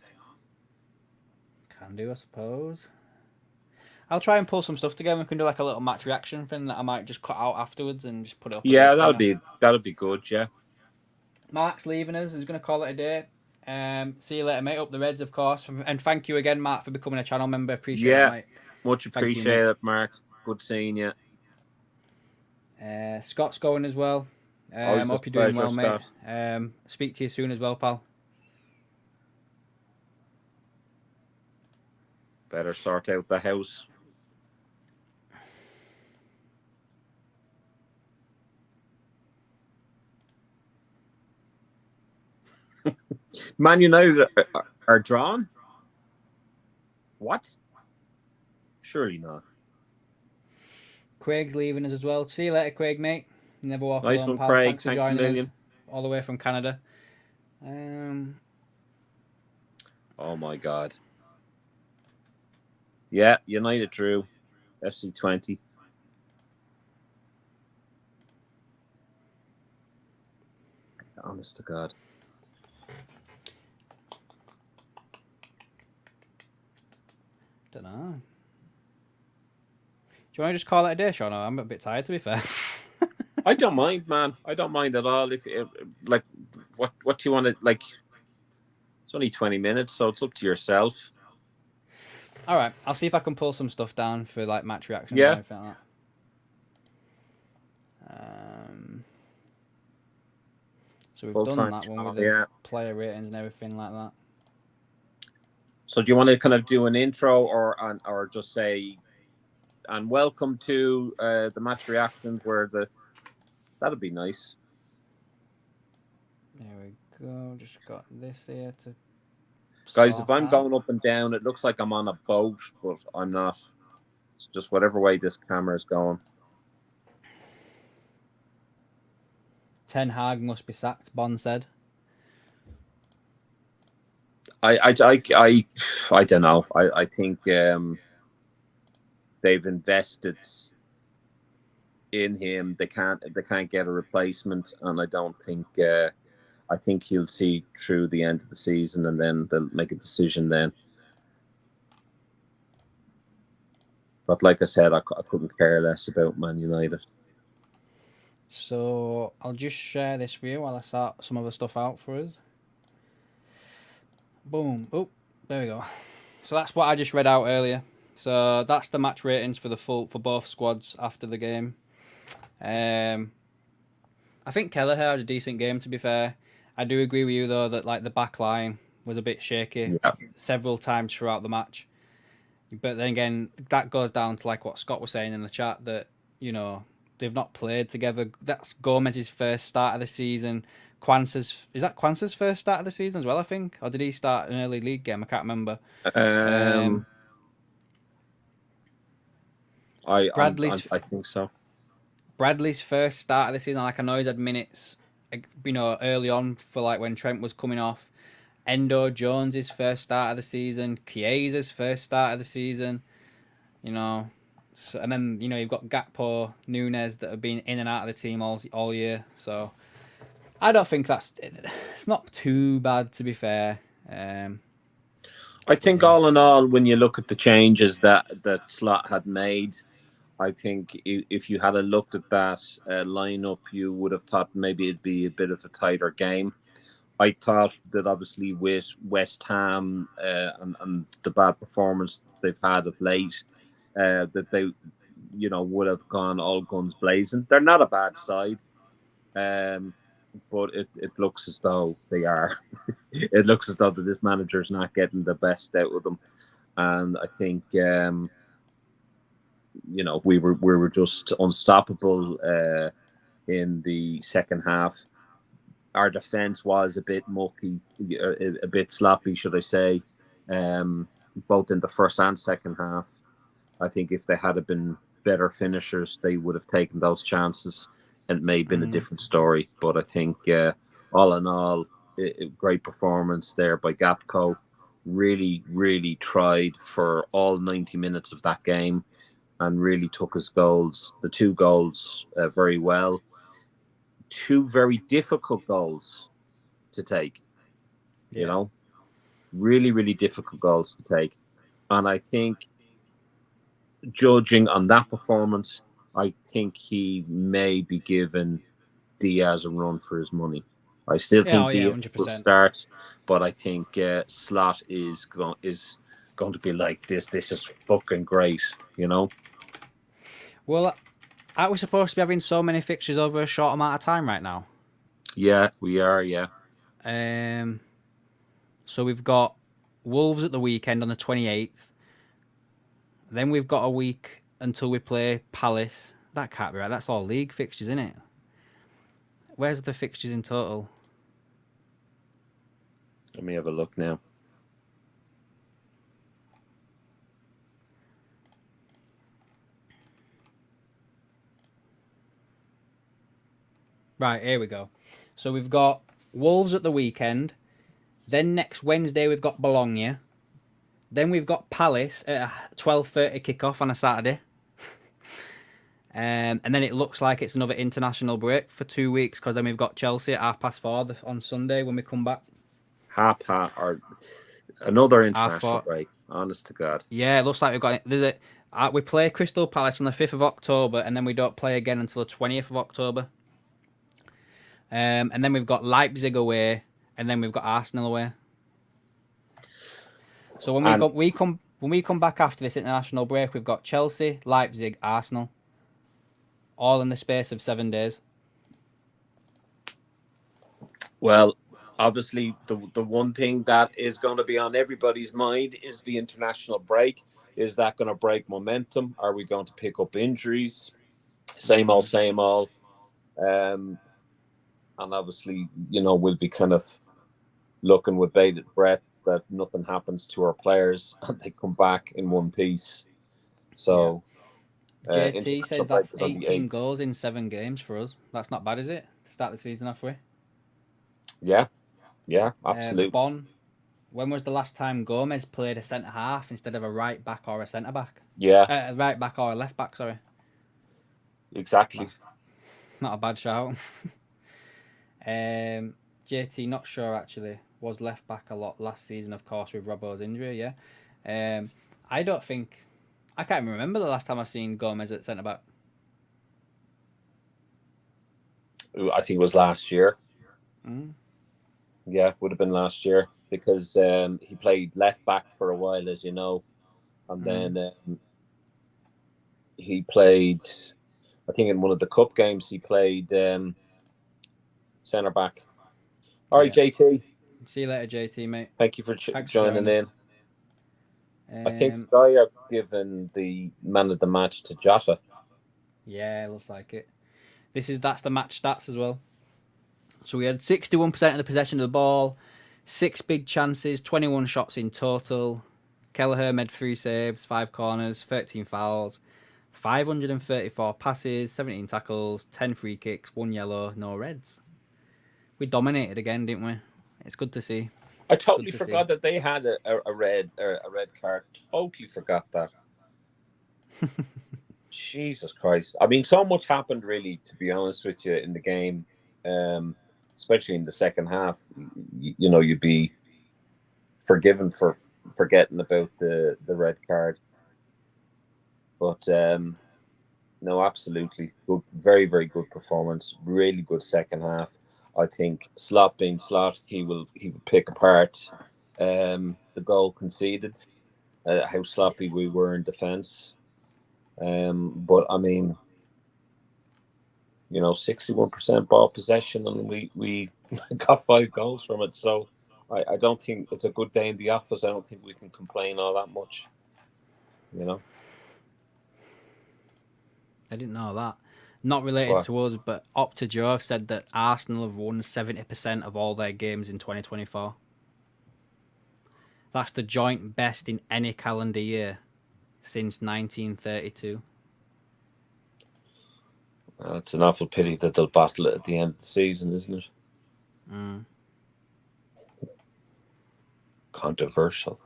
Can do, I suppose. I'll try and pull some stuff together. We can do like a little match reaction thing that I might just cut out afterwards and just put it up. Yeah, that'll be good. Yeah. Mark's leaving us. He's going to call it a day. See you later, mate. Up the Reds, of course. And thank you again, Mark, for becoming a channel member. Appreciate it, mate. Much appreciated, Mark. Good seeing you. Scott's going as well. Hope you're doing well, mate. Speak to you soon as well, pal. Better sort out the house. Man United are drawn? What? Surely not. Craig's leaving us as well. See you later, Craig, mate. Never walk nice alone, one, pal. Craig. Thanks for joining us all the way from Canada. Oh my God. Yeah, United drew. FC20. Honest to God. Don't know. Do you want to just call it a day, Sean? I'm a bit tired, to be fair. I don't mind, man. I don't mind at all. If like, what do you want to like? It's only 20 minutes, so it's up to yourself. All right, I'll see if I can pull some stuff down for like match reactions. Yeah. And everything like that. So we've done that one with the player ratings and everything like that. So do you want to kind of do an intro or just say, and welcome to the match reactions that'd be nice. There we go. Just got this here to. Guys, if I'm going up and down, it looks like I'm on a boat, but I'm not. It's just whatever way this camera is going. Ten Hag must be sacked, Bond said. I don't know. I think they've invested in him. They can't get a replacement, and I don't think. I think he'll see through the end of the season, and then they'll make a decision then. But like I said, I couldn't care less about Man United. So I'll just share this with you while I sort some other stuff out for us. Boom. Oh, there we go. So that's what I just read out earlier. So that's the match ratings for both squads after the game. I think Kelleher had a decent game, to be fair. I do agree with you though that like the back line was a bit shaky several times throughout the match. But then again, that goes down to like what Scott was saying in the chat, that you know they've not played together. That's Gomez's first start of the season. Kwanzaa's first start of the season as well, I think, or did he start an early league game? I can't remember. I think so. Bradley's first start of the season, like I know he's had minutes, you know, early on for like when Trent was coming off. Endo Jones's first start of the season, Chiesa's first start of the season, you know. So, and then you know you've got Gakpo, Nunes that have been in and out of the team all year. So I don't think it's not too bad, to be fair. I think all in all, when you look at the changes that Slot had made, I think if you had a look at that lineup, you would have thought maybe it'd be a bit of a tighter game. I thought that obviously with West Ham and the bad performance they've had of late, that they, you know, would have gone all guns blazing. They're not a bad side, but it looks as though they are. It looks as though that this manager's not getting the best out of them, and I think you know we were just unstoppable in the second half. Our defense was a bit mucky, a bit sloppy, should I say, both in the first and second half. I think if they had been better finishers, they would have taken those chances, and it may have been a different story. But I think, all in all, great performance there by Gakpo. Really, really tried for all 90 minutes of that game, and really took his goals, the two goals, very well. two very difficult goals to take. You know, really, really difficult goals to take. And I think, judging on that performance, I think he may be given Diaz a run for his money. I still Yeah, think Diaz will 100%. start, but I think Slot is going to be like this. This is fucking great, you know. Well, aren't we supposed to be having so many fixtures over a short amount of time right now? Yeah, we are. Yeah, So we've got Wolves at the weekend on the 28th. Then we've got a week until we play Palace. That can't be right. That's all league fixtures, isn't it? Where's the fixtures in total? let me have a look now. Right, here we go. So we've got Wolves at the weekend. Then next Wednesday we've got Bologna. Then we've got Palace at a 12:30 kickoff on a Saturday. And then it looks like it's another international break for 2 weeks, because then we've got Chelsea at 4:30 on Sunday when we come back. Half or another 4:30. international break. Honest to God. Yeah, it looks like we've got it. We play Crystal Palace on the 5th of October, and then we don't play again until the 20th of October. And then we've got Leipzig away, and then we've got Arsenal away. So when we come back after this international break, we've got Chelsea, Leipzig, Arsenal, all in the space of 7 days. Well, obviously, the one thing that is going to be on everybody's mind is the international break. Is that going to break momentum? Are we going to pick up injuries? Same old, same old. And obviously, we'll be kind of looking with bated breath that nothing happens to our players and they come back in one piece. So, JT says that's 18 goals in 7 games for us. That's not bad, is it? To start the season off with. Yeah, absolutely. Bon, when was the last time Gomez played a centre half instead of a right back or a centre back? Yeah, A right back or a left back. Sorry. Exactly. That's not a bad shout. JT, not sure actually. Was left back a lot last season, of course, with Robbo's injury. Yeah. I can't even remember the last time I've seen Gomez at centre back. I think it was last year. Mm. Yeah, would have been last year, because he played left back for a while, as you know, and then he played, I think in one of the cup games, he played centre back. All right, JT. See you later, JT, mate. Thank you for joining in. I think Sky have given the man of the match to Jota. Yeah, looks like it. That's the match stats as well. So we had 61% of the possession of the ball, 6 big chances, 21 shots in total. Kelleher made 3 saves, 5 corners, 13 fouls, 534 passes, 17 tackles, 10 free kicks, 1 yellow, no reds. We dominated again, didn't we? It's good to see. I totally forgot that they had a red card. Totally forgot that. Jesus Christ. I mean, so much happened, really, to be honest with you, in the game, especially in the second half. You'd be forgiven for forgetting about the red card. But no, absolutely good, very, very good performance. Really good second half. I think Slot being Slot, he will pick apart the goal conceded, how sloppy we were in defence. But I mean, 61% ball possession, and we got 5 goals from it. So I don't think it's a good day in the office. I don't think we can complain all that much. I didn't know that. Not related to us, but Opta Joe said that Arsenal have won 70% of all their games in 2024. That's the joint best in any calendar year since 1932. It's an awful pity that they'll battle it at the end of the season, isn't it? Mm. Controversial.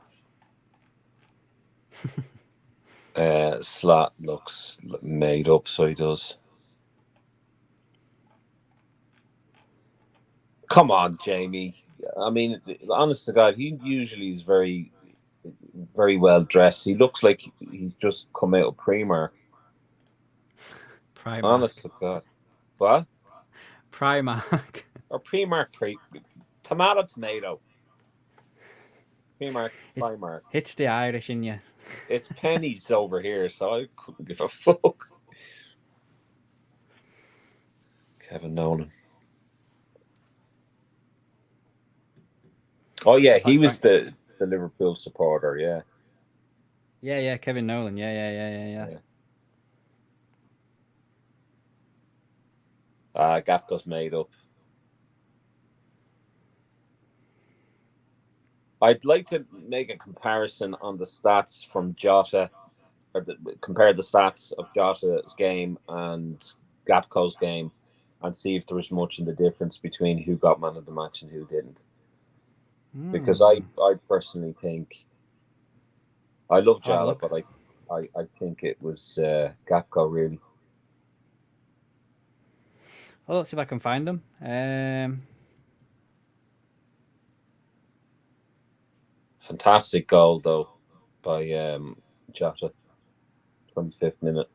Slot looks made up, so he does. Come on, Jamie. I mean, honest to God, he usually is very, very well dressed. He looks like he's just come out of Primark. Honest Primark. to God. What? Primark. Or Primark, tomato. Primark, It's Primark. it's the Irish in you. It's pennies over here, so I couldn't give a fuck. Kevin Nolan. Oh yeah, It's he like was Frank. the Liverpool supporter. Yeah, Yeah, Kevin Nolan. Yeah. yeah. Gapco's made up. I'd like to make a comparison on the stats from Jota, or compare the stats of Jota's game and Gapco's game, and see if there was much in the difference between who got man of the match and who didn't. Because I personally think I love I'll have a Jota, look. but I think it was Gapco really. Well, let's see if I can find them. Fantastic goal though by Jota, 25th minute.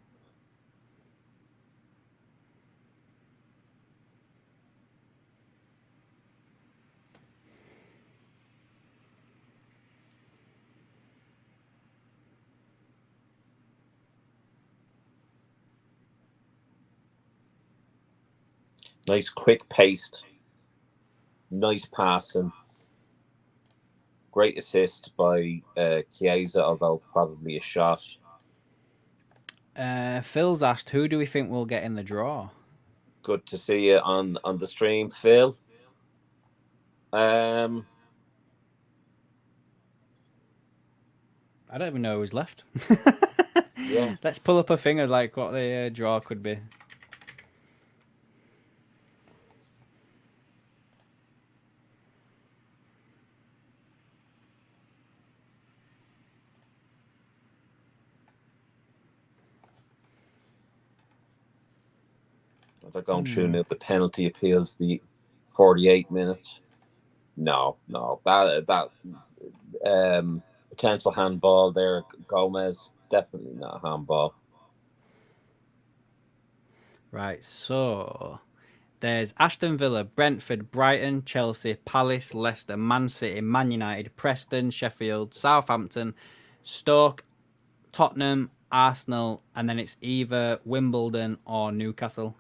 Nice quick paced, nice passing. Great assist by Chiesa, although probably a shot. Phil's asked, who do we think will get in the draw? Good to see you on the stream, Phil. I don't even know who's left. Yeah. Let's pull up a thing of like what the draw could be. They're going through now the penalty appeals, the 48 minutes. No. That potential handball there, Gomez, definitely not a handball. Right, so there's Aston Villa, Brentford, Brighton, Chelsea, Palace, Leicester, Man City, Man United, Preston, Sheffield, Southampton, Stoke, Tottenham, Arsenal, and then it's either Wimbledon or Newcastle.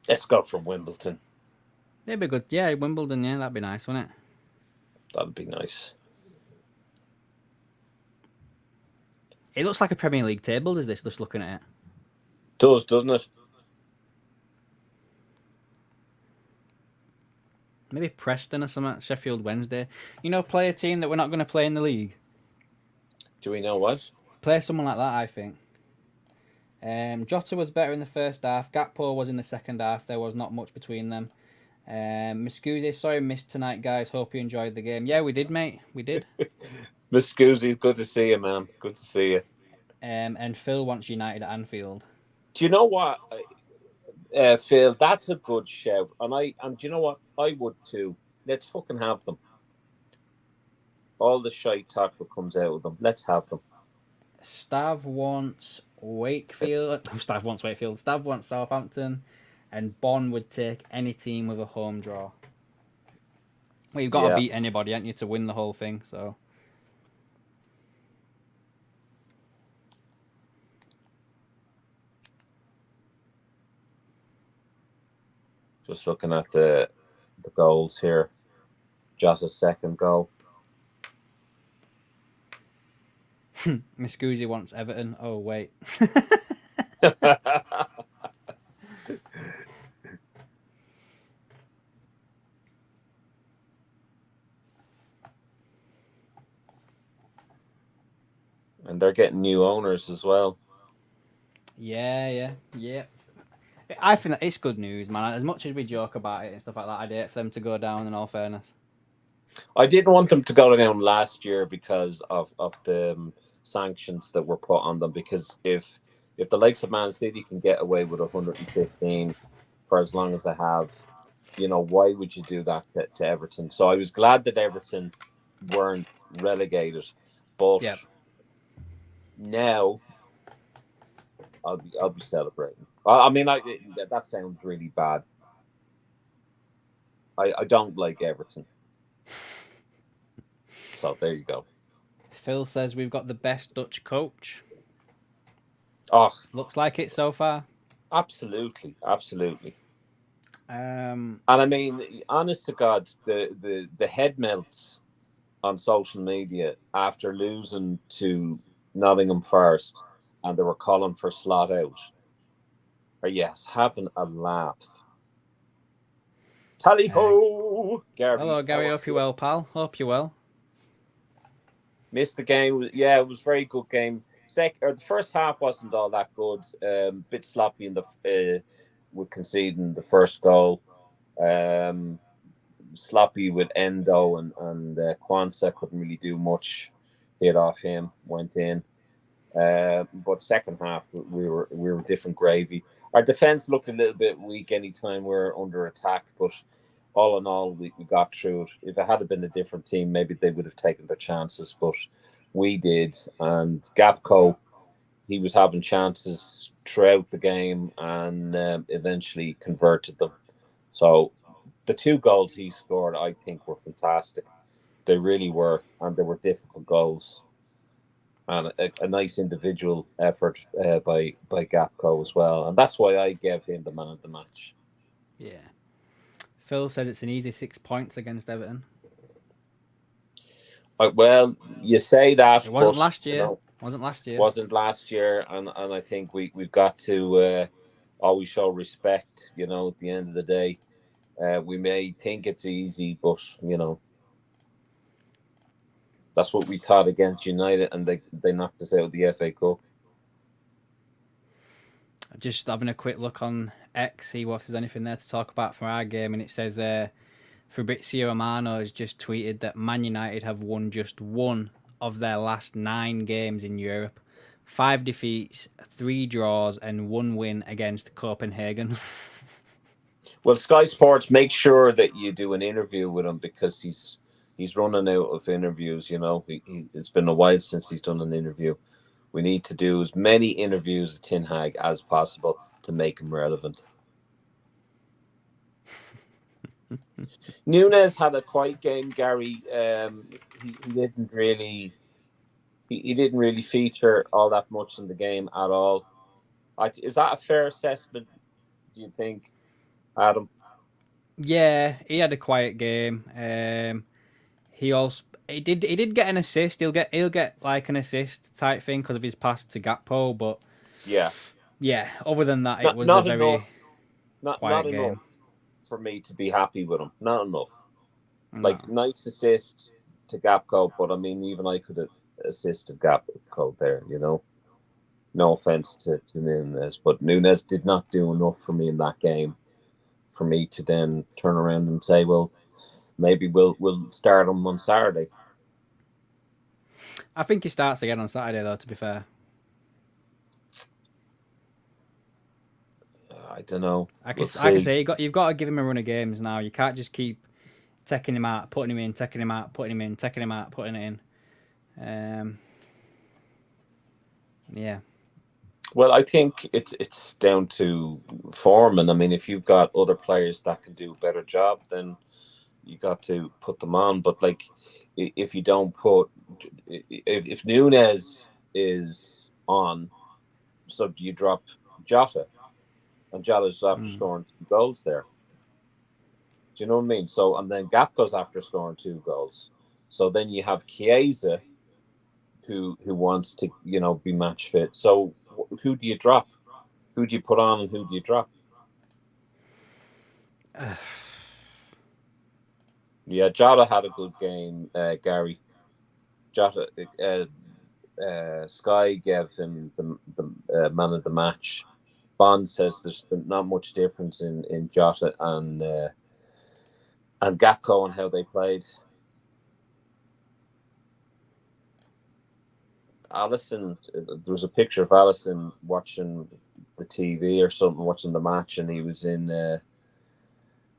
Let's go from Wimbledon. That'd be good. Yeah, Wimbledon, yeah, that'd be nice, wouldn't it? That'd be nice. It looks like a Premier League table, does this, just looking at it? Does, doesn't it? Maybe Preston or something, Sheffield Wednesday. You know, play a team that we're not going to play in the league. Do we know what? Play someone like that, I think. Jota was better in the first half. Gakpo was in the second half. There was not much between them. Miscusi, sorry I missed tonight, guys. Hope you enjoyed the game. Yeah, we did, mate. We did. Miscusi, good to see you, man. Good to see you. And Phil wants United at Anfield. Do you know what, Phil? That's a good shout. And do you know what? I would too. Let's fucking have them. All the shite talk that comes out of them. Let's have them. Stav wants Wakefield. Stav wants Wakefield. Stav wants Southampton. And Bon would take any team with a home draw. Well, you've got to beat anybody, haven't you, to win the whole thing, so... Just looking at the goals here. Jota's second goal. Miscusi wants Everton. Oh, wait. And they're getting new owners as well. Yeah. I think that it's good news, man. As much as we joke about it and stuff like that, I'd hate for them to go down, in all fairness. I didn't want them to go down last year because of the sanctions that were put on them. Because if the likes of Man City can get away with 115 for as long as they have, why would you do that to Everton? So I was glad that Everton weren't relegated, but Yep. now I'll be celebrating. I mean, that sounds really bad. I don't like Everton, so there you go. Phil says we've got the best Dutch coach. Oh, Looks like it so far. absolutely, absolutely. Um, And I mean, honest to God, the head melts on social media after losing to Nottingham Forest, and they were calling for slot out. Or yes, having a laugh. Tally ho, Gary. hello, Gary. Hope you're well, pal. Hope you're well. Missed the game. Yeah, it was a very good game. The first half wasn't all that good. Bit sloppy in with conceding the first goal. Um, Sloppy with Endo and Kwanzaa couldn't really do much. Hit off him, went in. But second half we were different gravy. Our defense looked a little bit weak anytime we were under attack, but all in all we got through it. If it had been a different team, maybe they would have taken their chances, but we did. And Gapco, he was having chances throughout the game and eventually converted them. So the two goals he scored, I think, were fantastic. They really were, and they were difficult goals, and a nice individual effort by Gapco as well, and that's why I gave him the man of the match. Yeah. Phil says it's an easy 6 points against Everton. Well, you say that, It wasn't but last year. Wasn't last year. Wasn't last year, and I think we've got to always show respect. At the end of the day, we may think it's easy, but that's what we thought against United, and they knocked us out of the FA Cup. Just having a quick look on X, see if there's anything there to talk about for our game, and it says Fabrizio Romano has just tweeted that Man United have won just one of their last 9 games in Europe. 5 defeats, 3 draws, and 1 win against Copenhagen. Well, Sky Sports, make sure that you do an interview with him, because he's running out of interviews. It's been a while since he's done an interview. We need to do as many interviews with Ten Hag as possible to make him relevant. Nunes had a quiet game, Gary. He didn't really he didn't really feature all that much in the game at all. Is that a fair assessment, do you think, Adam? Yeah, he had a quiet game. He did get an assist. He'll get like an assist type thing because of his pass to Gakpo. But yeah. Other than that, it was Not a very enough. Not quiet enough game for me to be happy with him. Not enough. No. Like, nice assist to Gapco, but I mean, even I could have assisted Gapco there. No offense to Nunes, but Nunes did not do enough for me in that game for me to then turn around and say, well, maybe we'll start him on Saturday. I think he starts again on Saturday, though, to be fair. I don't know. Like I say, you've got to give him a run of games now. You can't just keep taking him out, putting him in, taking him out, putting him in, taking him out, putting it in. Yeah. Well, I think it's down to form, and I mean, if you've got other players that can do a better job, then you got to put them on. But like, if you don't if Nunes is on, so do you drop Jota? And Jota's after scoring 2 goals there. Do you know what I mean? So, and then Gapco's after scoring 2 goals. So then you have Chiesa, who wants to be match fit. So who do you drop? Who do you put on, and who do you drop? Yeah, Jota had a good game, Gary. Jota, Sky gave him the man of the match. Bond says there's not much difference in Jota and Gapco and how they played. Allison, there was a picture of Allison watching the TV or something, watching the match, and he was in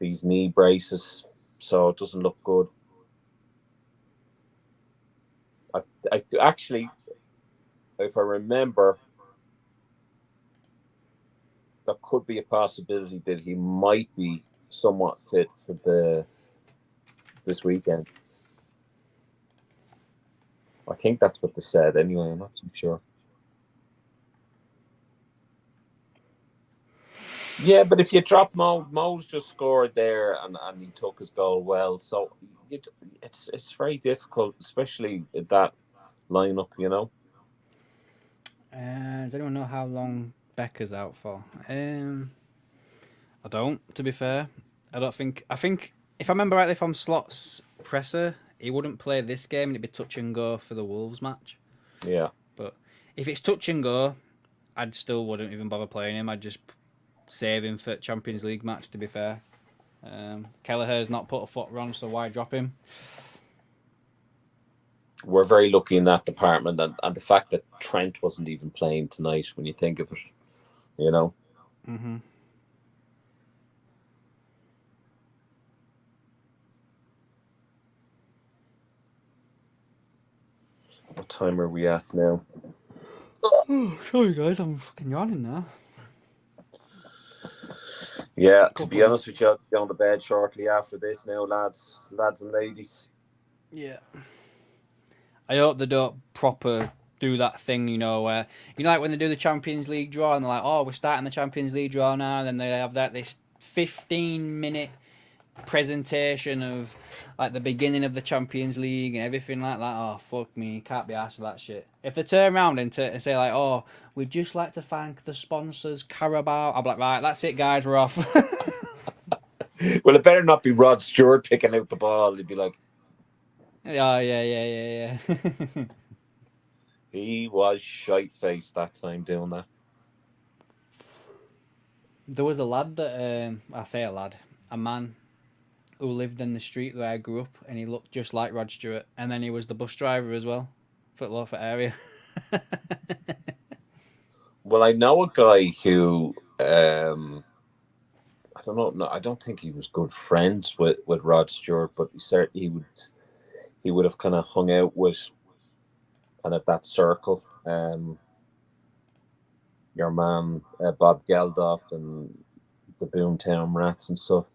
these knee braces, so it doesn't look good. I actually, if I remember, there could be a possibility that he might be somewhat fit for this weekend. I think that's what they said anyway. I'm not too sure. Yeah, but if you drop Mo's just scored there and he took his goal well. So it's very difficult, especially with that lineup, you know. Does anyone know how long Becker's out for? I don't, to be fair. I think, if I remember rightly from Slot's presser, he wouldn't play this game and it'd be touch and go for the Wolves match. Yeah. But if it's touch and go, I'd still wouldn't even bother playing him. I'd just save him for Champions League match, to be fair. Kelleher's not put a foot wrong, so why drop him? We're very lucky in that department, and the fact that Trent wasn't even playing tonight, when you think of it, you know. Mm-hmm. What time are we at now? Oh, sorry guys, I'm fucking yawning now. Yeah, to be honest with you, I'll be on the bed shortly after this now, lads and ladies. Yeah. I hope they don't proper do that thing, you know, where, you know, like when they do the Champions League draw and they're like, oh, we're starting the Champions League draw now, and then they have this 15-minute presentation of like the beginning of the Champions League and everything like that. Oh, fuck me, can't be arsed with that shit. If they turn around and say like, oh, we'd just like to thank the sponsors, Carabao, I'll be like, right, that's it guys, we're off. Well, it better not be Rod Stewart picking out the ball. He'd be like, oh yeah. he was shite-faced that time doing that. There was a lad that, a man who lived in the street where I grew up, and he looked just like Rod Stewart, and then he was the bus driver as well for the Loafer area. Well, I know a guy who, I don't know, no, I don't think he was good friends with Rod Stewart, but he would have kind of hung out with kind of that circle. Your man Bob Geldof and the Boomtown Rats and stuff.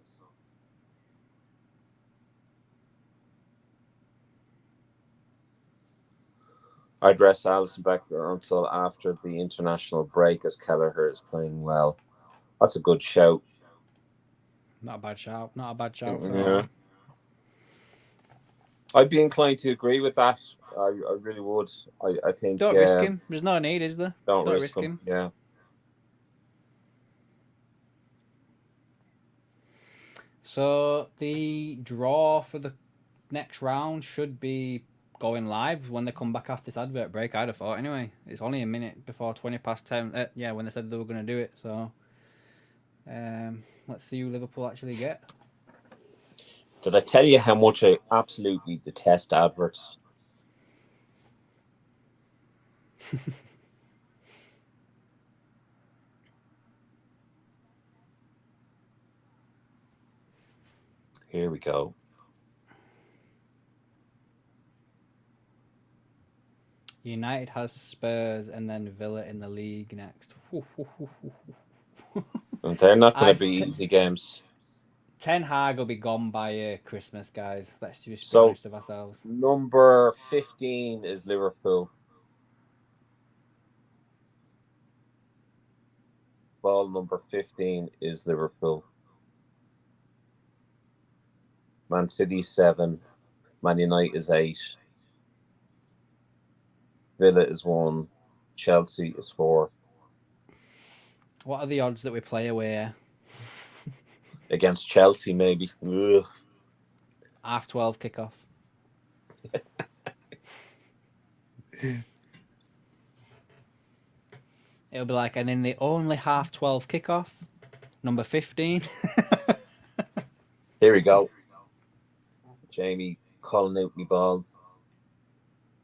I'd rest Alison Becker until after the international break, as Kelleher is playing well. That's a good shout. Not a bad shout. Not a bad shout. Yeah. I'd be inclined to agree with that. I really would. I think. Don't risk him. There's no need, is there? Don't risk him. Yeah. So the draw for the next round should be going live when they come back after this advert break, I'd have thought. Anyway, it's only a minute before 10:20. Yeah, when they said they were going to do it. So let's see who Liverpool actually get. Did I tell you how much I absolutely detest adverts? Here we go. United has Spurs and then Villa in the league next. And they're not going to be easy games. Ten Hag will be gone by Christmas, guys. Let's just be honest with ourselves. Number 15 is Liverpool. Ball number 15 is Liverpool. Man City 7. Man United is 8. Villa is 1. Chelsea is 4. What are the odds that we play away? Against Chelsea, maybe. Ugh. 12:30 kickoff. It'll be like, and then the only 12:30 kickoff, number 15. Here we go. Jamie calling out me balls.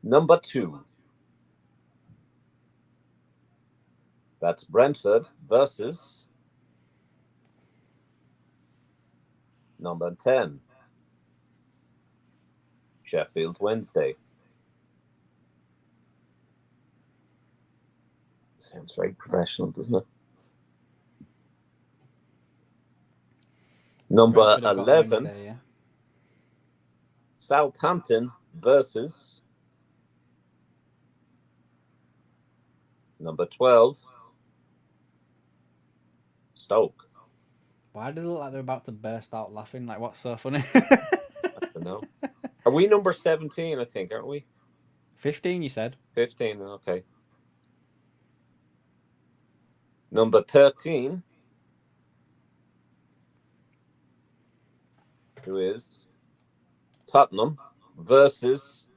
Number 2. That's Brentford versus Number 10, Sheffield Wednesday. Sounds very professional, doesn't it? Number Brentford have got a winner 11, there, yeah. Southampton versus number 12, Stoke. Why do they look like they're about to burst out laughing? Like, what's so funny? I don't know. Are we number 17, I think, aren't we? 15, you said? 15, okay. Number 13, who is Tottenham versus,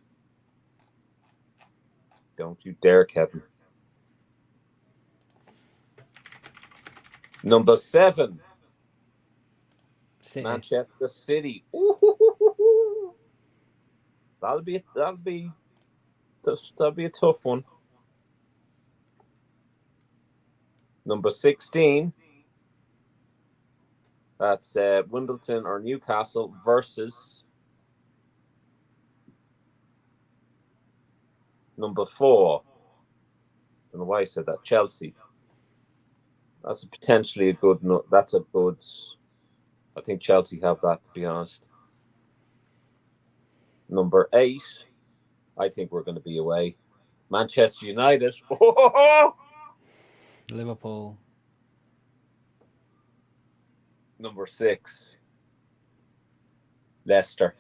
don't you dare, Kevin. Number 7, City. Manchester City. Ooh, that'll be a tough one. Number 16, that's Wimbledon or Newcastle versus number 4. I don't know why I said that. Chelsea. That's potentially a good. That's a good. I think Chelsea have that, to be honest. Number 8, I think we're going to be away. Manchester United. Liverpool. Number 6, Leicester.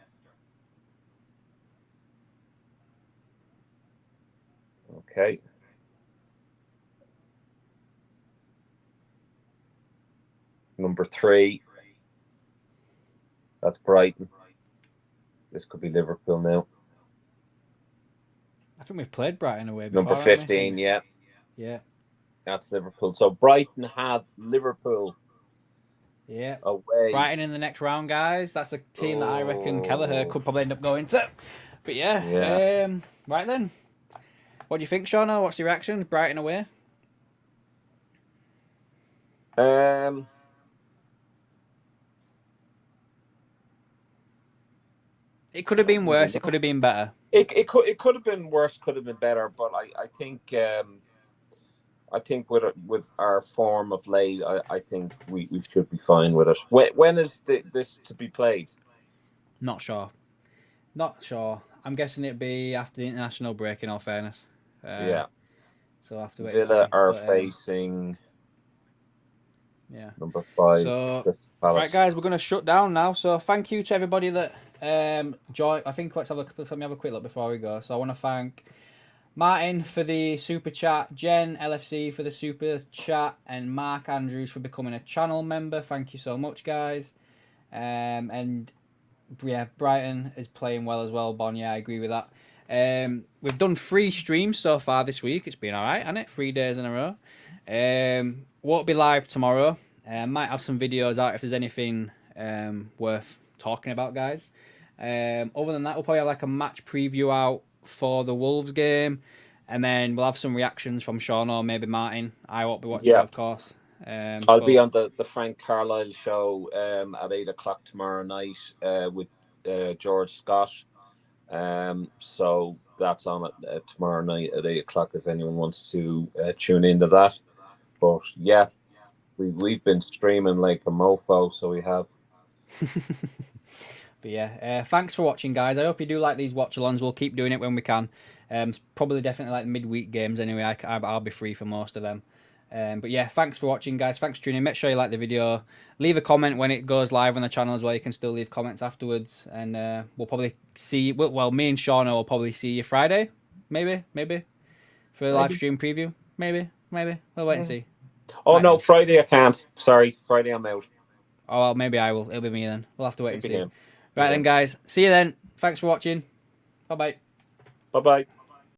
Okay. Number 3, that's Brighton. This could be Liverpool now. I think we've played Brighton away before. Number 15, yeah. Yeah. That's Liverpool. So Brighton have Liverpool Yeah. away. Brighton in the next round, guys. That's the team that I reckon Kelleher could probably end up going to. But yeah. Right then. What do you think, Shauna? What's your reaction? Brighton away? It could have been worse. It could have been better. It could have been worse. Could have been better. But I think with our form of late, I think we should be fine with it. When is this to be played? Not sure. I'm guessing it'd be after the international break. In all fairness. Yeah. So after Villa are facing. Yeah. Number 5. So, right, guys, we're going to shut down now. So, thank you to everybody that joined. I think let me have a quick look before we go. So, I want to thank Martin for the super chat, Jen LFC for the super chat, and Mark Andrews for becoming a channel member. Thank you so much, guys. And yeah, Brighton is playing well as well. Bon, yeah, I agree with that. We've done 3 streams so far this week. It's been all right, hasn't it? 3 days in a row. Won't be live tomorrow. Might have some videos out if there's anything worth talking about, guys. Other than that, we'll probably have like a match preview out for the Wolves game, and then we'll have some reactions from Sean or maybe Martin. I won't be watching it, of course. I'll be on the Frank Carlisle show at 8 o'clock tomorrow night with George Scott. So that's on tomorrow night at 8 o'clock if anyone wants to tune into that. But yeah, we've been streaming like a mofo, so we have. But yeah, thanks for watching, guys. I hope you do like these watch-alongs. We'll keep doing it when we can. It's probably definitely like midweek games anyway. I'll be free for most of them. But yeah, thanks for watching, guys. Thanks for tuning in. Make sure you like the video. Leave a comment when it goes live on the channel as well. You can still leave comments afterwards. And we'll probably see... Well, me and Shauna will probably see you Friday. Maybe. For a live stream preview. Maybe. We'll wait and see. Oh, no, Friday I can't. Sorry, Friday I'm out. Oh, well, maybe I will. It'll be me then. We'll have to wait and see. Him. Right then, guys. See you then. Thanks for watching. Bye-bye. Bye-bye.